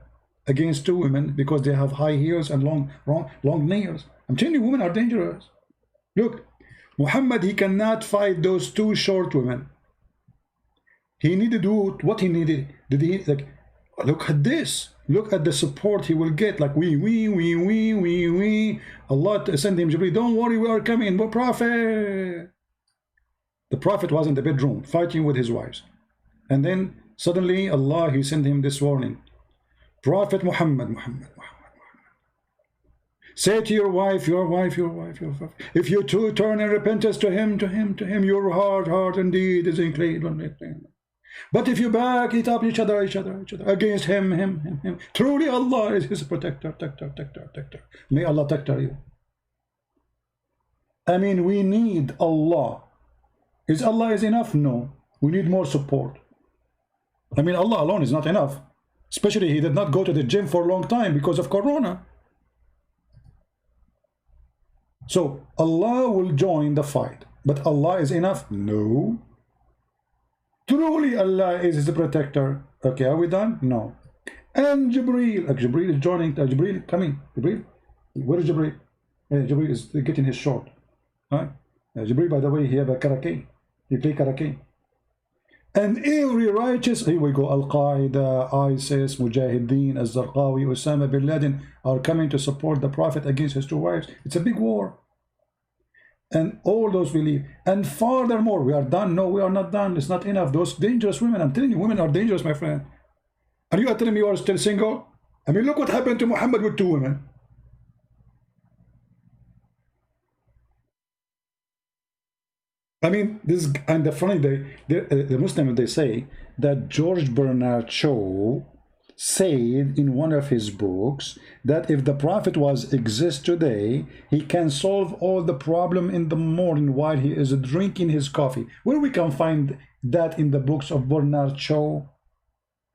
against two women because they have high heels and long nails. I'm telling you, women are dangerous. Look, Muhammad, he cannot fight those two short women. He needed to do what he needed. Did he, like, look at this. Look at the support he will get. Like, we. Allah send him Jibreel. Don't worry, we are coming. But Prophet. The Prophet was in the bedroom fighting with his wives. And then suddenly Allah, he sent him this warning. Prophet Muhammad. Say to your wife, if you two turn in repentance to him, your heart indeed is inclined. But if you back it up each other, against him, truly Allah is his protector. May Allah protect you. I mean, we need Allah. Is Allah is enough? No. We need more support. I mean, Allah alone is not enough. Especially he did not go to the gym for a long time because of Corona. So Allah will join the fight. But Allah is enough? No. Truly Allah is his protector. Okay, are we done? No. And Jibreel. Jibreel is joining. Jibreel, coming. Jibreel. Where is Jibreel? Jibreel is getting his shot. Right? Jibreel, by the way, he have a karate. He play karate. And every righteous, here we go, Al-Qaeda, ISIS, Mujahideen, Al-Zarqawi, Osama bin Laden are coming to support the Prophet against his two wives. It's a big war. And all those believe. And furthermore, we are done. No, we are not done. It's not enough. Those dangerous women, I'm telling you, women are dangerous, my friend. Are you telling me you are still single? I mean, look what happened to Muhammad with two women. I mean, this, and the funny, the Muslims, they say that George Bernard Shaw said in one of his books that if the Prophet was exist today, he can solve all the problem in the morning while he is drinking his coffee. Where we can find that in the books of Bernard Shaw?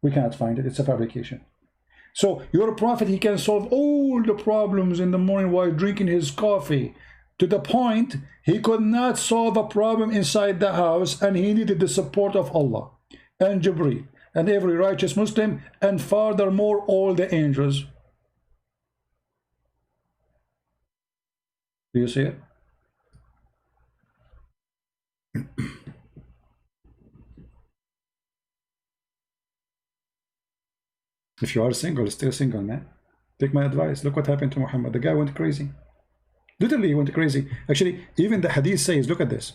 We cannot find it. It's a fabrication. So your Prophet, he can solve all the problems in the morning while drinking his coffee, to the point he could not solve a problem inside the house, and he needed the support of Allah and Jibreel and every righteous Muslim, and furthermore all the angels. Do you see it? If you are single, still single, man, take my advice. Look what happened to Muhammad. The guy went crazy. Literally, he went crazy. Actually, even the hadith says, look at this.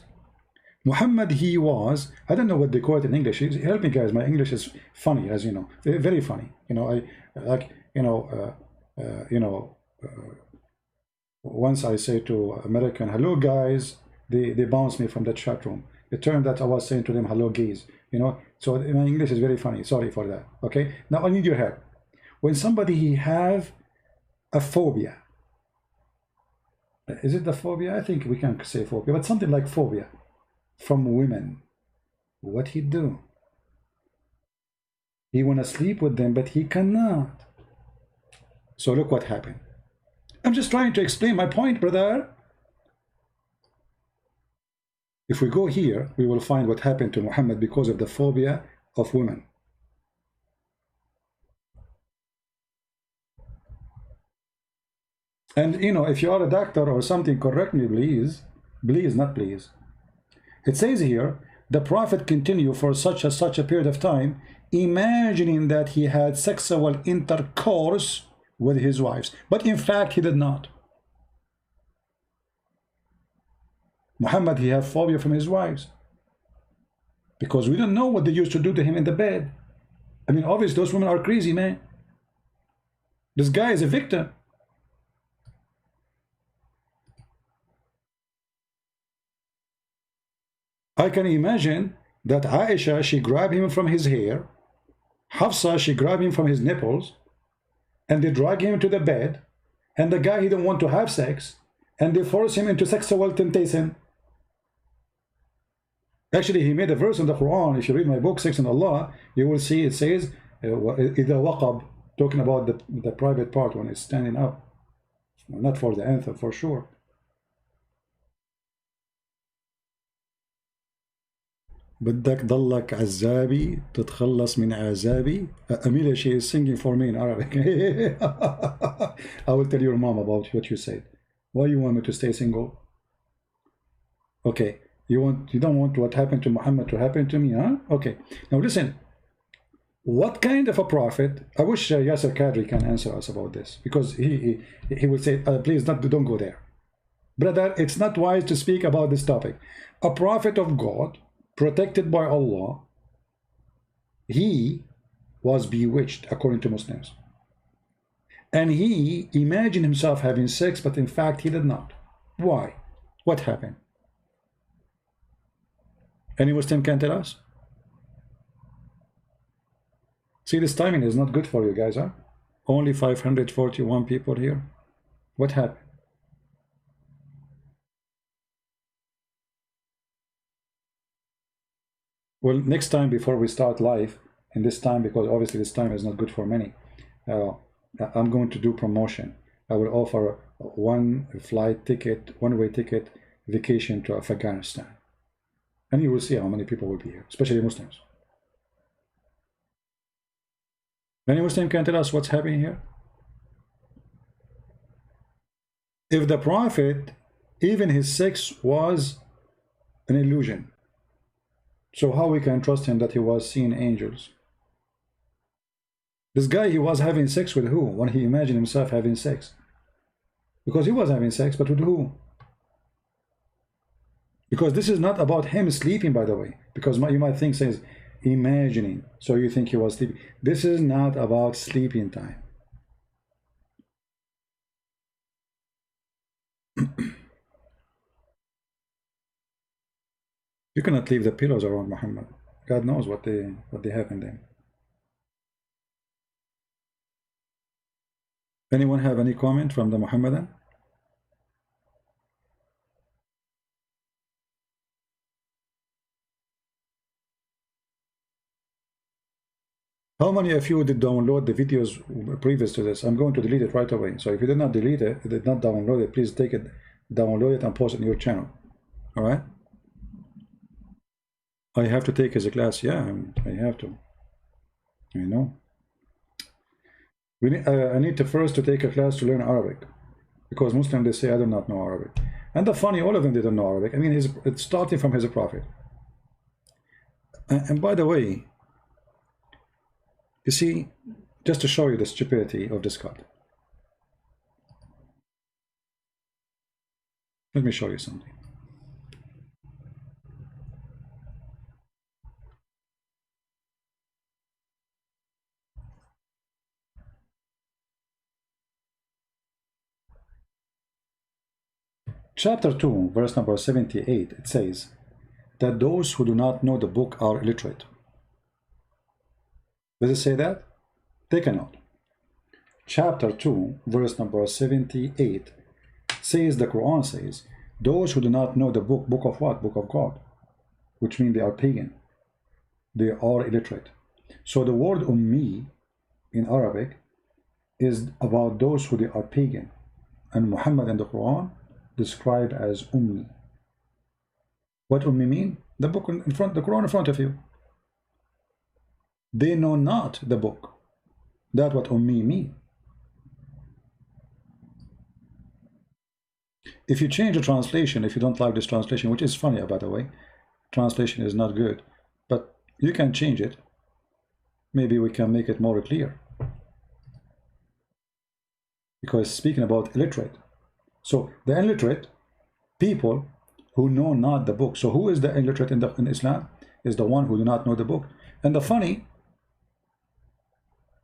Muhammad, he was, I don't know what they call it in English. Help me, guys. My English is funny, as you know, very funny. You know, I like, once I say to American, hello, guys, they bounce me from the chat room. It turned that I was saying to them, hello, gays. You know, so my English is very funny. Sorry for that. Okay. Now I need your help. When somebody have a phobia, is it the phobia? I think we can say phobia, but something like phobia from women. What he do? He want to sleep with them, but he cannot. So look what happened. I'm just trying to explain my point, brother. If we go here, we will find what happened to Muhammad because of the phobia of women. And you know, if you are a doctor or something, correct me, please. Please, not please. It says here, the Prophet continued for such a period of time, imagining that he had sexual intercourse with his wives. But in fact, he did not. Muhammad, he had phobia from his wives. Because we don't know what they used to do to him in the bed. I mean, obviously, those women are crazy, man. This guy is a victim. I can imagine that Aisha, she grabbed him from his hair. Hafsa, she grabbed him from his nipples. And they drag him to the bed. And the guy, he don't want to have sex. And they force him into sexual temptation. Actually, he made a verse in the Quran. If you read my book, Sex and Allah, you will see it says, إِذَا وَقَب, talking about the private part when it's standing up. Not for the anthem, for sure. بدك ضلك عزابي تتخلص من عذابي. Amelia, she is singing for me in Arabic. I will tell your mom about what you said. Why you want me to stay single? Okay, you don't want what happened to Muhammad to happen to me, huh? Okay, now listen. What kind of a prophet? I wish Yasser Kadri can answer us about this, because he will say, please don't go there, brother. It's not wise to speak about this topic. A prophet of God, protected by Allah, he was bewitched according to Muslims, and he imagined himself having sex, but in fact he did not. Why? What happened? Any Muslim can tell us? See, this timing is not good for you guys, huh? Only 541 people here. What happened? Well, next time before we start live, in this time, because obviously this time is not good for many, I'm going to do promotion. I will offer one flight ticket, one-way ticket, vacation to Afghanistan. And you will see how many people will be here, especially Muslims. Any Muslim can tell us what's happening here? If the Prophet, even his sex was an illusion, so how we can trust him that he was seeing angels? This guy, he was having sex with who when he imagined himself having sex? Because he was having sex, but with who? Because this is not about him sleeping, by the way, because you might think says imagining, so you think he was sleeping. This is not about sleeping time. You cannot leave the pillows around Muhammad. God knows what they have in them. Anyone have any comment from the Muhammadan? How many of you did download the videos previous to this? I'm going to delete it right away. So if you did not delete it, did not download it, please take it, download it and post it in your channel. All right? I have to take his class. Yeah, I have to. You know. I need to first to take a class to learn Arabic, because Muslims, they say I do not know Arabic. And the funny, all of them didn't know Arabic. I mean, it's starting from his prophet. And by the way, you see, just to show you the stupidity of this God, let me show you something. Chapter 2, verse number 78, it says that those who do not know the book are illiterate. Does it say that? Take a note. Chapter 2, verse number 78 says, the Quran says, those who do not know the book, book of what? Book of God, which means they are pagan. They are illiterate. So the word ummi in Arabic is about those who they are pagan. And Muhammad in the Quran described as ummi. What ummi mean? The book in front, the Quran in front of you. They know not the book. That's what ummi mean. if you change the translation, if you don't like this translation, which is funny, by the way, translation is not good, but you can change it. Maybe we can make it more clear. Because speaking about illiterate. So the illiterate people who know not the book. So who is the illiterate in Islam? Is the one who do not know the book. And the funny,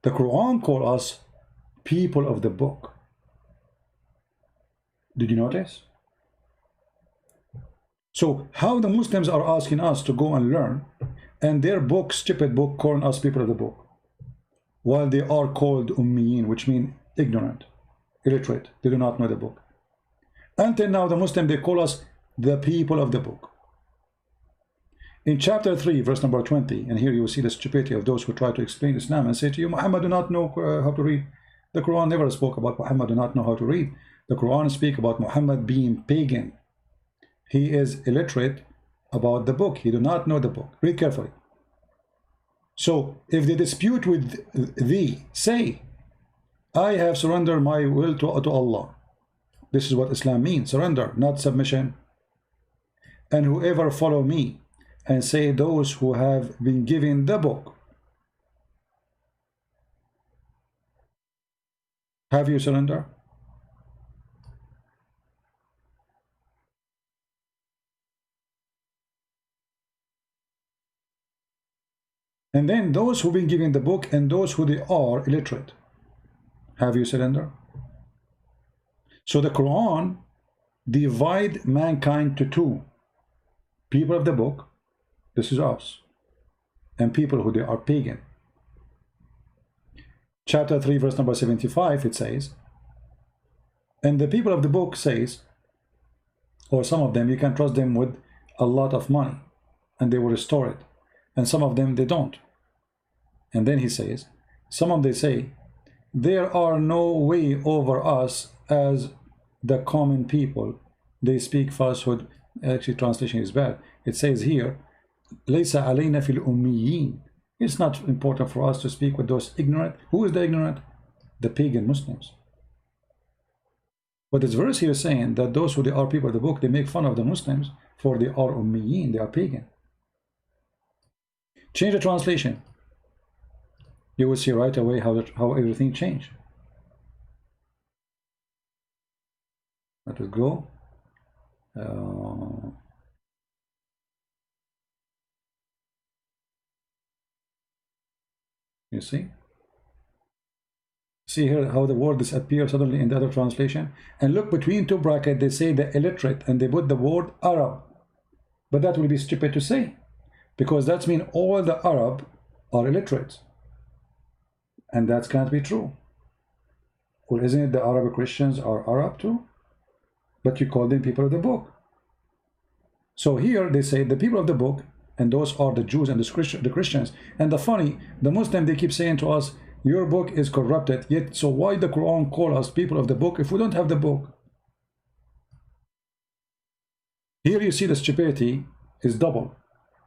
the Quran calls us people of the book. Did you notice? So how the Muslims are asking us to go and learn, and their book, stupid book, calling us people of the book, while they are called ummiyin, which mean ignorant, illiterate. They do not know the book. Until now, the Muslim, they call us the people of the book. In chapter 3, verse number 20, and here you will see the stupidity of those who try to explain Islam and say to you, Muhammad do not know how to read. The Quran never spoke about Muhammad do not know how to read. The Quran speaks about Muhammad being pagan. He is illiterate about the book. He do not know the book. Read carefully. So if they dispute with thee, say, I have surrendered my will to Allah. This is what Islam means, surrender, not submission. And whoever follow me, and say those who have been given the book. Have you surrendered? And then those who've been given the book and those who they are illiterate. Have you surrendered? So the Quran divide mankind to two. People of the book, this is us, and people who they are pagan. Chapter 3, verse number 75, it says, and the people of the book says, or some of them, you can trust them with a lot of money, and they will restore it. And some of them, they don't. And then he says, some of them, they say, there are no way over us as the common people. They speak falsehood. Actually, translation is bad. It says here, Laysa alayna fil ummiyin. It's not important for us to speak with those ignorant. Who is the ignorant? The pagan Muslims. But this verse here is saying that those who they are people of the book, they make fun of the Muslims for they are ummiyin, they are pagan. Change the translation. You will see right away how everything changed. Let us go. You see here how the word disappears suddenly in the other translation, and look between two brackets they say the illiterate and they put the word Arab, but that will be stupid to say because that means all the Arab are illiterate, and that can't be true. Well, isn't it the Arab Christians are Arab too? But you call them people of the book. So here they say the people of the book, and those are the Jews and the Christians. And the funny, the Muslim, they keep saying to us, your book is corrupted. Yet, so why the Quran call us people of the book if we don't have the book? Here you see the stupidity is double.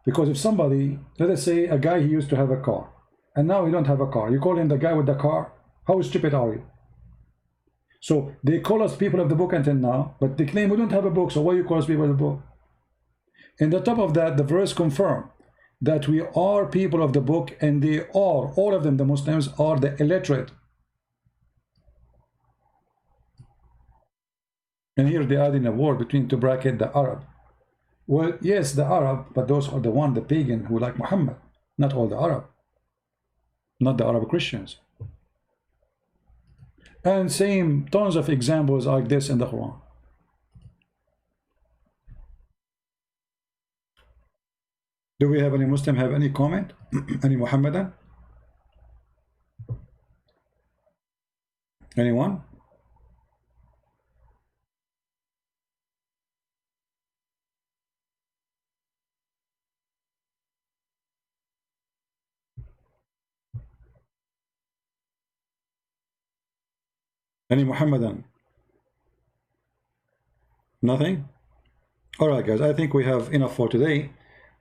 Because if somebody, let us say a guy, he used to have a car, and now he don't have a car. You call him the guy with the car? How stupid are you? So they call us people of the book until now, but they claim we don't have a book, so why you call us people of the book? In the top of that, the verse confirms that we are people of the book, and they are, all of them, the Muslims, are the illiterate. And here they add in a word between two brackets, the Arab. Well, yes, the Arab, but those are the one, the pagan, who like Muhammad, not all the Arab, not the Arab Christians. And same tons of examples like this in the Quran. Do we have any Muslim have any comment? Any Muhammadan? Anyone? Any Muhammadan? Nothing? Alright guys, I think we have enough for today.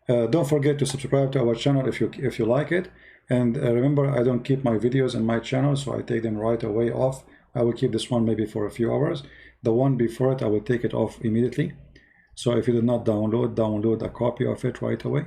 Don't forget to subscribe to our channel if you like it, and remember, I don't keep my videos in my channel, so I take them right away off. I will keep this one maybe for a few hours, The one before it, I will take it off immediately. So if you did not download a copy of it right away.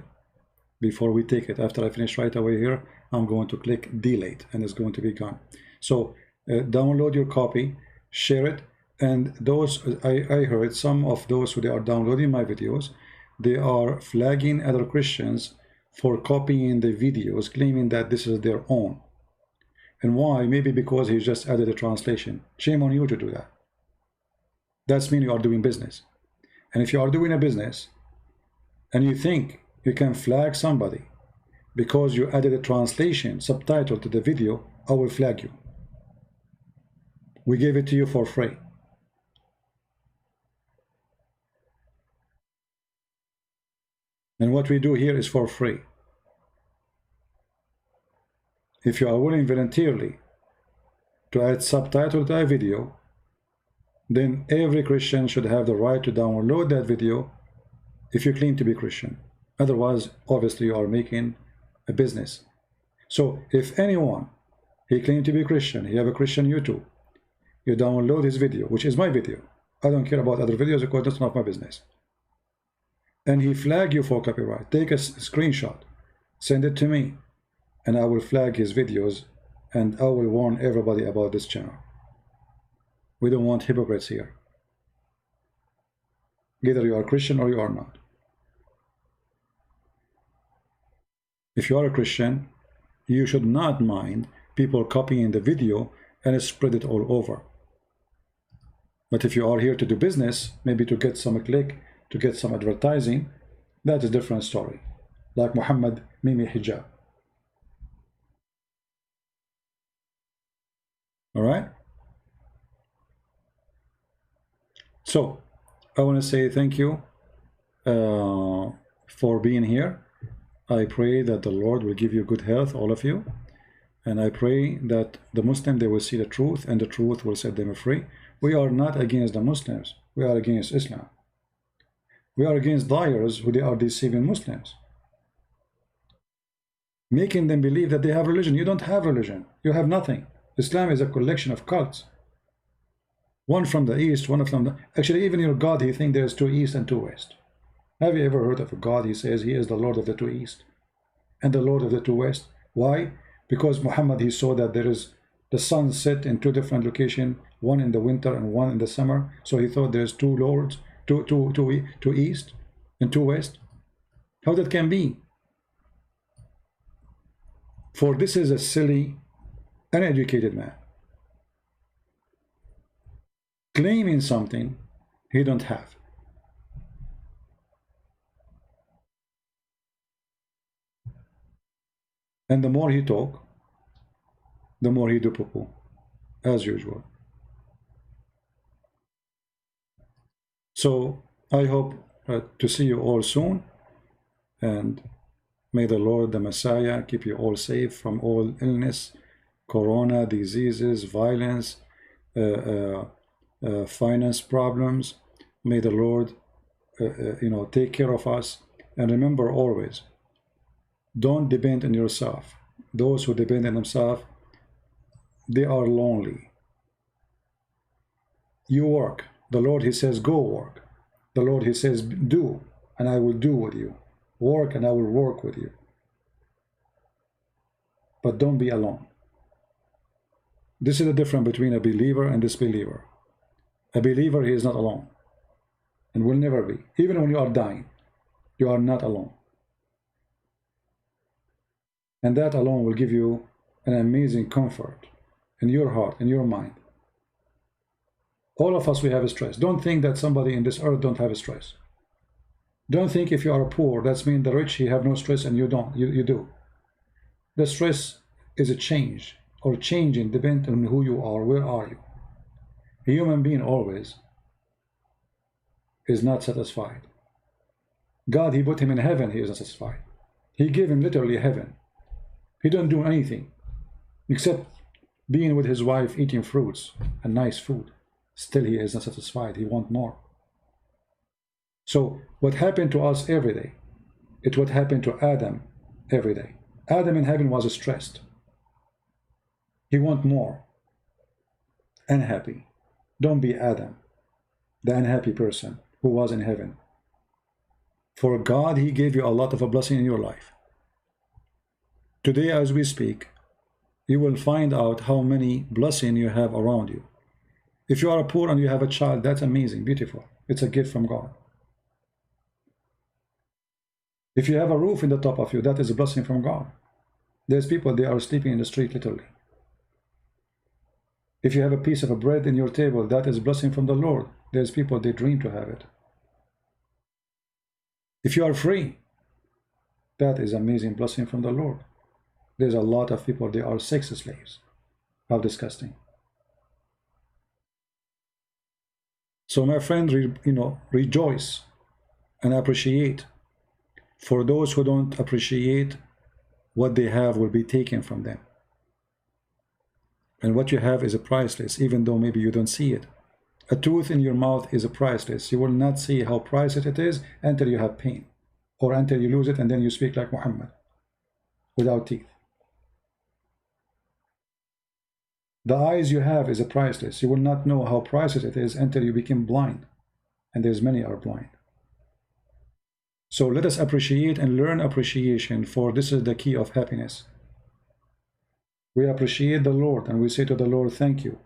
Before we take it, after I finish right away here, I'm going to click delete and it's going to be gone. So download your copy, share it, and those, I heard some of those who they are downloading my videos, they are flagging other Christians for copying the videos, claiming that this is their own. And why? Maybe because he just added a translation. Shame on you to do that. That's mean you are doing business. And if you are doing a business and you think you can flag somebody because you added a translation subtitle to the video, I will flag you. We gave it to you for free. And what we do here is for free. If you are willing voluntarily to add subtitle to a video, then every Christian should have the right to download that video if you claim to be Christian. Otherwise, obviously, you are making a business. So if anyone, he claimed to be Christian, he have a Christian YouTube, you download his video, which is my video. I don't care about other videos because that's not my business. And he flag you for copyright. Take a screenshot, send it to me, and I will flag his videos and I will warn everybody about this channel. We don't want hypocrites here. Either you are Christian or you are not. If you are a Christian, you should not mind people copying the video and spread it all over. But if you are here to do business, maybe to get some click, to get some advertising, that is a different story. Like Muhammad Mimi Hijab. All right? So, I want to say thank you for being here. I pray that the Lord will give you good health, all of you. And I pray that the Muslim, they will see the truth and the truth will set them free. We are not against the Muslims. We are against Islam. We are against liars who they are deceiving Muslims, making them believe that they have religion. You don't have religion. You have nothing. Islam is a collection of cults. One from the east, one from the... Actually, even your God, he thinks there's two east and two west. Have you ever heard of a God? He says he is the Lord of the two east and the Lord of the two west. Why? Because Muhammad, he saw that there is the sun set in two different locations, one in the winter and one in the summer. So he thought there's two lords, two east and two west. How that can be? For this is a silly, uneducated man, claiming something he don't have. And the more he talk, the more he do poo-poo, as usual. So I hope to see you all soon, and may the Lord, the Messiah, keep you all safe from all illness, corona, diseases, violence, finance problems. May the Lord, take care of us. And remember always, don't depend on yourself. Those who depend on themselves, they are lonely. You work. The Lord, he says, go work. The Lord, he says, do, and I will do with you. Work, and I will work with you. But don't be alone. This is the difference between a believer and disbeliever. A believer, he is not alone, and will never be. Even when you are dying, you are not alone. And that alone will give you an amazing comfort in your heart, in your mind. All of us, we have a stress. Don't think that somebody in this earth don't have a stress. Don't think if you are poor, that's mean the rich, he have no stress and you don't. You do. The stress is a change, or changing depending on who you are, where are you. A human being always is not satisfied. God, he put him in heaven, he is not satisfied. He gave him literally heaven. He don't do anything except being with his wife, eating fruits and nice food. Still he is not satisfied. He wants more. So what happened to us every day, it's what happened to Adam every day. Adam in heaven was stressed. He wants more. Unhappy. Don't be Adam. the unhappy person who was in heaven. For God, he gave you a lot of a blessing in your life. Today, as we speak, you will find out how many blessings you have around you. If you are poor and you have a child, that's amazing, beautiful. It's a gift from God. If you have a roof in the top of you, that is a blessing from God. There's people, they are sleeping in the street, literally. If you have a piece of bread in your table, that is a blessing from the Lord. There's people, they dream to have it. If you are free, that is amazing blessing from the Lord. There's a lot of people, they are sex slaves. How disgusting. So my friend, rejoice and appreciate. For those who don't appreciate, what they have will be taken from them. And what you have is priceless, even though maybe you don't see it. A tooth in your mouth is priceless. You will not see how priceless it is until you have pain, or until you lose it and then you speak like Muhammad without teeth. The eyes you have is priceless. You will not know how priceless it is until you become blind, and there's many are blind. So let us appreciate and learn appreciation, for this is the key of happiness. We appreciate the Lord and we say to the Lord, thank you.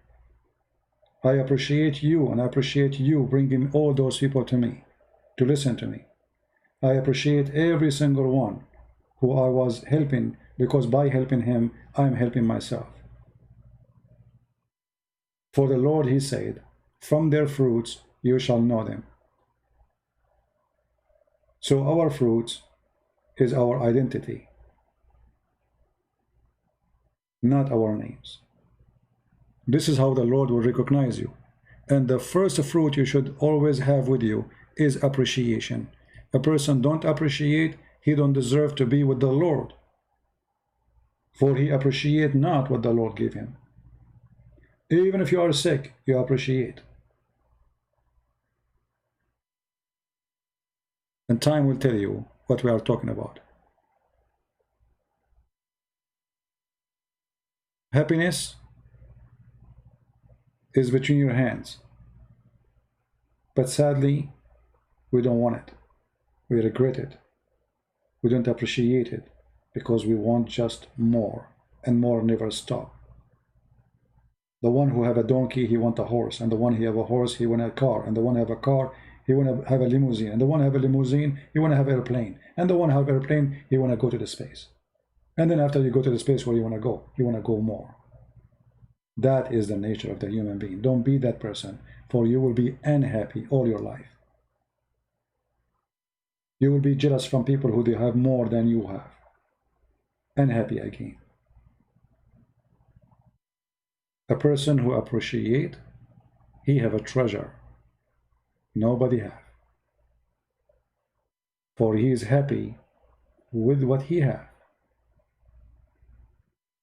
I appreciate you, and I appreciate you bringing all those people to me, to listen to me. I appreciate every single one who I was helping, because by helping him, I'm helping myself. For the Lord, he said, from their fruits you shall know them. So our fruits is our identity, not our names. This is how the Lord will recognize you. And the first fruit you should always have with you is appreciation. A person don't appreciate, he don't deserve to be with the Lord. For he appreciate not what the Lord gave him. Even if you are sick, you appreciate. And time will tell you what we are talking about. Happiness is between your hands. But sadly, we don't want it. We regret it. We don't appreciate it because we want just more, and more never stop. The one who have a donkey, he want a horse, and the one who have a horse, he want a car, and the one who have a car, he want to have a limousine, and the one who have a limousine, he want to have an airplane, and the one who have an airplane, he want to go to the space. And then after you go to the space, where you want to go? You want to go more. That is the nature of the human being. Don't be that person, for you will be unhappy all your life. You will be jealous from people who they have more than you have. Unhappy again. A person who appreciate, he have a treasure nobody have. For he is happy with what he have.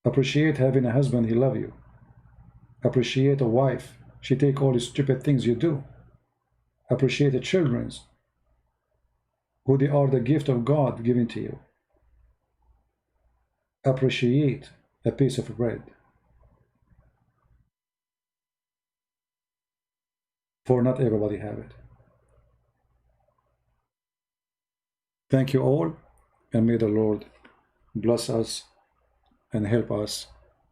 Appreciate having a husband, he love you. Appreciate a wife, she take all the stupid things you do. Appreciate the children, who they are the gift of God given to you. Appreciate a piece of bread. For not everybody have it. Thank you all, and may the Lord bless us and help us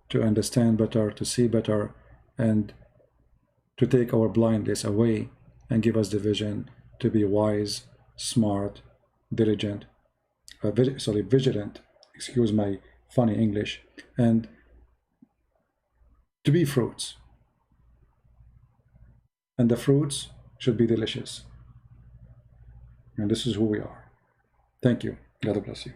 to understand better, to see better, and to take our blindness away and give us the vision to be wise, smart, diligent, vigilant, excuse my funny English, and to be fruits. And the fruits should be delicious. And this is who we are. Thank you. God bless you.